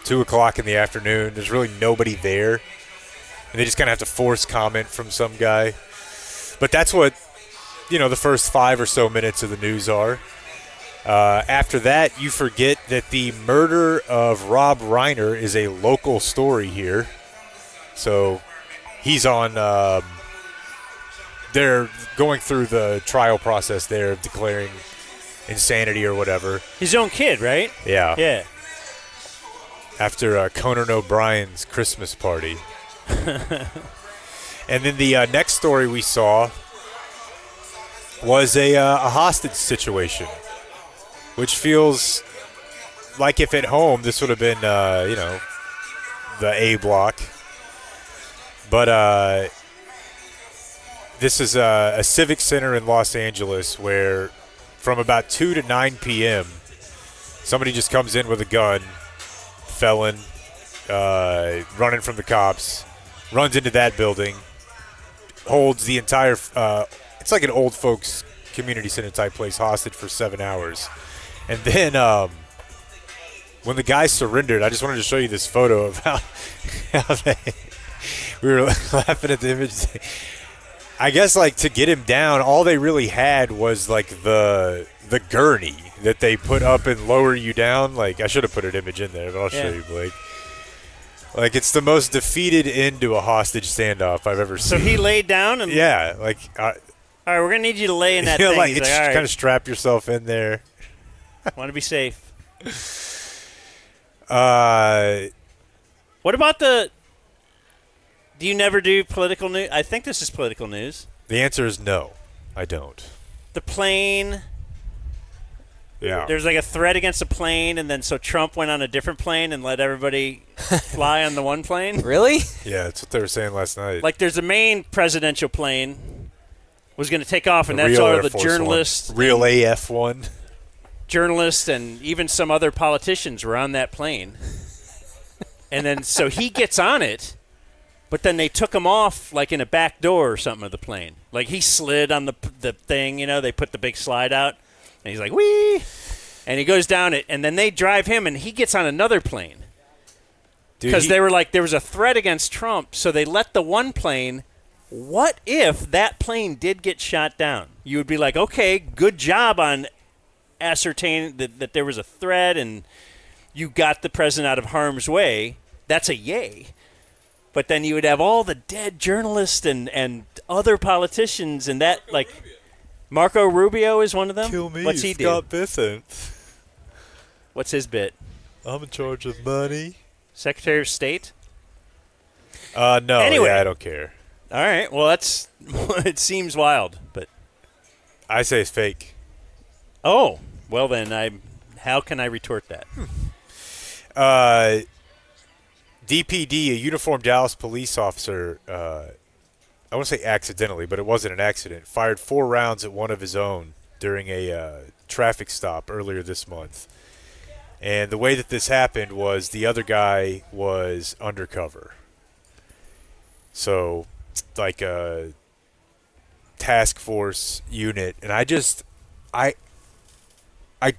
2 o'clock in the afternoon. There's really nobody there. And they just kind of have to force comment from some guy. But that's what, the first 5 or so minutes of the news are. After that, you forget that the murder of Rob Reiner is a local story here. So he's on, they're going through the trial process there of declaring insanity or whatever.
His own kid, right?
Yeah.
Yeah.
After Conan O'Brien's Christmas party. And then the next story we saw was a hostage situation, which feels like if at home this would have been, the A block. But This is a civic center in Los Angeles where from about 2 to 9 p.m., somebody just comes in with a gun, felon, running from the cops, runs into that building, holds the entire it's like an old folks community center type place hostage for 7 hours. And then when the guy surrendered, I just wanted to show you this photo of how we were laughing at the image. I guess, like, to get him down, all they really had was, like, the gurney that they put up and lower you down. Like, I should have put an image in there, but I'll show you, Blake. Like, it's the most defeated end to a hostage standoff I've ever seen.
So he laid down? And
yeah. Like,
all right, we're going to need you to lay in that thing.
Like,
He's
it's
all right.
kind of strap yourself in there.
Want to be safe.
What
about the... Do you never do political news? I think this is political news.
The answer is no, I don't.
The plane...
Yeah.
There's like a threat against a plane, and then so Trump went on a different plane and let everybody fly on the one plane.
Really?
Yeah, that's what they were saying last night.
Like, there's a main presidential plane was going to take off, and
The
that's
real
all
Air
the
Force
journalists.
One. Real AF-1.
Journalists and even some other politicians were on that plane. And then so he gets on it, but then they took him off like in a back door or something of the plane. Like, he slid on the thing, they put the big slide out. And he's like, wee! And he goes down it, and then they drive him, and he gets on another plane. Because they were like, there was a threat against Trump, so they let the one plane. What if that plane did get shot down? You would be like, okay, good job on ascertaining that there was a threat, and you got the president out of harm's way. That's a yay. But then you would have all the dead journalists and other politicians, and that, like... Marco Rubio is one of them?
Kill me,
What's he do?
Scott Bithens.
What's his bit?
I'm in charge of money.
Secretary of State?
No,
anyway.
I don't care.
All right, well, that's it seems wild, but...
I say it's fake.
Oh, well then, how can I retort that?
DPD, a uniformed Dallas police officer... I won't say accidentally, but it wasn't an accident, fired 4 rounds at one of his own during a traffic stop earlier this month. And the way that this happened was the other guy was undercover. So, like a task force unit. And I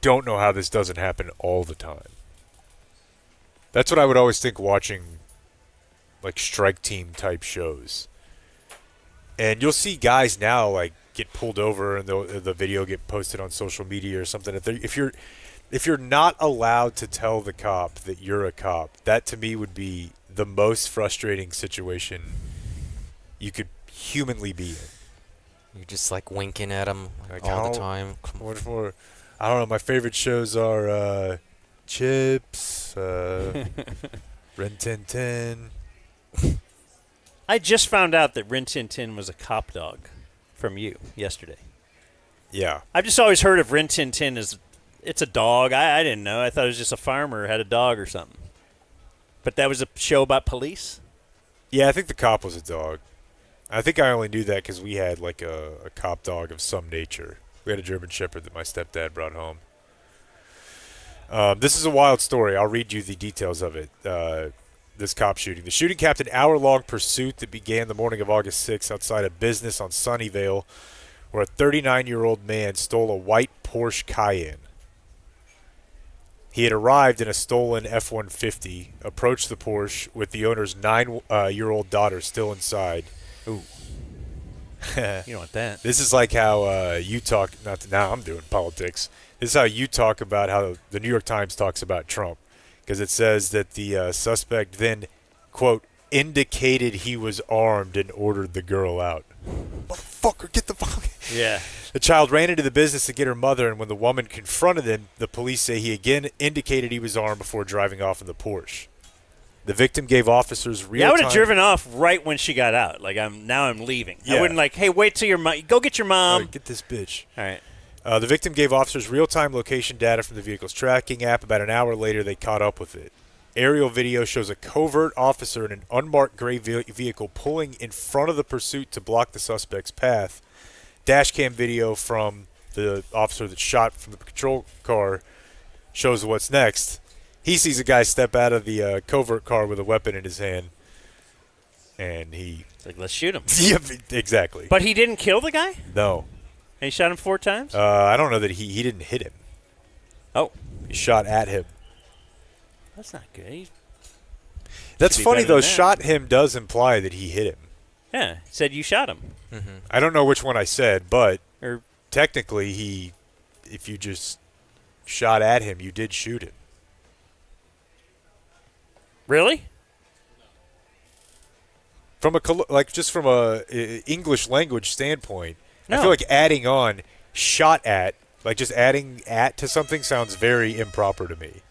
don't know how this doesn't happen all the time. That's what I would always think watching, like, strike team type shows. And you'll see guys now, like, get pulled over and the video get posted on social media or something. If you're not allowed to tell the cop that you're a cop, that to me would be the most frustrating situation you could humanly be in.
You're just, like, winking at them
like,
all the time.
What for? I don't know. My favorite shows are Chips, Ren Tin Tin.
I just found out that Rin Tin Tin was a cop dog from you yesterday.
Yeah.
I've just always heard of Rin Tin Tin as it's a dog. I didn't know. I thought it was just a farmer who had a dog or something. But that was a show about police?
Yeah, I think the cop was a dog. I think I only knew that because we had like a cop dog of some nature. We had a German Shepherd that my stepdad brought home. This is a wild story. I'll read you the details of it. This cop shooting. The shooting capped an hour-long pursuit that began the morning of August 6th outside a business on Sunnyvale where a 39-year-old man stole a white Porsche Cayenne. He had arrived in a stolen F-150, approached the Porsche with the owner's 9-year-old daughter still inside.
Ooh. You don't want that.
This is like how you talk, now I'm doing politics. This is how you talk about how the New York Times talks about Trump. Because it says that the suspect then, quote, indicated he was armed and ordered the girl out. Motherfucker, get the fuck.
Yeah.
The child ran into the business to get her mother, and when the woman confronted him, the police say he again indicated he was armed before driving off in the Porsche. The victim gave officers real time.
Yeah, I would have driven off right when she got out. Like, I'm leaving. Yeah. I wouldn't like, hey, wait till your mom. Go get your mom.
Right, get this bitch.
All right.
The victim gave officers real-time location data from the vehicle's tracking app. About an hour later, they caught up with it. Aerial video shows a covert officer in an unmarked gray vehicle pulling in front of the pursuit to block the suspect's path. Dashcam video from the officer that shot from the patrol car shows what's next. He sees a guy step out of the covert car with a weapon in his hand, and he...
It's like, let's shoot him.
Yep, exactly.
But he didn't kill the guy?
No.
And he shot him 4 times?
I don't know that he didn't hit him.
Oh.
He shot at him.
That's not good.
That's funny, though. Shot him does imply that he hit him.
Yeah, he said you shot him.
Mm-hmm.
I don't know which one I said, but
or
technically if you just shot at him, you did shoot him.
Really?
From a English language standpoint,
no.
I feel like adding on shot at, like just adding at to something sounds very improper to me.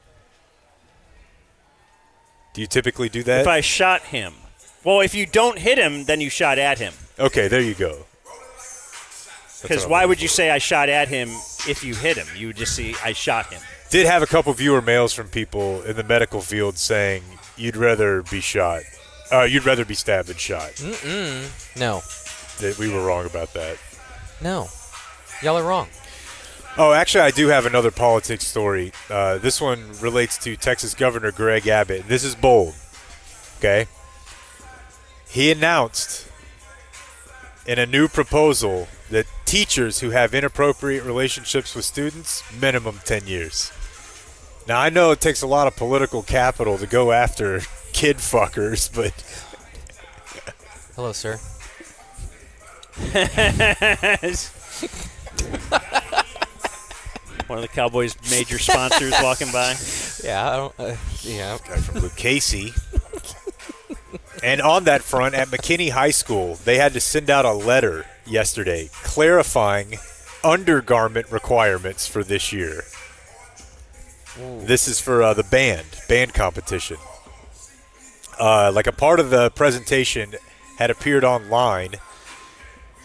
Do you typically do that?
If I shot him. Well, if you don't hit him, then you shot at him.
Okay, there you go.
Because why would you say I shot at him if you hit him? You would just see I shot him.
Did have a couple viewer mails from people in the medical field saying you'd rather be shot. You'd rather be stabbed than shot.
No.
We were wrong about that.
No. Y'all are wrong.
Oh, actually, I do have another politics story. This one relates to Texas Governor Greg Abbott. This is bold, okay? He announced in a new proposal that teachers who have inappropriate relationships with students, minimum 10 years. Now, I know it takes a lot of political capital to go after kid fuckers, but...
Hello, sir.
One of the Cowboys' major sponsors walking by.
Yeah, I don't. Yeah.
Guy from Luke Casey. And on that front, at McKinney High School, they had to send out a letter yesterday clarifying undergarment requirements for this year. Ooh. This is for the band competition. Like a part of the presentation had appeared online.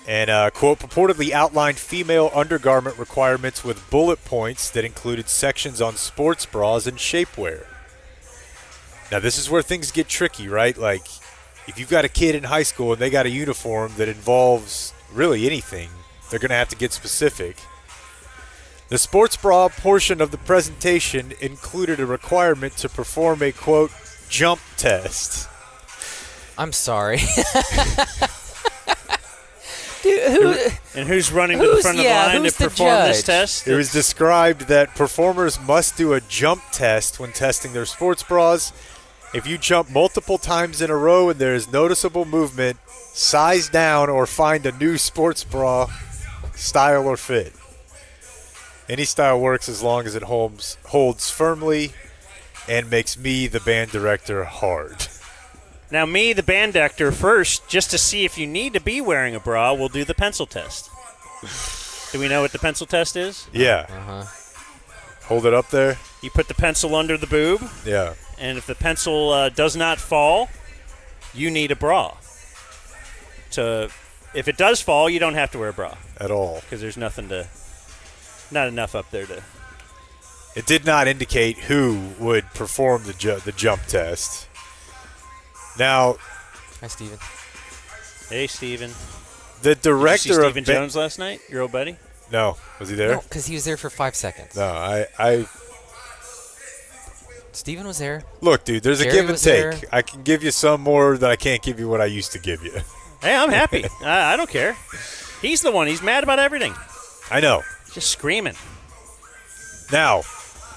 And, quote, purportedly outlined female undergarment requirements with bullet points that included sections on sports bras and shapewear. Now, this is where things get tricky, right? Like, if you've got a kid in high school and they got a uniform that involves really anything, they're going to have to get specific. The sports bra portion of the presentation included a requirement to perform a, quote, jump test.
I'm sorry.
Dude, who's running to the front of the line to perform this test?
It was described that performers must do a jump test when testing their sports bras. If you jump multiple times in a row and there is noticeable movement, size down or find a new sports bra style or fit. Any style works as long as it holds firmly and makes me, the band director, hard.
Now, me, the band director, first, just to see if you need to be wearing a bra, we'll do the pencil test. Do we know what the pencil test is?
Yeah.
Uh-huh.
Hold it up there.
You put the pencil under the boob.
Yeah.
And if the pencil does not fall, you need a bra. If it does fall, you don't have to wear a bra.
At all.
Because there's not enough up there to...
It did not indicate who would perform the jump test. Now,
hi, Steven.
Hey, Steven.
The director
Did you see
of
Steven Jones last night, your old buddy?
No, was he there?
No, because he was there for 5 seconds.
No, I.
Steven was there.
Look, dude, there's
Jerry
a give and
was
take.
there.
I can give you some more that I can't give you what I used to give you.
Hey, I'm happy. I don't care. He's the one. He's mad about everything.
I know.
Just screaming.
Now,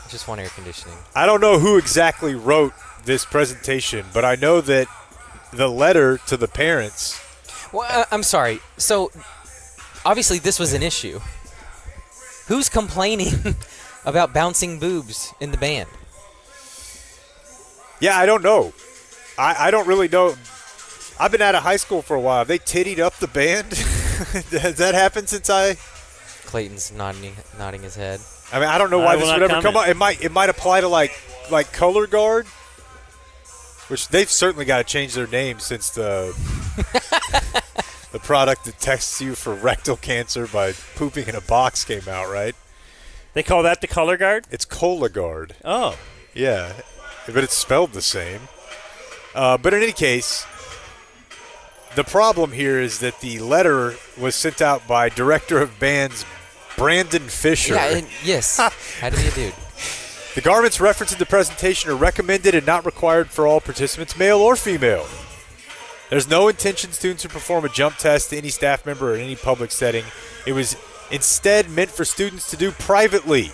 just want air conditioning.
I don't know who exactly wrote this presentation, but I know that the letter to the parents.
Well, I'm sorry. So, obviously, this was an issue. Who's complaining about bouncing boobs in the band?
Yeah, I don't know. I don't really know. I've been out of high school for a while. Have they tittied up the band? Has that happened since I...
Clayton's nodding his head.
I mean, I don't know why this would ever come up. It might apply to like Color Guard, which they've certainly got to change their name since the product that tests you for rectal cancer by pooping in a box came out, right?
They call that the Color Guard?
It's Color Guard.
Oh.
Yeah. but it's spelled the same. But in any case, the problem here is that the letter was sent out by director of bands Brandon Fisher.
Yeah, yes. Had to be a dude.
The garments referenced in the presentation are recommended and not required for all participants, male or female. There's no intention students to perform a jump test to any staff member or in any public setting. It was instead meant for students to do privately.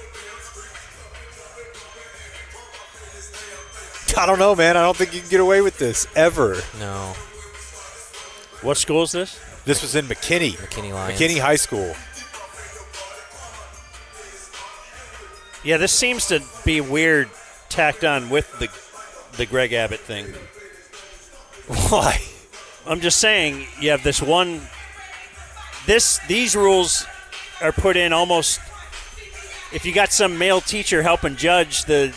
I don't know, man. I don't think you can get away with this, ever.
No.
What school is this?
This was in McKinney.
McKinney Lions.
McKinney High School.
Yeah, this seems to be weird tacked on with the Greg Abbott thing.
Why?
I'm just saying, you have this one. These rules are put in almost. If you got some male teacher helping judge the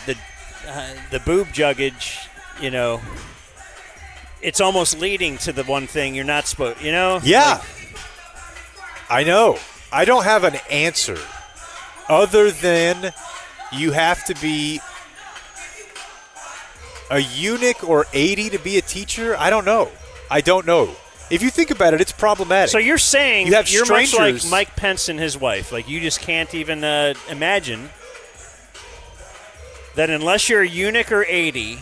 boob juggage, you know, it's almost leading to the one thing you're not supposed. You know?
Yeah. I know. I don't have an answer other than you have to be a eunuch or 80 to be a teacher. I don't know. If you think about it, it's problematic.
So you're saying
you have
you're much like
strangers-
Mike Pence and his wife. Like, you just can't even imagine that unless you're a eunuch or 80,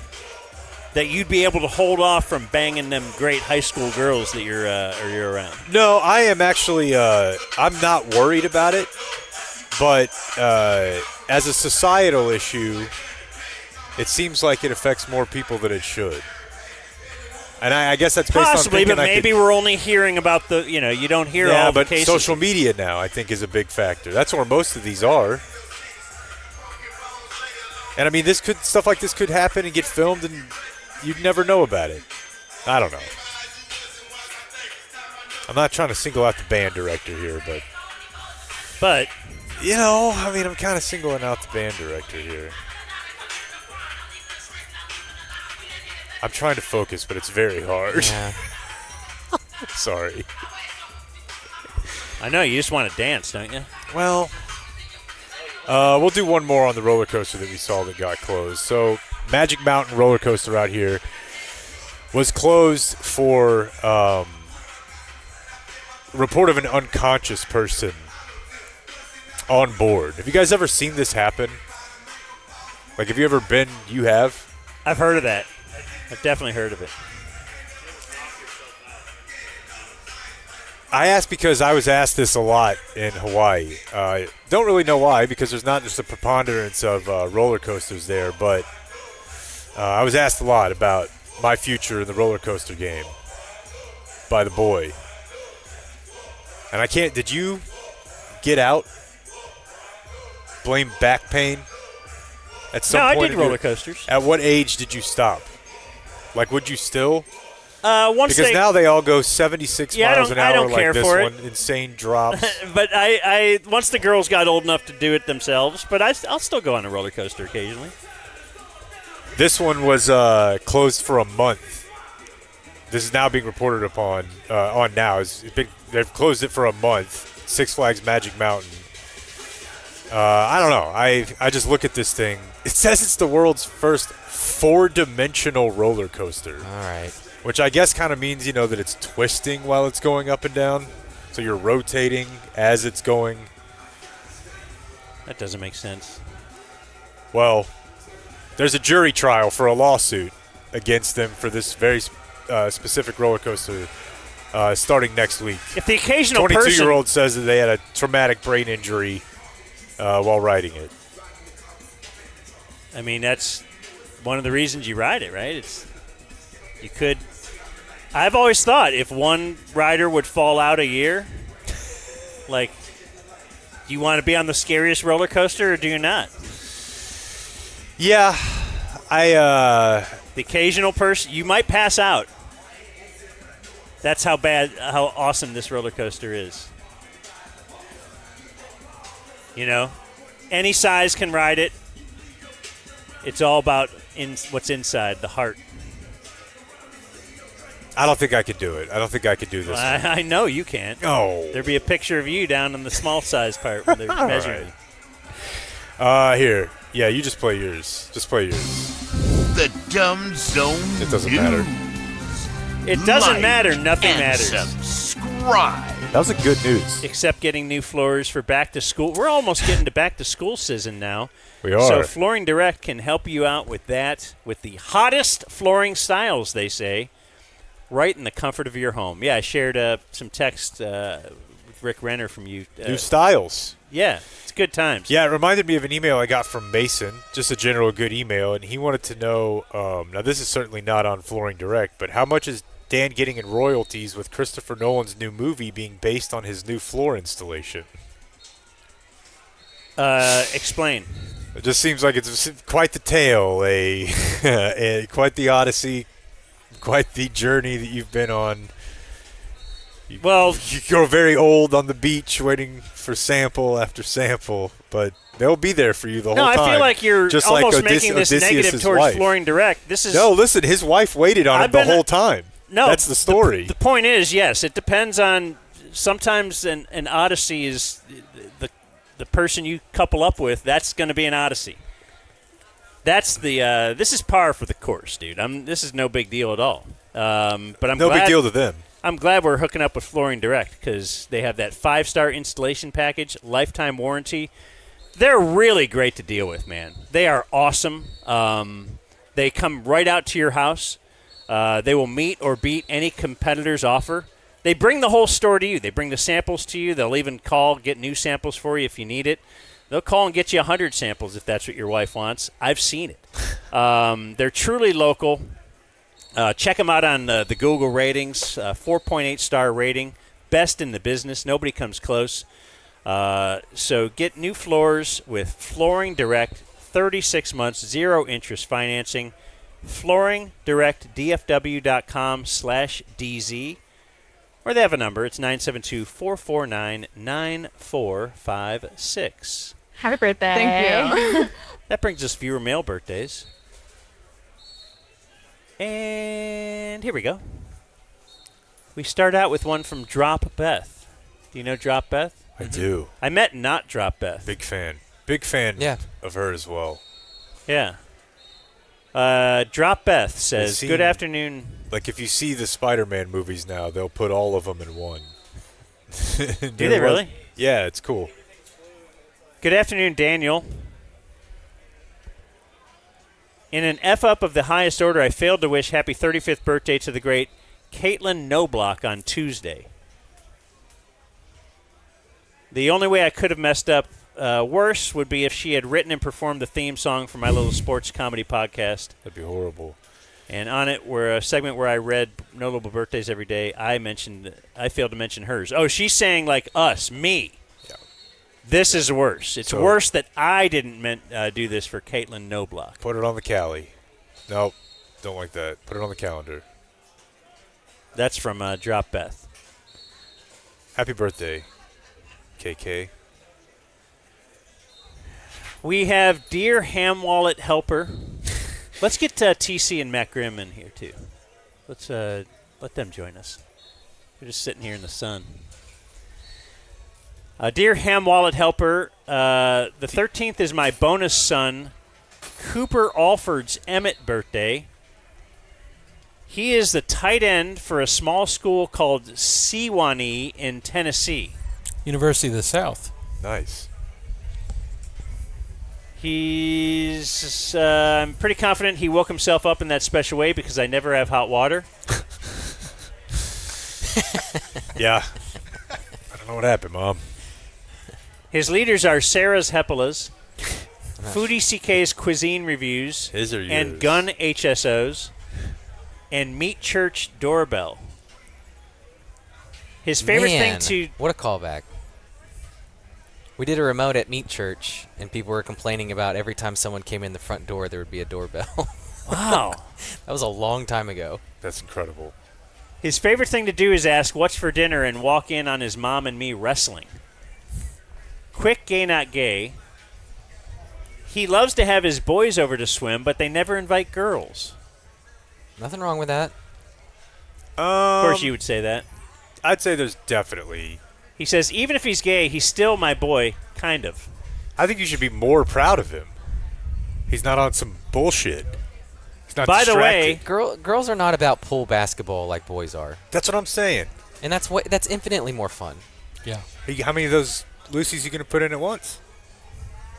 that you'd be able to hold off from banging them great high school girls that you're around.
No, I am actually. I'm not worried about it, but as a societal issue, it seems like it affects more people than it should. And I guess that's based
Possibly,
on
but maybe we're only hearing about the. You know, you don't hear all the
but
cases.
social media now, I think, is a big factor. That's where most of these are. And I mean, stuff like this could happen and get filmed, and you'd never know about it. I don't know. I'm not trying to single out the band director here,
but
you know, I mean, I'm kind of singling out the band director here. I'm trying to focus, but it's very hard.
Yeah.
Sorry.
I know, you just want to dance, don't you?
Well, we'll do one more on the roller coaster that we saw that got closed. So, Magic Mountain roller coaster out here was closed for report of an unconscious person on board. Have you guys ever seen this happen? Like, have you ever been? You have?
I've heard of that. I've definitely heard of it.
I asked because I was asked this a lot in Hawaii. Don't really know why, because there's not just a preponderance of roller coasters there, but I was asked a lot about my future in the roller coaster game by the boy. And I can't. Did you get out? Blame back pain? At some
No, I
point
did
in your-
roller coasters.
At what age did you stop? Like, would you still?
Once
Because
they,
now they all go 76
Yeah,
miles an hour
I don't
like
care
this
for
one.
it.
Insane drops.
but I once the girls got old enough to do it themselves, but I'll still go on a roller coaster occasionally.
This one was closed for a month. This is now being reported upon on now. They've closed it for a month. Six Flags Magic Mountain. I don't know. I just look at this thing. It says it's the world's first four-dimensional roller coaster.
All right.
Which I guess kind of means, you know, that it's twisting while it's going up and down. So you're rotating as it's going.
That doesn't make sense.
Well, there's a jury trial for a lawsuit against them for this very specific roller coaster starting next week.
If the occasional person
22-year-old says that they had a traumatic brain injury while riding it.
I mean, that's one of the reasons you ride it, right? You could. I've always thought if one rider would fall out a year, like, do you want to be on the scariest roller coaster or do you not?
Yeah, the
occasional person, you might pass out. That's how awesome this roller coaster is. You know, any size can ride it. It's all about what's inside, the heart.
I don't think I could do it. I don't think I could do this.
I know you can't.
No.
There'd be a picture of you down in the small size part where they're measuring.
Here. Yeah, you just play yours. Just play yours.
The Dumb Zone
It doesn't matter.
It doesn't
Like
matter. Nothing
and
matters.
Subscribe.
That was a good news.
Except getting new floors for back to school. We're almost getting to back to school season now.
We are.
So Flooring Direct can help you out with that, with the hottest flooring styles, they say, right in the comfort of your home. Yeah, I shared some text with Rick Renner from you.
New styles.
Yeah, it's good times.
Yeah, it reminded me of an email I got from Mason, just a general good email, and he wanted to know, now this is certainly not on Flooring Direct, but how much is Dan getting in royalties with Christopher Nolan's new movie being based on his new floor installation?
Explain.
It just seems like it's quite the tale, quite the odyssey, quite the journey that you've been on. You grow very old on the beach waiting for sample after sample, but they'll be there for you the whole time.
No, I feel like you're
just
almost
like
making this negative
Odysseus'
towards
wife.
Flooring Direct. This is
No, listen, his wife waited on him the whole time.
No,
that's the story.
The point is, yes, it depends on. Sometimes an odyssey is the person you couple up with. That's going to be an odyssey. That's the. This is par for the course, dude. This is no big deal at all. But I'm
no
glad,
big deal to them.
I'm glad we're hooking up with Flooring Direct because they have that 5-star installation package, lifetime warranty. They're really great to deal with, man. They are awesome. They come right out to your house. They will meet or beat any competitor's offer. They bring the whole store to you. They bring the samples to you. They'll even call, get new samples for you if you need it. They'll call and get you 100 samples if that's what your wife wants. I've seen it. They're truly local. Check them out on the Google ratings, 4.8 star rating, best in the business. Nobody comes close. So get new floors with Flooring Direct, 36 months, 0 interest financing. FlooringDirectDFW.com/DZ. Or they have a number. It's 972-449-9456.
Happy birthday.
Thank you.
That brings us viewer mail birthdays. And here we go. We start out with one from Drop Beth. Do you know Drop Beth?
I do.
I met not Drop Beth.
Big fan. Big fan of her as well.
Yeah. Drop Beth says, good afternoon.
Like if you see the Spider-Man movies now, they'll put all of them in one.
Do they really?
Yeah, it's cool.
Good afternoon, Daniel. In an F-up of the highest order, I failed to wish happy 35th birthday to the great Caitlin Knobloch on Tuesday. The only way I could have messed up worse would be if she had written and performed the theme song for my little sports comedy podcast.
That'd be horrible.
And on it, were a segment where I read notable birthdays every day. I failed to mention hers. Oh, she's saying like us, me.
Yeah.
This is worse. It's worse that I didn't do this for Caitlin Knobloch.
Put it on the Cali. Nope, don't like that. Put it on the calendar.
That's from Drop Beth.
Happy birthday, KK.
We have Dear Ham Wallet Helper. Let's get TC and Matt Grimm in here, too. Let's let them join us. We're just sitting here in the sun. Dear Ham Wallet Helper, the 13th is my bonus son, Cooper Alford's Emmett birthday. He is the tight end for a small school called Sewanee in Tennessee.
University of the South.
Nice.
He's, I'm pretty confident he woke himself up in that special way because I never have hot water.
Yeah. I don't know what happened, Mom.
His leaders are Sarah's Hepalas, Foodie CK's Cuisine Reviews,
His or
and
yours?
Gun HSOs, and Meat Church Doorbell. His favorite
Man,
thing to...
What a callback. We did a remote at Meat Church, and people were complaining about every time someone came in the front door, there would be a doorbell.
Wow.
That was a long time ago.
That's incredible.
His favorite thing to do is ask what's for dinner and walk in on his mom and me wrestling. Quick Gay Not Gay. He loves to have his boys over to swim, but they never invite girls.
Nothing wrong with that.
Of course you would say that.
I'd say there's definitely...
He says, even if he's gay, he's still my boy, kind of.
I think you should be more proud of him. He's not on some bullshit. It's not
By the
distracted.
way,
Girls are not about pool basketball like boys are,
That's what I'm saying.
and that's infinitely more fun.
Yeah.
Hey, how many of those Lucy's you going to put in at once?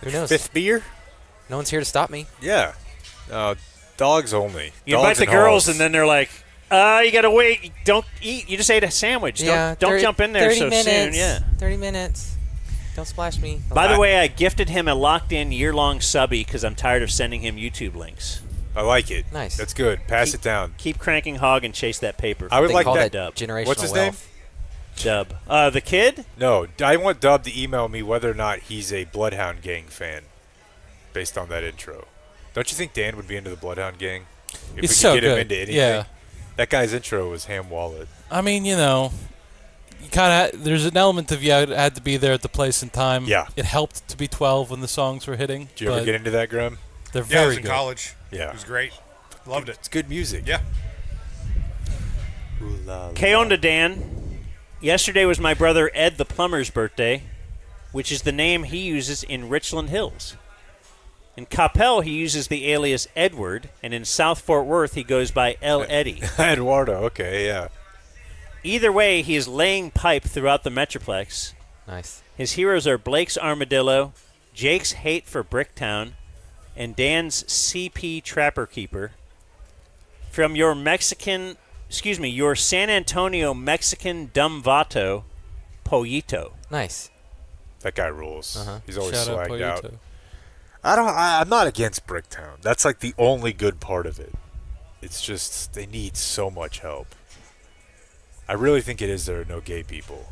Who knows?
5th beer?
No one's here to stop me.
Yeah. Dogs only.
you
Dogs
invite the
and
girls,
hogs.
and then they're like, you got to wait. Don't eat. You just ate a sandwich.
Yeah,
Don't jump in there
30
so
minutes.
soon. Yeah.
30 minutes. Don't splash me.
By the way, I gifted him a locked-in year-long subby because I'm tired of sending him YouTube links.
I like it.
Nice.
That's good. Pass it down.
Keep cranking hog and chase that paper.
I would
They
like
call
that.
that generational
What's his
wealth.
name?
Dub. The kid?
No, I want Dub to email me whether or not he's a Bloodhound Gang fan based on that intro. Don't you think Dan would be into the Bloodhound Gang? If we
He's
could
so
get him
good.
into anything.
Yeah.
That guy's intro was Ham Wallet.
I mean, you kind of there's an element of you had to be there at the place and time.
Yeah.
It helped to be 12 when the songs were hitting.
Did you ever
but
get into that, Graham?
They're
Yeah, I
very
was in
good.
college.
Yeah.
It was great. Loved it.
It's good music.
Yeah.
Ooh, la, la.
K-on to Dan. Yesterday was my brother Ed the Plumber's birthday, which is the name he uses in Richland Hills. In Coppell, he uses the alias Edward, and in South Fort Worth, he goes by El Eddie.
Eduardo, okay, yeah.
Either way, he is laying pipe throughout the Metroplex.
Nice.
His heroes are Blake's Armadillo, Jake's Hate for Bricktown, and Dan's CP Trapper Keeper. From your your San Antonio Mexican Dumb Vato, Pollito.
Nice.
That guy rules.
Uh-huh.
He's always
Shout out
swagged out.
Poyito.
I'm not against Bricktown. That's like the only good part of it. It's just they need so much help. I really think it is there are no gay people.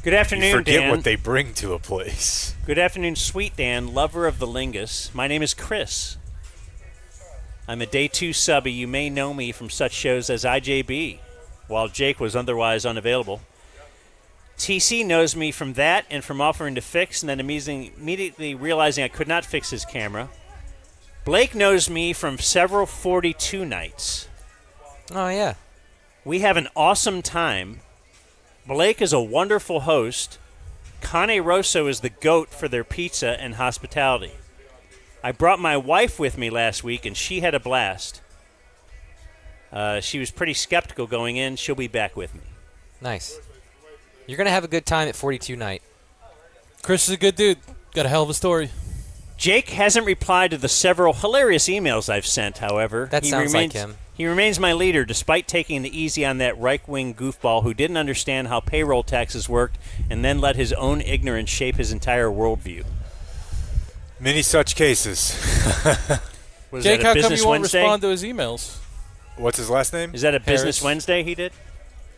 Good afternoon,
You forget
Dan.
what they bring to a place.
Good afternoon, sweet Dan, lover of the lingus. My name is Chris. I'm a day 2 subby. You may know me from such shows as IJB, while Jake was otherwise unavailable. TC knows me from that and from offering to fix and then immediately realizing I could not fix his camera. Blake knows me from several 42 nights.
Oh, yeah.
We have an awesome time. Blake is a wonderful host. Cane Rosso is the GOAT for their pizza and hospitality. I brought my wife with me last week, and she had a blast. She was pretty skeptical going in. She'll be back with me.
Nice. You're going to have a good time at 42 night.
Chris is a good dude. Got a hell of a story.
Jake hasn't replied to the several hilarious emails I've sent, however.
That sounds like him.
He remains my leader, despite taking it easy on that right-wing goofball who didn't understand how payroll taxes worked and then let his own ignorance shape his entire worldview.
Many such cases.
Was
Jake,
that a
how come
Business
you won't
Wednesday?
respond to his emails?
What's his last name?
Is that a Business
Harris.
Wednesday he did?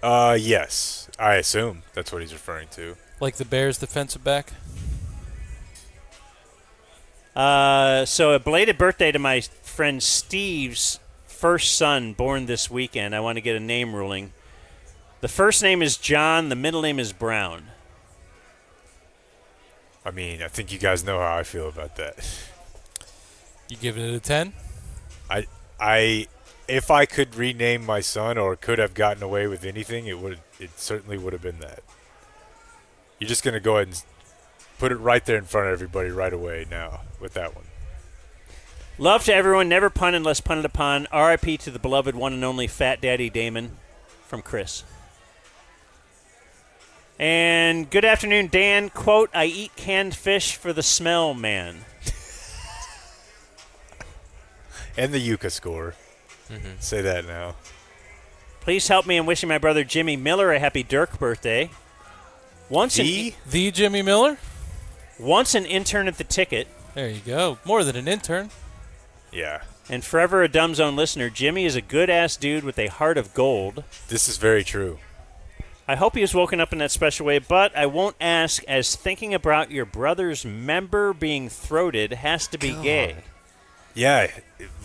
Yes. I assume that's what he's referring to.
Like the Bears defensive back?
So a belated birthday to my friend Steve's first son born this weekend. I want to get a name ruling. The first name is John. The middle name is Brown.
I mean, I think you guys know how I feel about that.
You giving it a 10?
If I could rename my son or could have gotten away with anything, it certainly would have been that. You're just gonna go ahead and put it right there in front of everybody right away now with that one.
Love to everyone. Never pun unless punted upon. R.I.P. to the beloved one and only Fat Daddy Damon from Chris. And good afternoon, Dan. Quote, I eat canned fish for the smell, man.
And the Yucca score. Say that now.
Please help me in wishing my brother Jimmy Miller a happy Dirk birthday.
The Jimmy Miller?
Once an intern at the Ticket.
There you go. More than an intern.
Yeah.
And forever a Dumb Zone listener, Jimmy is a good-ass dude with a heart of gold.
This is very true.
I hope he was woken up in that special way, but I won't ask, as thinking about your brother's member being throated has to be gay.
Yeah,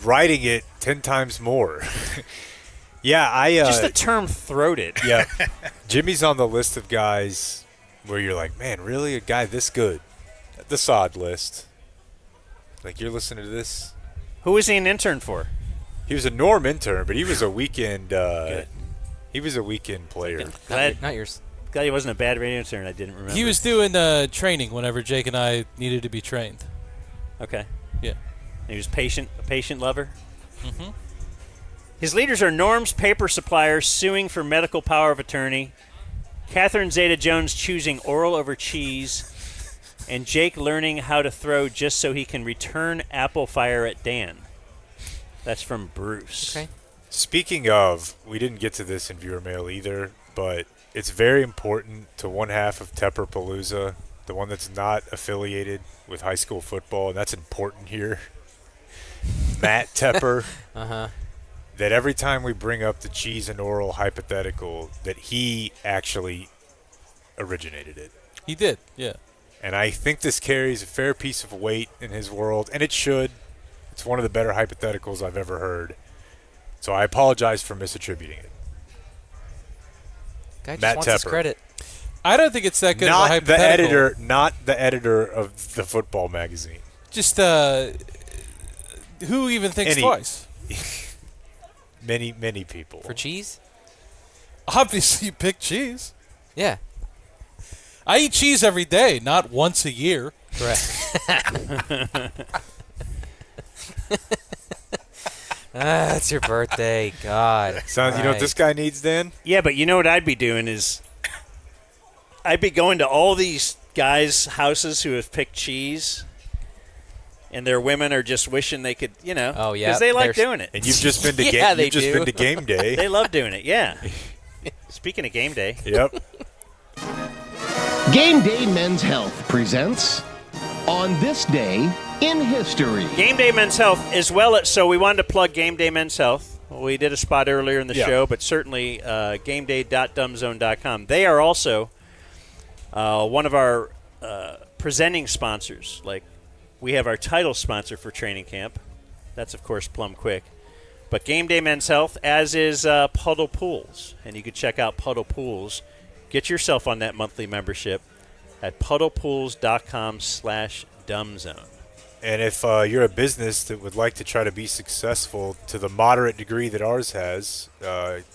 writing it 10 times more. Yeah,
Just the term throated.
Yeah. Jimmy's on the list of guys where you're like, man, really? A guy this good? The sod list. Like, you're listening to this?
Who was he an intern for?
He was a Norm intern, but he was a weekend he was a weekend player.
Not yours.
Glad he wasn't a bad radio intern. I didn't remember.
He was doing training whenever Jake and I needed to be trained.
Okay.
Yeah.
And he was a patient lover?
Mm-hmm.
His leaders are Norm's paper supplier suing for medical power of attorney, Catherine Zeta-Jones choosing oral over cheese, and Jake learning how to throw just so he can return apple fire at Dan. That's from Bruce.
Okay.
Speaking of, we didn't get to this in viewer mail either, but it's very important to one half of Tepperpalooza, the one that's not affiliated with high school football, and that's important here. Matt Tepper. That every time we bring up the cheese and oral hypothetical, that he actually originated it.
He did, yeah.
And I think this carries a fair piece of weight in his world, and it should. It's one of the better hypotheticals I've ever heard. So I apologize for misattributing it.
Guy just
Matt
wants his
Tepper.
credit.
I don't think it's that good of a
Not the
hypothetical.
editor, not the editor of the football magazine.
Just, who even thinks twice?
Many people.
For cheese?
Obviously, you pick cheese.
Yeah.
I eat cheese every day, not once a year.
Correct. It's your birthday. God.
Sounds. You know what this guy needs, Dan?
Yeah, but you know what I'd be doing is I'd be going to all these guys' houses who have picked cheese, and their women are just wishing they could,
Oh, yeah.
because they like doing it.
And you've just been to
Yeah, they
you've just
do.
been to game day.
They love doing it, yeah. Speaking of game day.
Yep.
Game Day Men's Health presents On This Day in History.
Game Day Men's Health as well. So we wanted to plug Game Day Men's Health. We did a spot earlier in the show, but certainly gameday.dumbzone.com. They are also one of our presenting sponsors. Like, we have our title sponsor for training camp. That's, of course, Plum Quick. But Game Day Men's Health, as is Puddle Pools. And you can check out Puddle Pools. Get yourself on that monthly membership at puddlepools.com/dumbzone.
And if you're a business that would like to try to be successful to the moderate degree that ours has,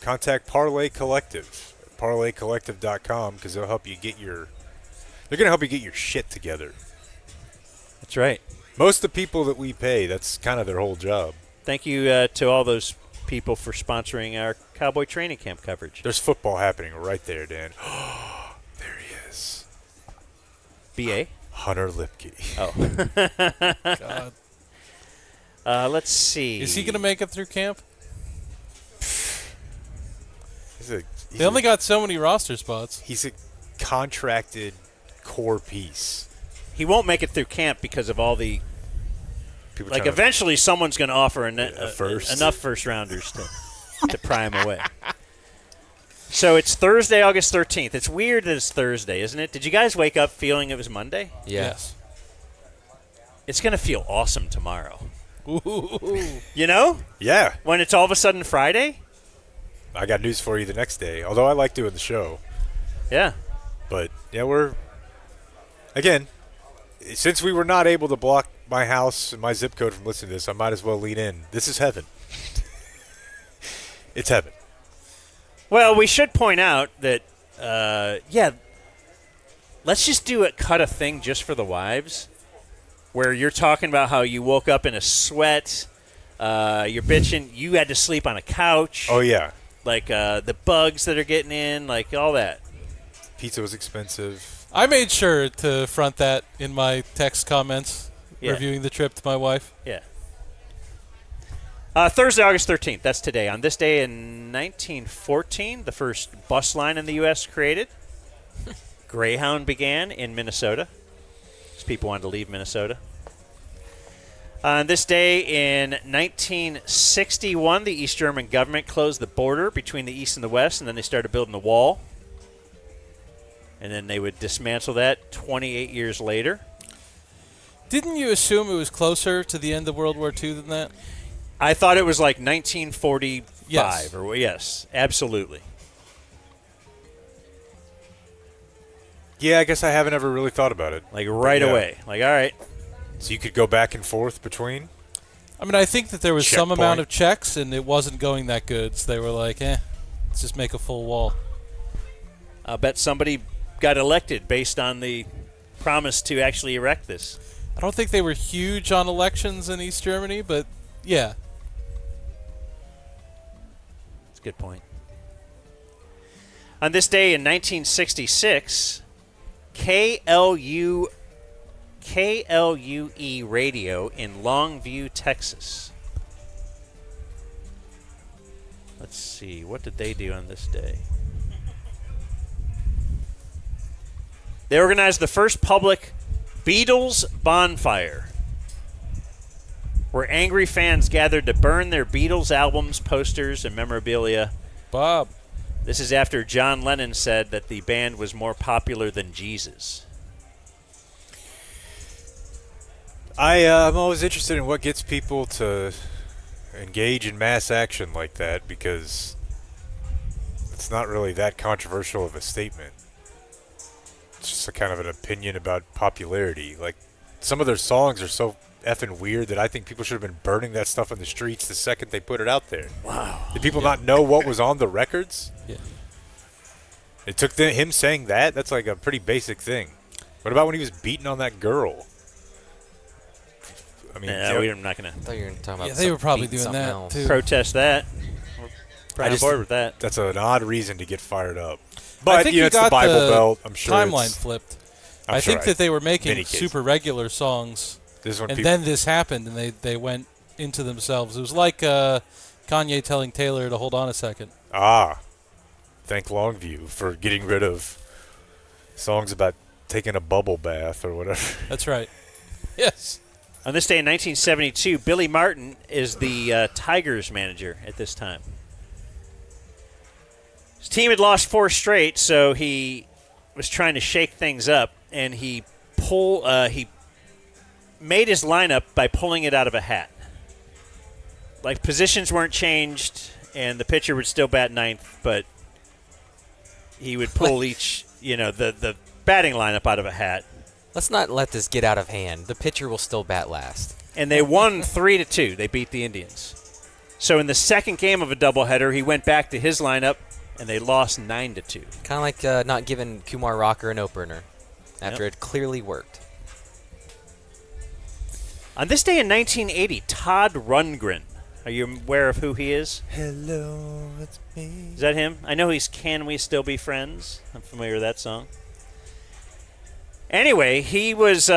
contact Parlay Collective, parlaycollective.com, because they're going to help you get your shit together.
That's right.
Most of the people that we pay, that's kind of their whole job.
Thank you to all those people for sponsoring our Cowboy training camp coverage.
There's football happening right there, Dan. There he is.
B.A.?
Hunter Lipke.
Oh. God. Let's see.
Is he going to make it through camp?
They
only got so many roster spots.
He's a contracted core piece.
He won't make it through camp because of all the
People
like.
trying to-
Eventually, someone's going to offer
first.
enough first rounders to pry him away. So it's Thursday, August 13th. It's weird that it's Thursday, isn't it? Did you guys wake up feeling it was Monday?
Yes.
It's going to feel awesome tomorrow.
Ooh.
You know?
Yeah.
When it's all of a sudden Friday?
I got news for you the next day, although I like doing the show.
Yeah.
But, yeah, again, since we were not able to block my house and my zip code from listening to this, I might as well lean in. This is heaven. It's heaven.
Well, we should point out that, let's just cut a thing just for the wives, where you're talking about how you woke up in a sweat, you're bitching, you had to sleep on a couch.
Oh, yeah.
Like the bugs that are getting in, like all that.
Pizza was expensive.
I made sure to front that in my text comments
Yeah.
reviewing the trip to my wife.
Yeah. Thursday, August 13th. That's today. On this day in 1914, the first bus line in the U.S. created. Greyhound began in Minnesota, because people wanted to leave Minnesota. On this day in 1961, the East German government closed the border between the East and the West, and then they started building the wall. And then they would dismantle that 28 years later.
Didn't you assume it was closer to the end of World War II than that?
I thought it was like 1945.
Yes.
Yes, absolutely.
Yeah, I guess I haven't ever really thought about it.
Like right
Yeah.
away. Like, all right.
So you could go back and forth between?
I mean, I think that there was some
Checkpoint.
amount of checks, and it wasn't going that good. So they were like, let's just make a full wall.
I'll bet somebody got elected based on the promise to actually erect this.
I don't think they were huge on elections in East Germany, but yeah.
Good point. On this day in 1966, KLUE Radio in Longview, Texas. Let's see. What did they do on this day? They organized the first public Beatles bonfire, where angry fans gathered to burn their Beatles albums, posters, and memorabilia.
Bob.
This is after John Lennon said that the band was more popular than Jesus.
I'm always interested in what gets people to engage in mass action like that, because it's not really that controversial of a statement. It's just a kind of an opinion about popularity. Like, some of their songs are so effing weird that I think people should have been burning that stuff in the streets the second they put it out there.
Wow.
Did people not know what was on the records?
Yeah.
It took him saying that? That's like a pretty basic thing. What about when he was beating on that girl? I mean,
I'm not going
I thought you were talking about
they were probably doing
something
that
else.
too.
protest that. We're on board with that.
That's an odd reason to get fired up.
I
But,
think
it's the
got
Bible Belt. I'm sure
timeline
it's,
flipped.
I'm
I
sure
think that they were making
many cases.
super regular songs,
This is when
and
people,
then this happened, and they went into themselves. It was like Kanye telling Taylor to hold on a second.
Thank Longview for getting rid of songs about taking a bubble bath or whatever.
That's right. Yes.
On this day in 1972, Billy Martin is the Tigers manager at this time. His team had lost 4 straight, so he was trying to shake things up, and he made his lineup by pulling it out of a hat. Like, positions weren't changed, and the pitcher would still bat ninth, but he would pull the batting lineup out of a hat.
Let's not let this get out of hand. The pitcher will still bat last.
And they won 3-2. They beat the Indians. So in the second game of a doubleheader, he went back to his lineup, and they lost 9-2.
Kind of like not giving Kumar Rocker an opener after it clearly worked.
On this day in 1980, Todd Rundgren. Are you aware of who he is?
Hello, it's me.
Is that him? I know he's Can We Still Be Friends? I'm familiar with that song. Anyway, he was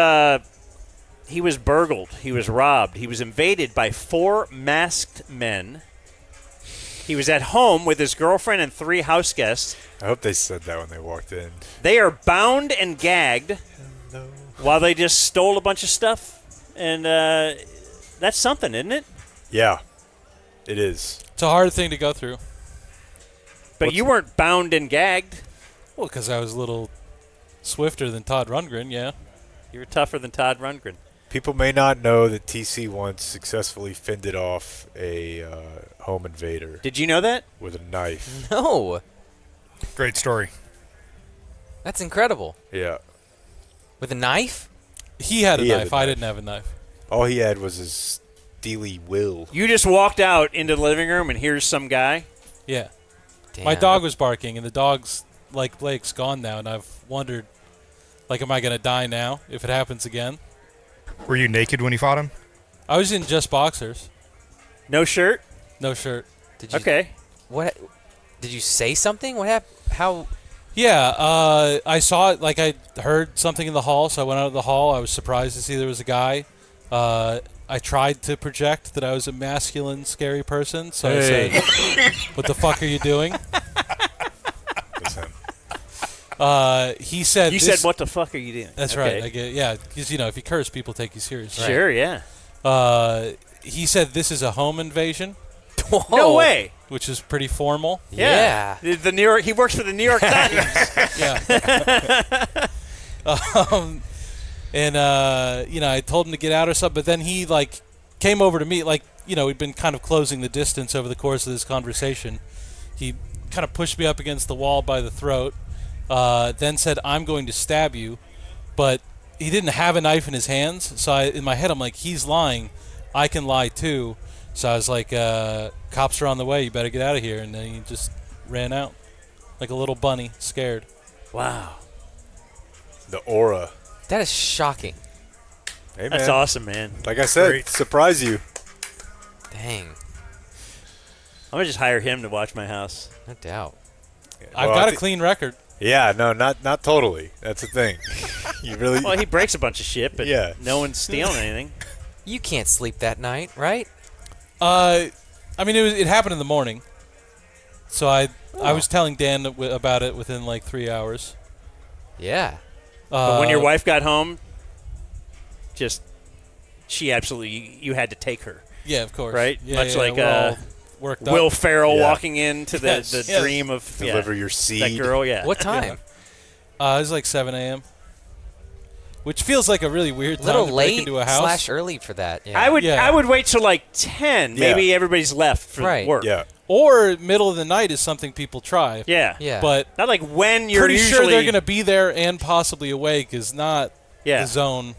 burgled. He was robbed. He was invaded by 4 masked men. He was at home with his girlfriend and 3 house guests.
I hope they said that when they walked in.
They are bound and gagged while they just stole a bunch of stuff. And that's something, isn't it?
Yeah, it is.
It's a hard thing to go through.
But you weren't bound and gagged.
Well, because I was a little swifter than Todd Rundgren, yeah.
You were tougher than Todd Rundgren.
People may not know that TC once successfully fended off a home invader.
Did you know that?
With a knife.
No.
Great story.
That's incredible.
Yeah.
With a knife?
He had a
He had
knife.
the
I
knife.
didn't have a knife.
All he had was his steely will.
You just walked out into the living room, and here's some guy?
Yeah.
Damn.
My dog was barking, and the dog's, like Blake's, gone now, and I've wondered, like, am I going to die now if it happens again?
Were you naked when you fought him?
I was in just boxers.
No shirt?
No shirt.
Did you,
Okay.
What? Did you say something? What happened? How?
Yeah, I saw it, like I heard something in the hall, so I went out of the hall. I was surprised to see there was a guy. I tried to project that I was a masculine, scary person, so I said, "What the fuck are you doing?" He said,
You said, what the fuck are you doing?
That's
Okay.
right. Yeah, because, if you curse, people take you seriously.
Sure, yeah.
He said, this is a home invasion.
No way.
Which is pretty formal.
Yeah. The New York. He works for the New York Times.
Yeah. I told him to get out or something, but then he, came over to me, we'd been kind of closing the distance over the course of this conversation. He kind of pushed me up against the wall by the throat, then said, "I'm going to stab you," but he didn't have a knife in his hands, so in my head I'm like, he's lying, I can lie too. So I was like, cops are on the way, you better get out of here. And then he just ran out like a little bunny, scared.
Wow.
The aura.
That is shocking.
Hey, man.
That's awesome, man.
Like I said,
Great.
surprise you.
Dang.
I'm going to just hire him to watch my house.
No doubt.
I've got a clean record.
Yeah, no, not totally. That's the thing. You really.
Well, he breaks a bunch of shit, but
Yeah.
no one's stealing anything.
You can't sleep that night, right?
I mean, it happened in the morning. So I was telling Dan about it within like 3 hours.
Yeah.
But when your wife got home, she absolutely, you had to take her.
Yeah, of course.
Right?
Yeah,
Much
yeah,
like
we're all worked up.
Will Ferrell
Yeah.
walking into the dream of
Deliver your seed.
that girl. Yeah.
What time?
It was like 7 a.m. Which feels like a really weird
A
time
little
to break
late
into a house.
/ early for that. Yeah.
I would wait till like 10.
Yeah.
Maybe everybody's left for
Right.
work.
Yeah.
Or middle of the night is something people try.
Yeah.
Yeah.
But
Not like when you're
pretty
usually
sure they're going to be there and possibly awake is not
Yeah.
the zone.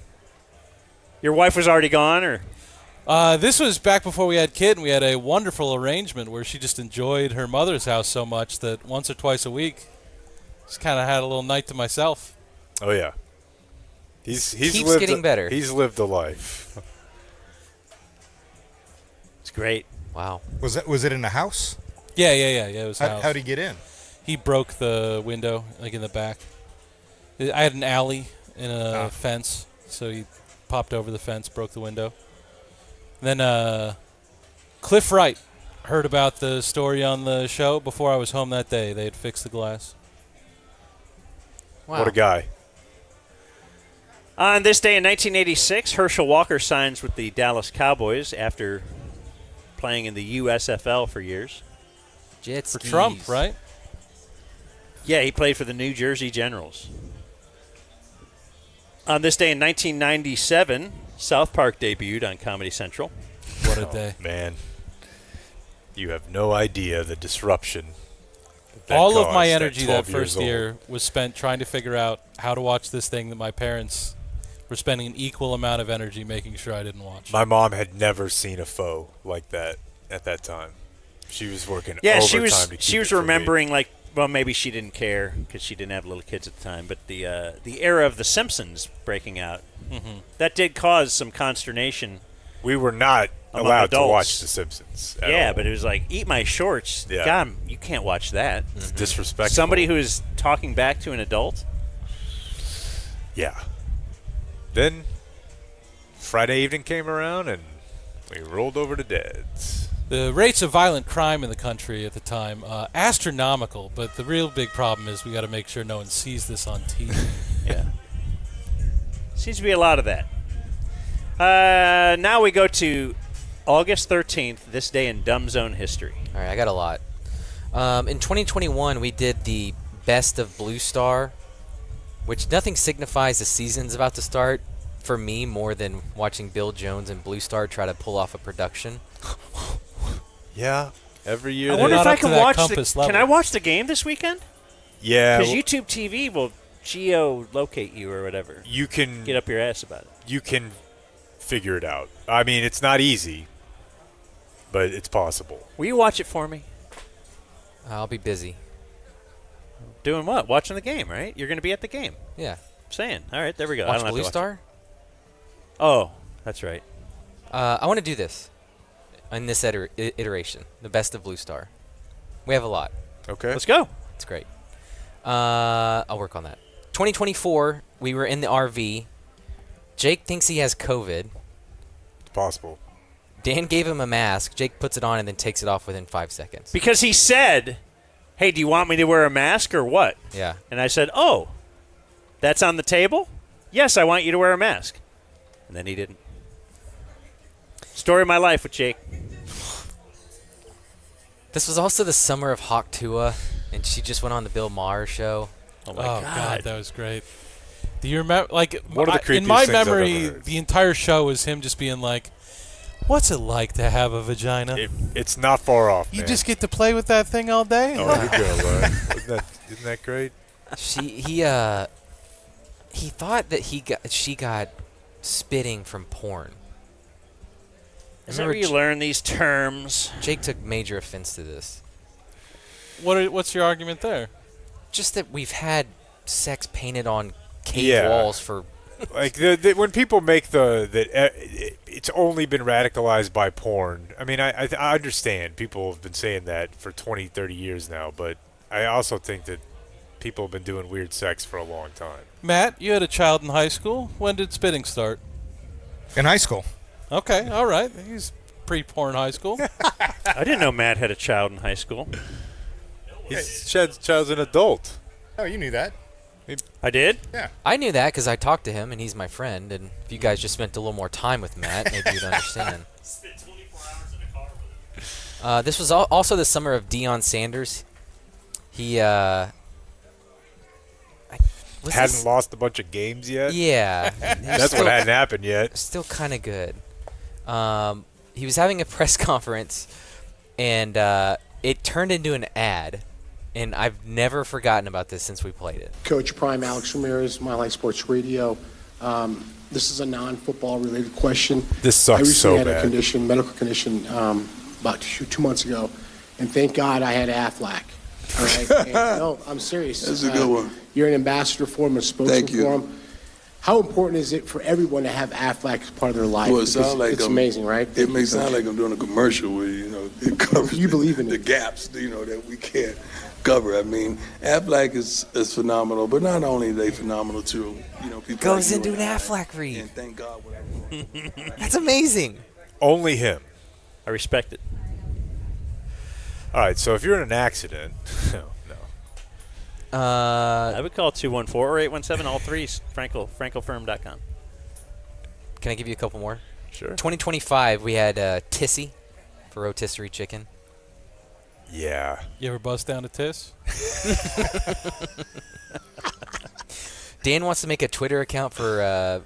Your wife was already gone, or
This was back before we had kid, and we had a wonderful arrangement where she just enjoyed her mother's house so much that once or twice a week, just kind of had a little night to myself.
Oh yeah. He's
Keeps
lived
getting better.
He's lived a life.
it's great.
Wow.
Was it in a house?
Yeah. It was house.
How'd he get in?
He broke the window, like in the back. I had an alley and a fence, so he popped over the fence, broke the window. And then Cliff Wright heard about the story on the show before I was home that day. They had fixed the glass.
Wow.
What a guy.
On this day in 1986, Herschel Walker signs with the Dallas Cowboys after playing in the USFL for years.
Jet
For
skis.
Trump, right?
Yeah, he played for the New Jersey Generals. On this day in 1997, South Park debuted on Comedy Central.
What a day.
Man, you have no idea the disruption. that
All of my
caused at
energy that
12 years
first
old.
year was spent trying to figure out how to watch this thing that my parents were spending an equal amount of energy making sure I didn't watch.
My mom had never seen a foe like that at that time. She was working
Yeah,
overtime
she
to
was
keep
she
it
was
from me.
remembering like, well, maybe she didn't care because she didn't have little kids at the time. But the era of The Simpsons breaking out, that did cause some consternation.
We were not
among
allowed to
adults.
watch The Simpsons. At
Yeah,
all.
but it was like, eat my shorts.
Yeah.
God, you can't watch that.
It's disrespectful.
Somebody who is talking back to an adult.
Yeah. Then Friday evening came around and we rolled over to Dad's.
The rates of violent crime in the country at the time, astronomical, but the real big problem is we got to make sure no one sees this on TV.
Yeah. Seems to be a lot of that. Now we go to August 13th, this day in Dumb Zone history.
All right, I got a lot. In 2021, we did the Best of Blue Star, which nothing signifies the season's about to start for me more than watching Bill Jones and Blue Star try to pull off a production.
Yeah, every year.
I
they-
wonder if
not
I
up to
can
that
watch
compass
Can
level.
I watch the game this weekend?
Yeah,
Because YouTube TV will geolocate you or whatever.
you can
Get up your ass about it.
you can figure it out. I mean, it's not easy, but it's possible.
Will you watch it for me?
I'll be busy.
Doing what? Watching the game, right? You're going to be at the game.
Yeah.
Saying. All right, there we go. I
Watch
don't have
Blue
to watch
Star?
it. Oh, that's right.
I want to do this in this iteration, the Best of Blue Star. We have a lot.
Okay.
Let's go.
It's great. I'll work on that. 2024, we were in the RV. Jake thinks he has COVID.
It's possible.
Dan gave him a mask. Jake puts it on and then takes it off within 5 seconds.
Because he said, hey, do you want me to wear a mask or what?
Yeah.
And I said, oh, that's on the table? Yes, I want you to wear a mask. And then he didn't. Story of my life with Jake.
This was also the summer of Hawk Tua, and she just went on the Bill Maher show.
Oh, my
Oh, God, that was great. Do you remember, like,
One of the
in my
creepiest things I've ever
memory,
heard.
the entire show was him just being like, what's it like to have a vagina?
It's not far off,
You
man.
just get to play with that thing all day?
Oh, you go, isn't that great?
He thought that she got spitting from porn.
Is that where you learn these terms?
Jake took major offense to this.
What's your argument there?
Just that we've had sex painted on cave
Yeah.
walls for
Like when people make it's only been radicalized by porn. I mean, I understand people have been saying that for 20, 30 years now, but I also think that people have been doing weird sex for a long time.
Matt, you had a child in high school. When did spitting start?
In high school.
Okay, all right. He's pre-porn high school.
I didn't know Matt had a child in high school.
Child's an adult.
Oh, you knew that.
I did?
Yeah.
I knew that because I talked to him, and he's my friend. And if you guys just spent a little more time with Matt, maybe you'd understand.
Spent 24 hours in a car with him.
This was also the summer of Deion Sanders. He
Hasn't lost a bunch of games yet?
Yeah.
That's what hadn't happened yet.
Still kind of good. He was having a press conference, and it turned into an ad. And I've never forgotten about this since we played it.
Coach Prime, Alex Ramirez, Mile High Sports Radio. This is a non-football related question.
This sucks so
I recently had
bad.
a medical condition, about 2 months ago, and thank God I had Aflac. All right? And, no, I'm serious.
That's a good one.
You're an ambassador for him, a spokesman
Thank you.
for him. How important is it for everyone to have Aflac as part of their life?
Well, it
Because
sounds like
it's amazing, right?
It may sound like I'm doing a commercial where, it covers
You believe in
the
it.
gaps, that we can't cover. I mean, Aflac is phenomenal, but not only are they phenomenal too, people
Goes
like
into
you
an
and I,
Aflac read.
And thank God what I
That's amazing.
Only him.
I respect it.
All right, so if you're in an accident, no.
I would call 214 or 817, all threes, frankelfirm.com.
Can I give you a couple more?
Sure.
2025, we had Tissy for rotisserie chicken.
Yeah.
You ever bust down a Tiss?
Dan wants to make a Twitter account for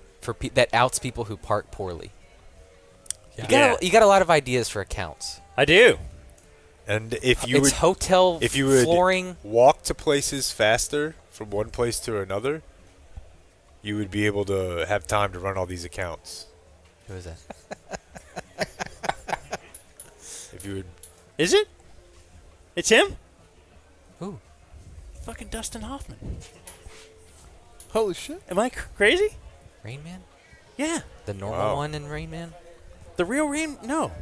that outs people who park poorly.
Yeah.
You got a lot of ideas for accounts.
I do.
And if you
It's
would
hotel
if you would
flooring.
walk to places faster from one place to another, you would be able to have time to run all these accounts.
Who is that?
If you would
Is it? It's him?
Who?
Fucking Dustin Hoffman.
Holy shit.
Am I crazy?
Rain Man?
Yeah.
The normal
Wow.
one in Rain Man?
The real Rain? No.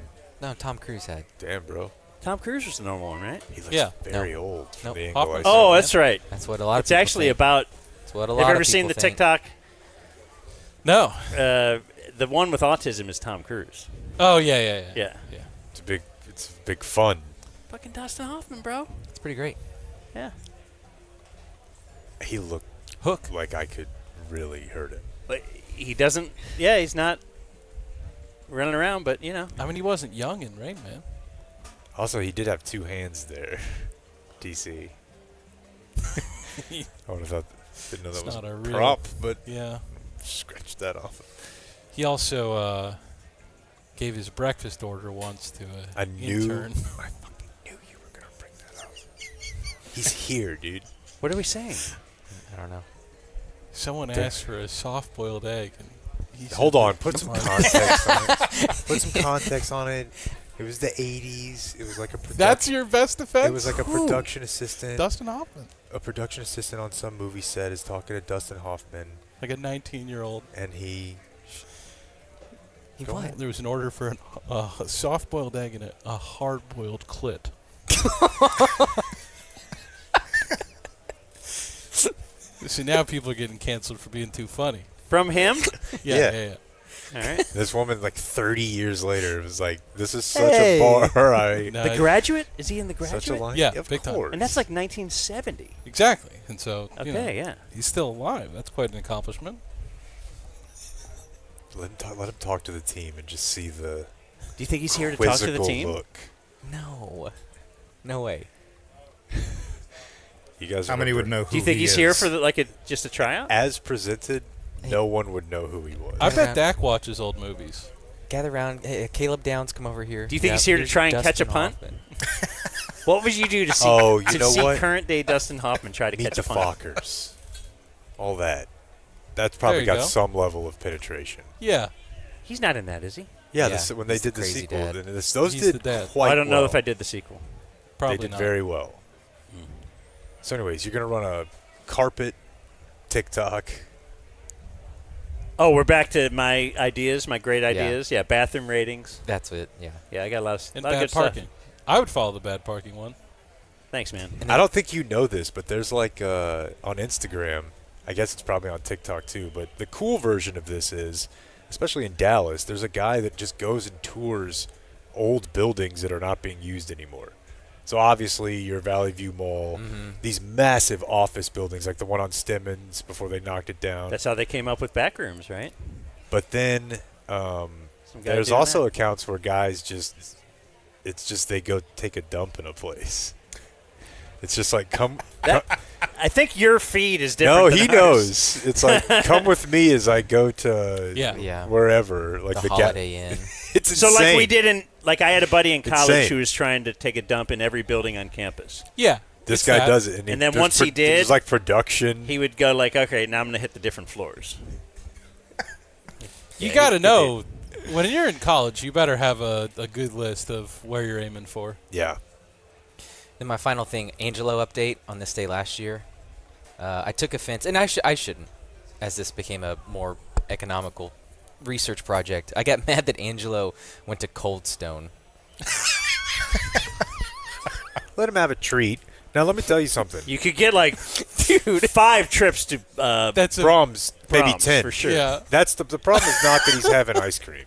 No, Tom Cruise had.
Damn, bro.
Tom Cruise was the normal one, right?
He looks
Yeah.
very old from
Nope.
the angle I
Hoffman's-
see.
Oh, that's right.
That's what a lot of
It's
people
actually
think.
about.
That's what a
Have
lot
you
of
ever seen
people
the
think.
TikTok?
No.
The one with autism is Tom Cruise.
Oh, yeah.
Yeah.
It's big fun.
Fucking Dustin Hoffman, bro.
It's pretty great.
Yeah.
He looked
Hook.
like I could really hurt him.
But he doesn't. Yeah, he's not running around, but
I mean, he wasn't young in Rain Man.
Also, he did have two hands there. DC. I would have thought, didn't know that
It's
was
not
a
a real-
prop, but
Yeah.
scratch that off.
He also gave his breakfast order once to
I
an
knew.
intern.
I fucking knew you were gonna bring that up. He's here, dude.
what are we saying?
I don't know.
Someone asked for a soft-boiled egg. And he said,
Hold on, put some
"Come on."
context on it. Put some context on it. It was the '80s. It was like a production.
That's your best defense?
It was like a
Who?
production assistant.
Dustin Hoffman.
A production assistant on some movie set is talking to Dustin Hoffman,
Like a 19-year-old.
and he
Go ahead.
There was an order for a soft-boiled egg and a hard-boiled clit. See, now people are getting canceled for being too funny.
From him?
Yeah.
All right.
This woman, like 30 years later, was like, "This is such
Hey.
a bar." I
No,
The Graduate? Is he in The Graduate?
such a line.
Yeah,
of
big time.
course.
And that's like 1970.
Exactly. And so,
Okay, yeah.
he's still alive. That's quite an accomplishment.
Let him talk to the team and just see the
Do you think he's here to talk to the
quizzical
team?
look.
No. No way.
You guys,
How many would know who
Do you think
he
he's here
is?
for just a tryout?
As presented, no one would know who he was.
I
Yeah.
bet Dak watches old movies.
Gather around. Hey, Caleb Downs, come over here.
Do you think he's here to
here's
try and catch a
Dustin
punt?
Hoffman.
What would you do to see,
Oh, you know
see
what?
current day Dustin Hoffman try to
Meet
catch
the
a punt?
Fockers. All that. That's
There
probably
you
got
go.
some level of penetration.
Yeah.
He's not in that, is he?
Yeah,
Yeah,
when they
he's
did
the
the
crazy
sequel,
dad.
those
He's
did
the dad.
quite
I don't know
well.
if I did the sequel.
Probably
They did
not.
very well. So anyways, you're going to run a carpet TikTok.
Oh, we're back to my ideas, my great ideas. Yeah, bathroom ratings.
That's it. Yeah.
Yeah, I got a lot of,
And
lot of
bad
good
parking.
stuff.
I would follow the bad parking one.
Thanks, man.
I don't think you know this, but there's like on Instagram, I guess it's probably on TikTok too, but the cool version of this is, especially in Dallas, there's a guy that just goes and tours old buildings that are not being used anymore. So obviously your Valley View Mall, these massive office buildings like the one on Stemmons before they knocked it down.
That's how they came up with back rooms, right?
But then there's
doing
also
that.
accounts where guys it's just they go take a dump in a place. It's just like come.
I think your feed is
No,
different.
he
than ours.
knows. It's like come with me as I go to
Yeah.
wherever, like
The Holiday Inn.
It's
So
insane.
like we did I had a buddy in college
Insane.
who was trying to take a dump in every building on campus.
Yeah.
This guy does it,
And then
there's
once he did,
there's like production.
he would go like, okay, now I'm going to hit the different floors.
You got to know, when you're in college, you better have a good list of where you're aiming for.
Yeah.
Then my final thing, Angelo update on this day last year. I took offense, and I shouldn't, as this became a more economical research project. I got mad that Angelo went to Cold Stone.
Let him have a treat. Now let me tell you something.
You could get like 5 trips to
That's
Brahms, maybe
Brahms,
10
for sure.
Yeah.
That's the problem is not that he's having ice cream.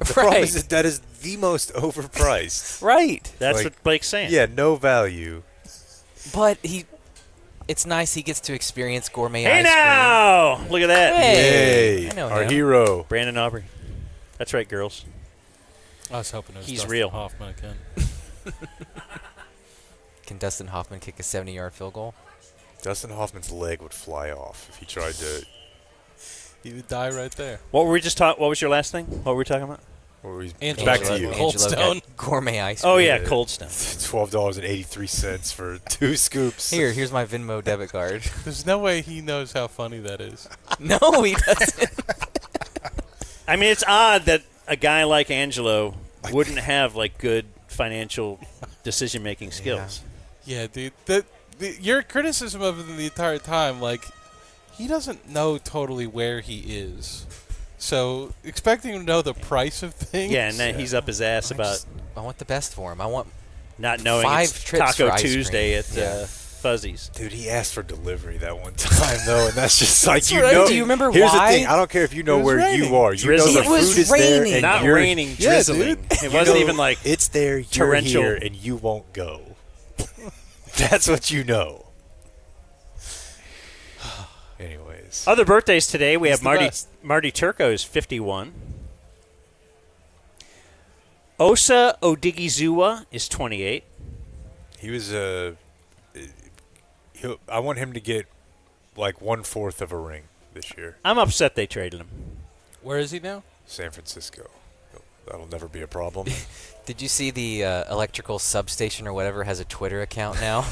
The problem is that is the most overpriced.
Right.
That's
Like,
what Blake's saying.
Yeah, no value.
But it's nice he gets to experience gourmet
Hey
ice
now! Look at that.
Hey!
Yay,
I know
our
him.
hero.
Brandon Aubrey. That's right, girls.
I was hoping it was
He's
Dustin
real.
Hoffman again.
cream. Can Dustin Hoffman kick a 70-yard field goal?
Dustin Hoffman's leg would fly off if he tried to.
He would die right there.
What were we just talking? What was your last thing? What were we talking about?
Angelo.
Back to you.
Cold
Angelo
Stone.
got gourmet ice cream.
Oh yeah, Cold Stone.
$12.83 for 2 scoops.
Here's my Venmo debit card.
There's no way he knows how funny that is.
No, he doesn't.
I mean, it's odd that a guy like Angelo wouldn't have like good financial decision-making skills.
Yeah, dude. Your criticism of him the entire time, like, he doesn't know totally where he is. So expecting him to know the price of things.
Yeah, and then he's up his ass about
I want the best for him. I want
not knowing
5
it's
trips
Taco
for ice
Tuesday
cream.
at Fuzzy's.
Dude, he asked for delivery that one time, though, and that's just like,
That's
you
right.
know.
Do you remember
here's
why?
the thing. I don't care if you know
It was
where
raining.
you are. You
Drizzling.
know
It
the
was
food is there,
raining.
and
Not
you're,
raining, drizzling. It
You
wasn't
know
even like
it's there. You're
torrential.
here, and you won't go. That's what you know. Anyways,
Other birthdays today. We
He's
have
the best.
Marty Turco's 51. Osa Odigizua is 28.
he was I want him to get like 1/4 of a ring this year.
I'm upset they traded him.
Where is he now?
San Francisco. That'll never be a problem.
Did you see the electrical substation or whatever has a Twitter account now?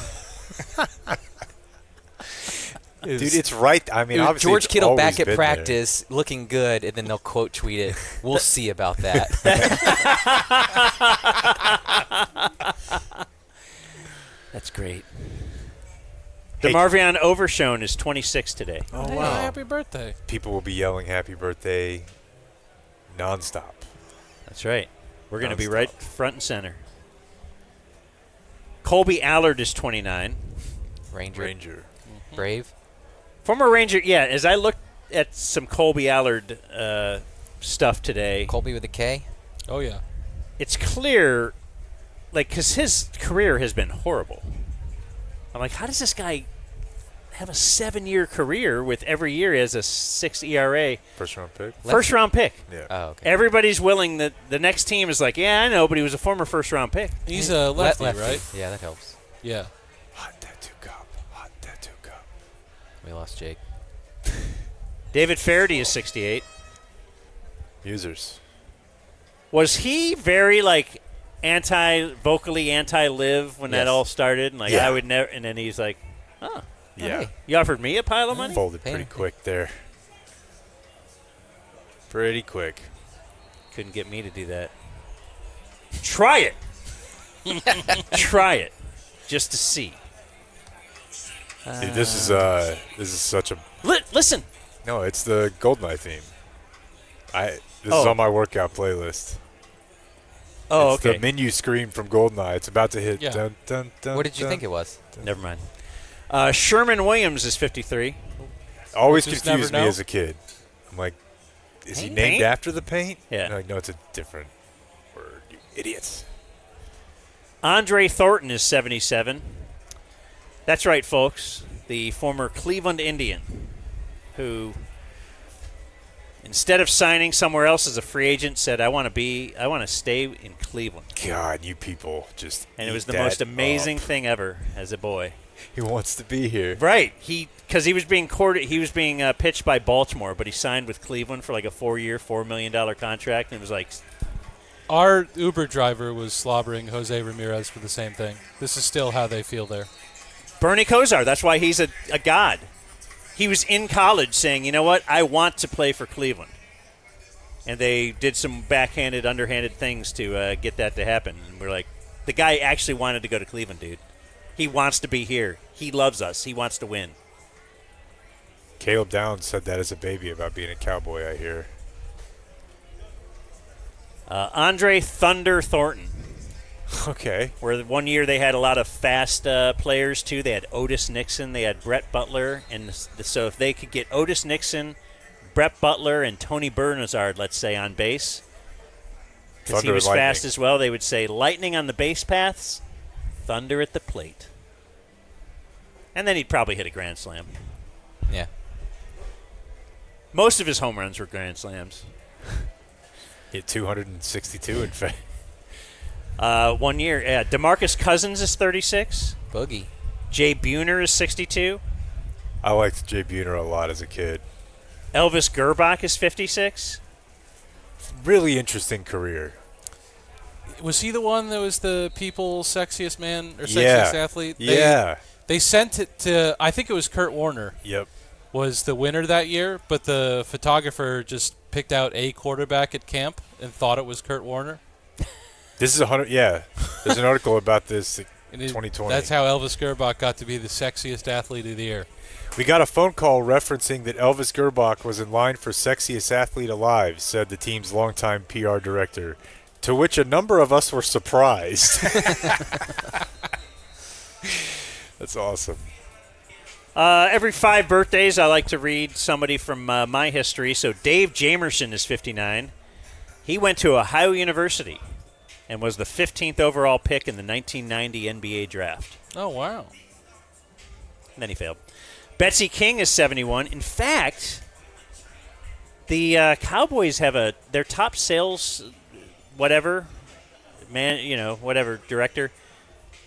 Dude, it's right. I mean, obviously
George
it's
Kittle
always
back at
been
practice, looking good, and then they'll quote tweet it. We'll see about that.
That's great.
Hey.
DeMarvion Overshone is 26 today.
Oh,
Hey,
wow.
happy birthday.
People will be yelling happy birthday nonstop.
That's right. We're going to be
Nonstop.
right front and center. Colby Allard is 29.
Ranger. Brave.
Former Ranger, yeah, as I looked at some Colby Allard stuff today,
Colby with a K.
Oh, yeah.
it's clear, like, because his career has been horrible. I'm like, how does this guy have a 7-year career with every year he has a 6 ERA?
First round pick.
First round pick.
Yeah.
Oh, okay.
Everybody's willing that the next team is like, yeah, I know, but he was a former first round pick.
He's a lefty, right?
Yeah, that helps.
Yeah.
Hot tattoo cup. Hot tattoo cup.
We lost Jake.
David Faraday is 68.
Users.
Was he very like vocally anti-live when that
Yes.
all started? And like
Yeah.
I would never. And then he's like, "Oh,
Yeah.
hey, you offered me a pile of money."
Folded
Pay
pretty
him.
quick there. Pretty quick.
Couldn't get me to do that. Try it. Try it, just to see.
Dude, this is such a
Listen,
No, it's the Goldeneye theme. This is
Oh.
on my workout playlist.
Oh,
It's
okay.
the menu screen from Goldeneye. It's about to hit.
Yeah.
Dun, dun, dun,
What did you
dun.
think it was?
Never mind. Sherman Williams is 53.
Always
Just
confused
never
me
know.
as a kid. I'm like, is he
Paint?
named after the paint?
Yeah.
And I'm like, no, it's a different word. You idiots.
Andre Thornton is 77. That's right, folks. The former Cleveland Indian who, instead of signing somewhere else as a free agent, said, I want to stay in Cleveland.
God, you people just.
And it was
eat
the most
that
amazing
up.
thing ever as a boy.
He wants to be here.
Right. Because he was being courted. He was being pitched by Baltimore, but he signed with Cleveland for like a 4-year, $4 million contract, and it was like,
Our Uber driver was slobbering Jose Ramirez for the same thing. This is still how they feel there.
Bernie Kosar. That's why he's a god. He was in college saying, you know what, I want to play for Cleveland. And they did some backhanded, underhanded things to get that to happen. And we're like, the guy actually wanted to go to Cleveland, dude. He wants to be here. He loves us. He wants to win.
Caleb Downs said that as a baby about being a Cowboy, I hear.
Andre Thunder Thornton.
Okay.
Where 1 year they had a lot of fast players, too. They had Otis Nixon. They had Brett Butler. And so if they could get Otis Nixon, Brett Butler, and Tony Bernazard, let's say, on base, because he
Thunder
was
and
fast
lightning.
as well, they would say lightning on the base paths, thunder at the plate. And then he'd probably hit a grand slam.
Yeah.
Most of his home runs were grand slams.
Hit 262 in fact.
1 year. DeMarcus Cousins is 36.
Boogie.
Jay Buhner is 62.
I liked Jay Buhner a lot as a kid.
Elvis Gerbach is 56.
Really interesting career.
Was he the one that was the people's sexiest man or sexiest
Yeah.
athlete?
Yeah.
They sent it to, I think it was Kurt Warner.
Yep.
Was the winner that year, but the photographer just picked out a quarterback at camp and thought it was Kurt Warner.
This is 100. Yeah. There's an article about this.
And it-
2020.
That's how Elvis Gerbach got to be the sexiest athlete of the year.
We got a phone call referencing that Elvis Gerbach was in line for sexiest athlete alive, said the team's longtime PR director, to which a number of us were surprised. That's awesome.
Every 5 birthdays, I like to read somebody from my history. So Dave Jamerson is 59. He went to Ohio University and was the 15th overall pick in the 1990 NBA draft.
Oh, wow.
And then he failed. Betsy King is 71. In fact, the Cowboys have their top sales, whatever director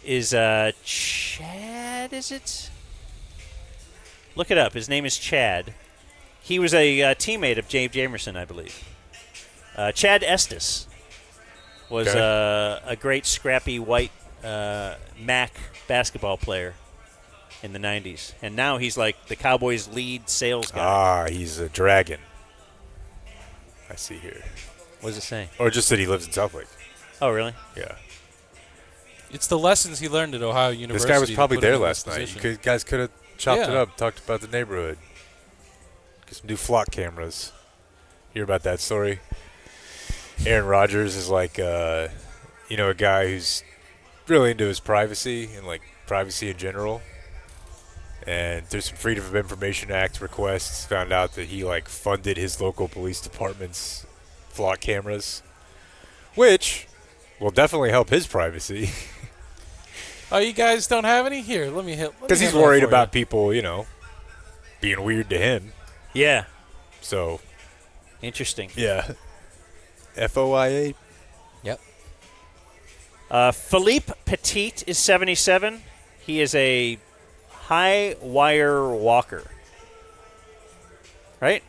is Chad. Is it? Look it up. His name is Chad. He was a teammate of Dave Jamerson, I believe. Chad Estes was a great scrappy white MAC basketball player in the 90s. And now he's like the Cowboys' lead sales guy.
Ah, he's a dragon. I see here.
What does it say?
Or just that he lives in South Lake.
Oh, really?
Yeah.
It's the lessons he learned at Ohio University.
This guy was
that
probably
put him
there
in
last
this
night.
position.
You guys could have chopped it
Yeah.
up, talked about the neighborhood. Get some new flock cameras. Hear about that story? Aaron Rodgers is like, a guy who's really into his privacy and like privacy in general. And through some Freedom of Information Act requests, found out that he like funded his local police department's flock cameras, which will definitely help his privacy.
Oh, you guys don't have any? Here, let me hit.
Because he's worried about people, being weird to him.
Yeah.
So.
Interesting.
Yeah. FOIA.
Yep.
Philippe Petit is 77. He is a high wire walker. Right?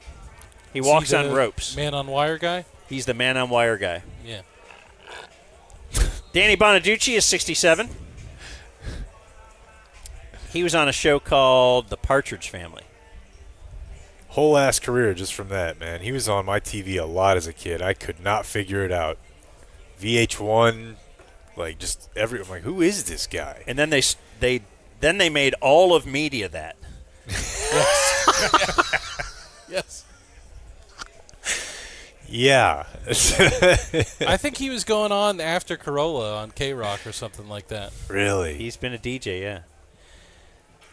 He
Is
walks
he
on
the
ropes.
Man on wire guy?
He's the man on wire guy.
Yeah.
Danny Bonaducci is 67. He was on a show called The Partridge Family.
Whole ass career just from that, man. He was on my TV a lot as a kid. I could not figure it out. VH1, like just I'm like, who is this guy?
And then they made all of media that.
Yes.
Yeah.
I think he was going on after Corolla on K-Rock or something like that.
Really?
He's been a DJ, yeah.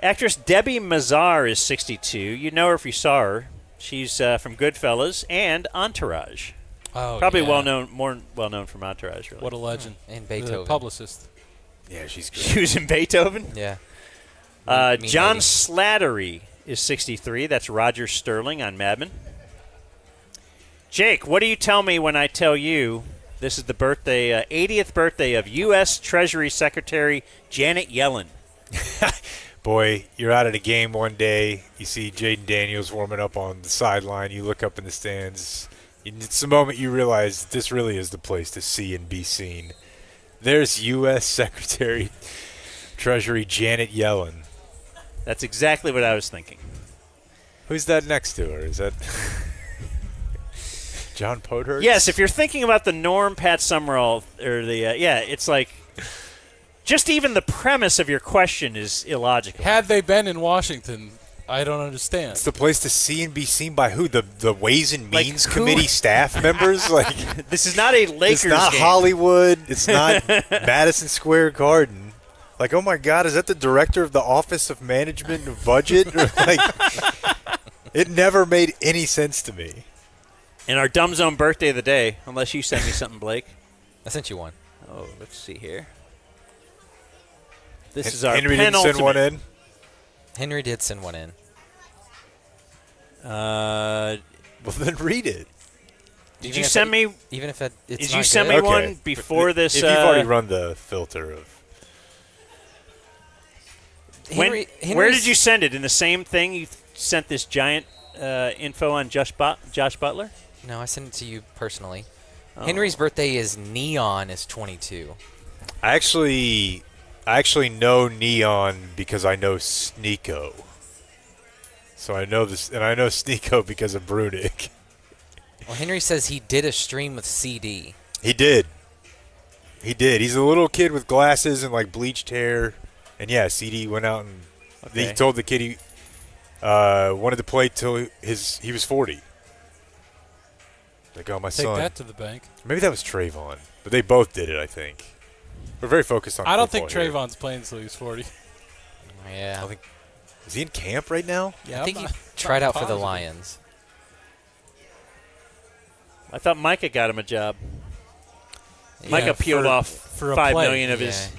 Actress Debbie Mazar is 62. You know her if you saw her. She's from Goodfellas and Entourage.
Oh,
Probably
yeah.
more well known from Entourage, really.
What a legend.
And
The
Beethoven.
publicist.
Yeah, she's good.
She was in Beethoven?
Yeah. Mean
John
lady.
Slattery is 63. That's Roger Sterling on Mad Men. Jake, what do you tell me when I tell you this is the 80th birthday of U.S. Treasury Secretary Janet Yellen?
Boy, you're out at a game one day. You see Jaden Daniels warming up on the sideline. You look up in the stands. It's the moment you realize this really is the place to see and be seen. There's U.S. Secretary Treasury Janet Yellen.
That's exactly what I was thinking.
Who's that next to her? Is that John Podhurst?
Yes, if you're thinking about the Norm Pat Summerall, or the it's like just even the premise of your question is illogical.
Had they been in Washington, I don't understand.
It's the place to see and be seen by who? The Ways and
Like,
Means
who?
Committee staff members? Like,
This is not a Lakers
it's not
game.
Hollywood. It's not Madison Square Garden. Like, oh my God, is that the director of the Office of Management and Budget? Or like, it never made any sense to me.
And our Dumb Zone birthday of the day, unless you sent me something, Blake.
I sent you one.
Oh, let's see here. This is our
Henry didn't
penultimate.
send one in?
Henry did send one in.
Well, then read it.
Did
Even
you
if
send me?
Even if it's
Did
not
you send
good.
me
Okay.
one before this?
If you've already run the filter of.
Where did you send it? In the same thing you sent this giant info on Josh Butler?
No, I sent it to you personally.
Oh.
Henry's birthday is Neon is 22.
I actually know Neon because I know Sneeko. So I know this, and I know Sneeko because of Brudig.
Well, Henry says he did a stream with CD.
He did. He's a little kid with glasses and like bleached hair, and yeah, CD went out and he told the kid he wanted to play till he was 40. Like, oh, my
Take
son.
that to the bank.
Maybe that was Trayvon, but they both did it. I think we're very focused on.
I don't think
football here.
Trayvon's playing until he's 40.
Yeah.
I think is he in camp right now?
Yeah,
I think
I'm
he
not-
tried
not
out for the
positive.
Lions.
I thought Micah got him a job.
Yeah,
Micah peeled
for-
off
for a
$5
play.
million of
Yeah,
his.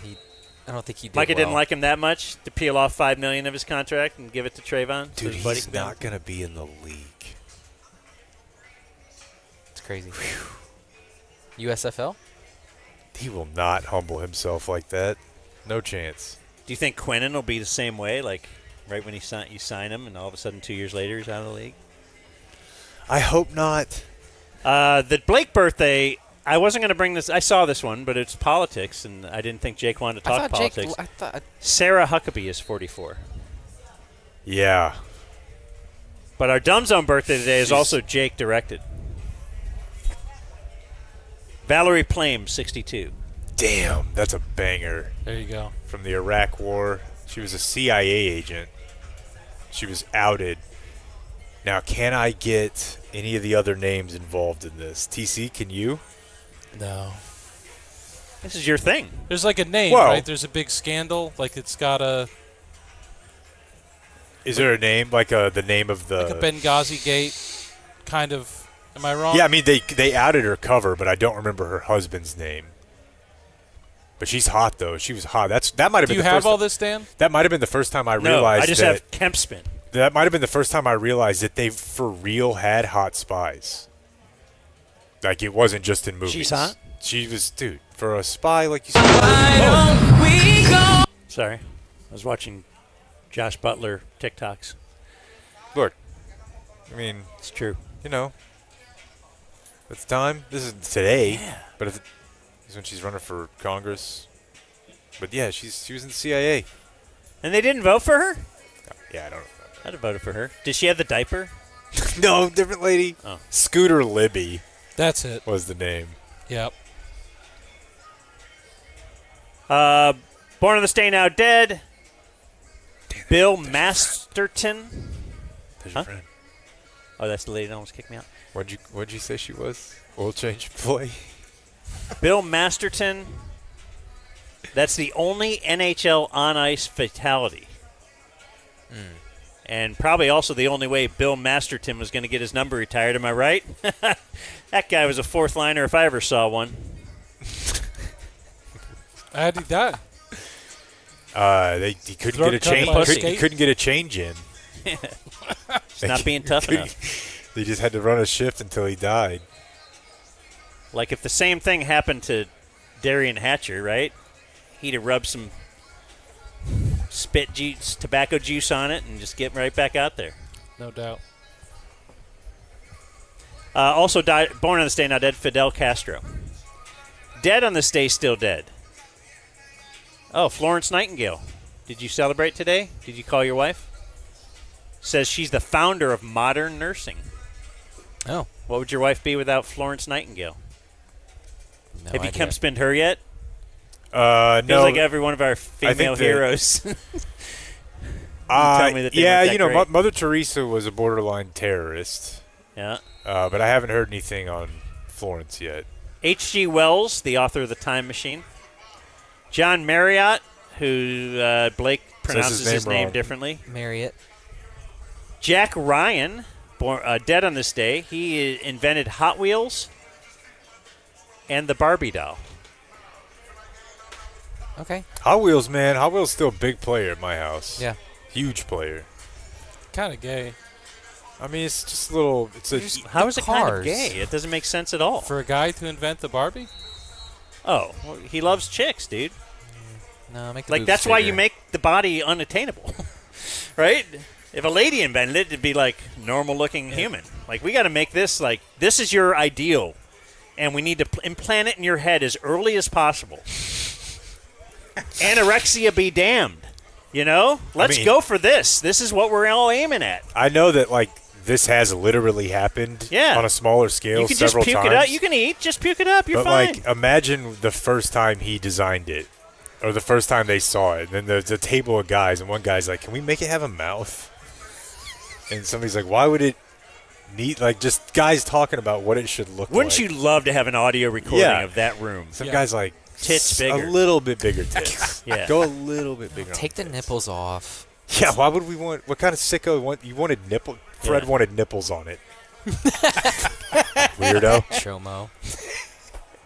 I don't think he did
Micah didn't
well.
like him that much to peel off $5 million of his contract and give it to Trayvon. so
Dude,
his buddy
he's
could be on.
not going to be in the league.
It's crazy. USFL?
He will not humble himself like that. No chance.
Do you think Quinnen will be the same way? Like right when you sign him, and all of a sudden 2 years later he's out of the league.
I hope not.
The Blake birthday. I wasn't going to bring this. I saw this one, but it's politics, and I didn't think Jake wanted to
I
talk
thought Jake-
politics.
I thought-
Sarah Huckabee is 44.
Yeah.
But our Dumb Zone birthday today is also Jake directed. Valerie Plame, 62.
Damn, that's a banger.
There you go.
From the Iraq War. She was a CIA agent. She was outed. Now, can I get any of the other names involved in this? TC, can you?
No.
This is your thing.
There's like a name,
Whoa.
right? There's a big scandal. Like it's got a
Is there a name, like the name of the...
like a Benghazi Gate kind of. Am I wrong?
Yeah, I mean, they outed her cover, but I don't remember her husband's name. But she's hot, though. She was hot. That might have
Do
been
you
the
have
first
all this, Dan?
That might have been the first time I
No,
realized
I just
that...
have Kemp spin.
That might have been the first time I realized that they for real had hot spies. Like, it wasn't just in movies.
She's hot?
She was, dude, for a spy, like you said.
Sorry. I was watching Josh Butler TikToks.
Look, I mean,
It's true.
you know, it's time. This is today,
Yeah.
but it's when she's running for Congress. But yeah, she was in the CIA.
And they didn't vote for her?
Yeah, I don't know.
I'd have voted for her. Did she have the diaper?
No, different lady.
Oh.
Scooter Libby
That's it.
was the name.
Yep.
Born on this Day Now Dead. Bill Masterton.
There's
Huh?
your friend.
Oh, that's the lady that almost kicked me out.
What'd you say she was? Oil change employee.
Bill Masterton. That's the only NHL on ice fatality. And probably also the only way Bill Masterton was going to get his number retired. Am I right? That guy was a fourth liner if I ever saw one.
How'd he die?
He couldn't get a change. He couldn't get a change in.
It's not being tough enough.
They just had to run a shift until he died.
Like if the same thing happened to Darian Hatcher, right? He'd have rubbed some spit juice, tobacco juice on it, and just get right back out there.
No doubt.
Also died, born on this day, now dead, Fidel Castro. Dead on this day, still dead. Oh, Florence Nightingale. Did you celebrate today? Did you call your wife? Says she's the founder of modern nursing.
Oh.
What would your wife be without Florence Nightingale?
No
Have you
idea.
Kempspined her yet?
No.
Feels like every one of our female heroes. Tell me that they
yeah,
weren't that great.
Mother Teresa was a borderline terrorist.
Yeah.
But I haven't heard anything on Florence yet.
H.G. Wells, the author of The Time Machine. John Marriott, who Blake pronounces his name differently.
Marriott.
Jack Ryan, dead on this day. He invented Hot Wheels and the Barbie doll.
Okay.
Hot Wheels, man. Hot Wheels still a big player at my house.
Yeah.
Huge player.
Kind of gay.
I mean, it's just a little.
How is it kind of gay? It doesn't make sense at all.
For a guy to invent the Barbie?
Oh, well, he loves chicks, dude.
No, make the
like
boobs
that's why
bigger.
you make the body unattainable, right? If a lady invented it, it'd be like normal-looking human. Like we got to make this like this is your ideal, and we need to implant it in your head as early as possible. Anorexia be damned. You know, let's go for this. This is what we're all aiming at.
I know that like this has literally happened on a smaller scale
you can
several
just puke
times.
it up. You can eat. Just puke it up. You're
but
fine.
like, imagine the first time he designed it, or the first time they saw it. And then there's a table of guys, and one guy's like, "Can we make it have a mouth?" And somebody's like, "Why would it need?" Like just guys talking about what it should look
Wouldn't
like.
you love to have an audio recording of that room?
Some guys like
tits bigger,
a little bit bigger tits.
Yeah.
Go a little bit bigger.
Take the nipples off.
Yeah, why would we want? What kind of sicko you wanted nipple? Fred wanted nipples on it. Weirdo.
Chomo.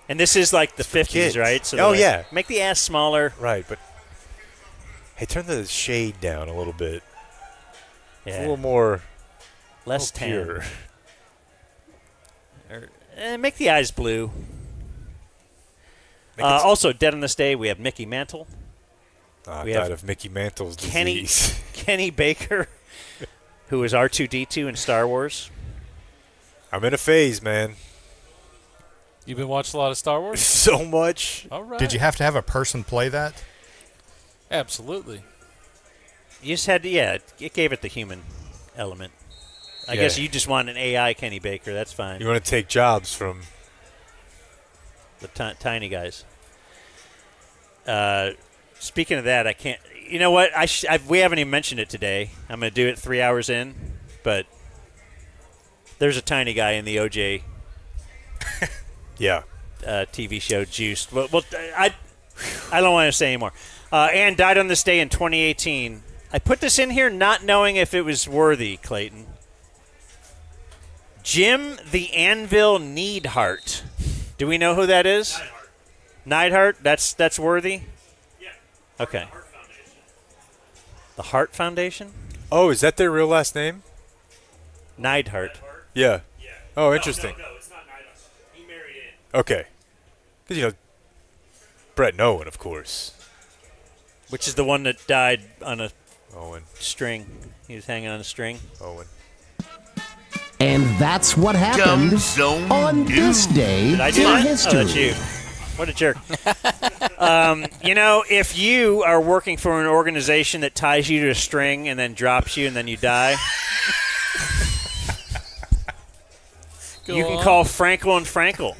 And this is like the 50s,
kids.
right? So
Oh,
like,
yeah.
Make the ass smaller.
Right, but hey, turn the shade down a little bit. It's a
Yeah.
little more
Less tan.
pure.
Make the eyes blue. Also, dead on this day, we have Mickey Mantle.
I
We
died
have
of Mickey Mantle's
Kenny
disease.
Kenny Baker, who was R2-D2 in Star Wars.
I'm in a phase, man.
You've been watching a lot of Star Wars?
So much.
All right.
Did you have to have a person play that?
Absolutely.
You just had to, it gave it the human element. I guess you just want an AI Kenny Baker. That's fine.
You want to take jobs from
the tiny guys. Speaking of that, I can't. You know what? We haven't even mentioned it today. I'm going to do it 3 hours in, but there's a tiny guy in the OJ. TV show Juiced. Well, I don't want to say anymore. Ann died on this day in 2018. I put this in here not knowing if it was worthy, Clayton. Jim the Anvil Neidhart. Do we know who that is? Neidhart. That's worthy?
Yeah.
Okay. The Hart Foundation?
Oh, is that their real last name?
Neidhart.
Yeah. Oh, interesting.
No, it's not Neidhart. He married in.
Okay. Because, Brett Owen, of course.
Which is the one that died on a
Owen.
string. He was hanging on a string.
Owen.
And that's what happened on this day
Did I do
in
that?
history.
Oh, that's you. What a jerk. If you are working for an organization that ties you to a string and then drops you and then you die, you can call Frankel and Frankel.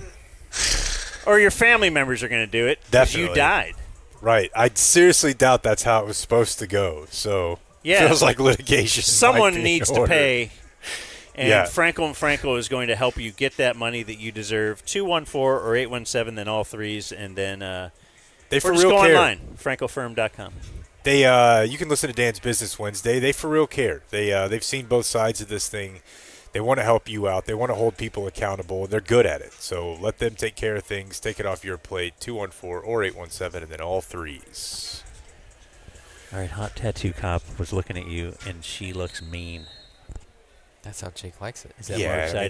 Or your family members are going to do it because you
Definitely.
died.
Right. I seriously doubt that's how it was supposed to go. So
Yeah.
feels like litigation.
Someone
might be in
needs to
order.
pay. And Frankel and Frankel is going to help you get that money that you deserve. 214 or 817, then all threes, and then
they for
just
real
go
care.
online, frankelfirm.com.
You can listen to Dan's Business Wednesday. They for real care. They've seen both sides of this thing. They want to help you out. They want to hold people accountable, and they're good at it. So let them take care of things. Take it off your plate. 214 or 817, and then all threes.
All right, Hot Tattoo Cop was looking at you, and she looks mean.
That's how Jake likes it.
Is that more
Yeah,
exciting?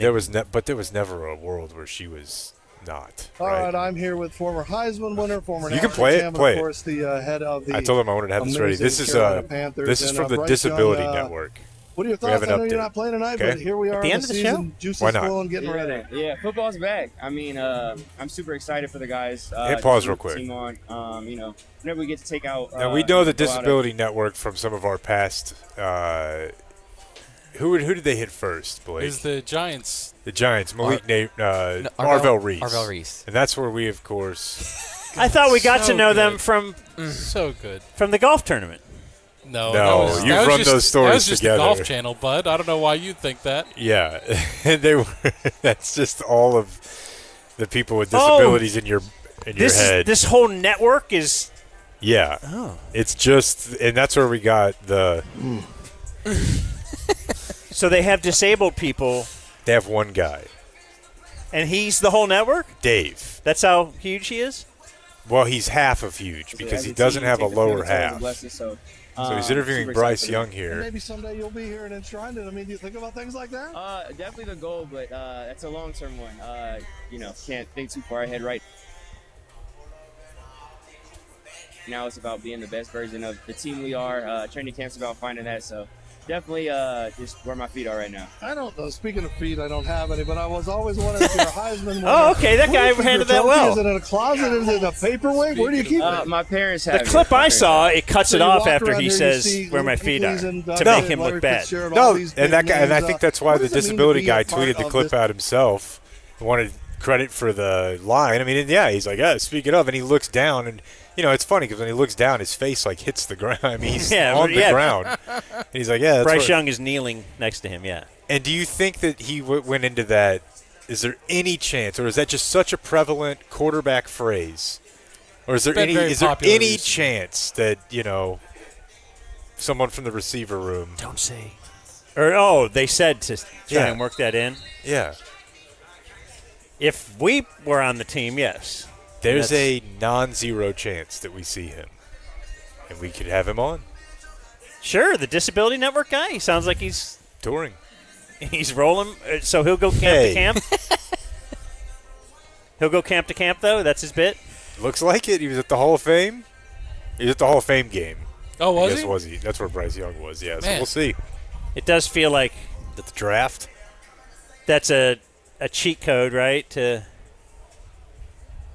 there was never a world where she was not.
All right, I'm here with former Heisman winner, former
You can
national
play it,
champ,
play
and
it.
of course the head of the
I told him I wanted to have this ready. This is
Carolina Panthers, and,
from the
Bryce
Disability
Young,
Network.
What are your
We have
thoughts?
an
I know you're
update.
not playing tonight,
Okay.
but here we are
At the
in
end
the
of the
season.
show?
Juice
Why
is
not?
flowing, getting ready.
Yeah, football's back. I mean, I'm super excited for the guys.
Hey, pause
to
real
put the
quick.
Team on. Whenever we get to take out.
Now we know the
go out
Disability Network from some of our past. Who did they hit first, Blake?
Is the Giants.
The Giants, Malik
Arvell
Arvell
Reese.
And that's where we, of course.
I thought we got
So
to know them
good.
from
So good.
from the golf tournament.
No,
you've
that was
run
just,
those stories
that was just
together.
the Golf Channel, bud. I don't know why you'd think that.
Yeah, and they were. That's just all of the people with disabilities in your head.
This whole network is.
Yeah.
Oh.
It's just, and that's where we got the.
So they have disabled people,
They have one guy,
and he's the whole network?
Dave.
That's how huge he is?
Well, he's half of huge because
as
he
a
doesn't
team,
have a
take the
lower
field, it's always a
half.
blessing, so
he's interviewing
super
Bryce
excited.
Young
And
here.
maybe someday you'll be here and enshrined it. I mean, do you think about things like that?
Definitely the goal, but that's a long-term one. Can't think too far ahead right now. It's about being the best version of the team we are. Training camp's about finding that, so definitely just where my feet are right now.
I don't know. Speaking of feet, I don't have any, but I was always wondering if you're a Heisman winner.
Oh, okay, that
where
guy
do you keep
handled
your
that
trophy?
well.
Is it in a closet? Is it in a paperweight? Where do you keep it?
My parents have
The
it.
clip
My
I
parents
saw,
have
it cuts
So
it
you
off
walk
after
around
he
here, you
says
see
where my
Luke
feet are
Kuechly
to
and
make him
Larry
look bad.
Fitzgerald, all
No,
these
and
big
I
names,
think that's why
what
the
does it mean to
disability
be
guy
a part
tweeted the
of
clip
this?
out himself. He wanted credit for the line. I mean, yeah, he's like, speaking of, and he looks down, and it's funny because when he looks down, his face like hits the ground. I mean, he's on the ground. And he's like, yeah. That's
Bryce
what-
Young is kneeling next to him, yeah.
And do you think that he went into that? Is there any chance, or is that just such a prevalent quarterback phrase, or is there
Been
any
very popular recently.
chance that someone from the receiver room?
Don't say. Or they said to try and work that in.
Yeah.
If we were on the team, yes.
There's a non-zero chance that we see him, and we could have him on
Sure, the Disability Network guy. He sounds like he's
touring.
He's rolling, so he'll go camp to camp. He'll go camp to camp, though. That's his bit.
Looks like it. He was at the Hall of Fame. He was at the Hall of Fame game.
Oh, was
I guess
he?
Was he? That's where Bryce Young was. Yeah, so
Man.
we'll see.
It does feel like
At the draft.
that's a cheat code, right?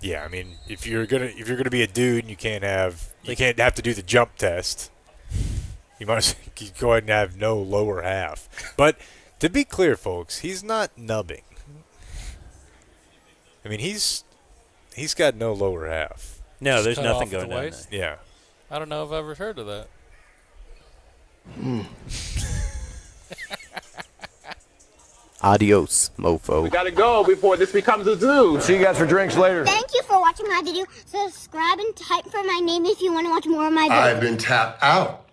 Yeah, I mean, if you're gonna be a dude, and you can't have to do the jump test. You might as well go ahead and have no lower half. But to be clear, folks, he's not nubbing. I mean, he's got no lower half.
No,
Just
there's
cut
nothing
off
going
the
down
waist?
there.
Yeah.
I don't know if I've ever heard of that.
Adios, mofo.
We gotta go before this becomes a zoo.
See you guys for drinks later.
Thank you for watching my video. Subscribe and type for my name if you want to watch more of my videos.
I've been tapped out.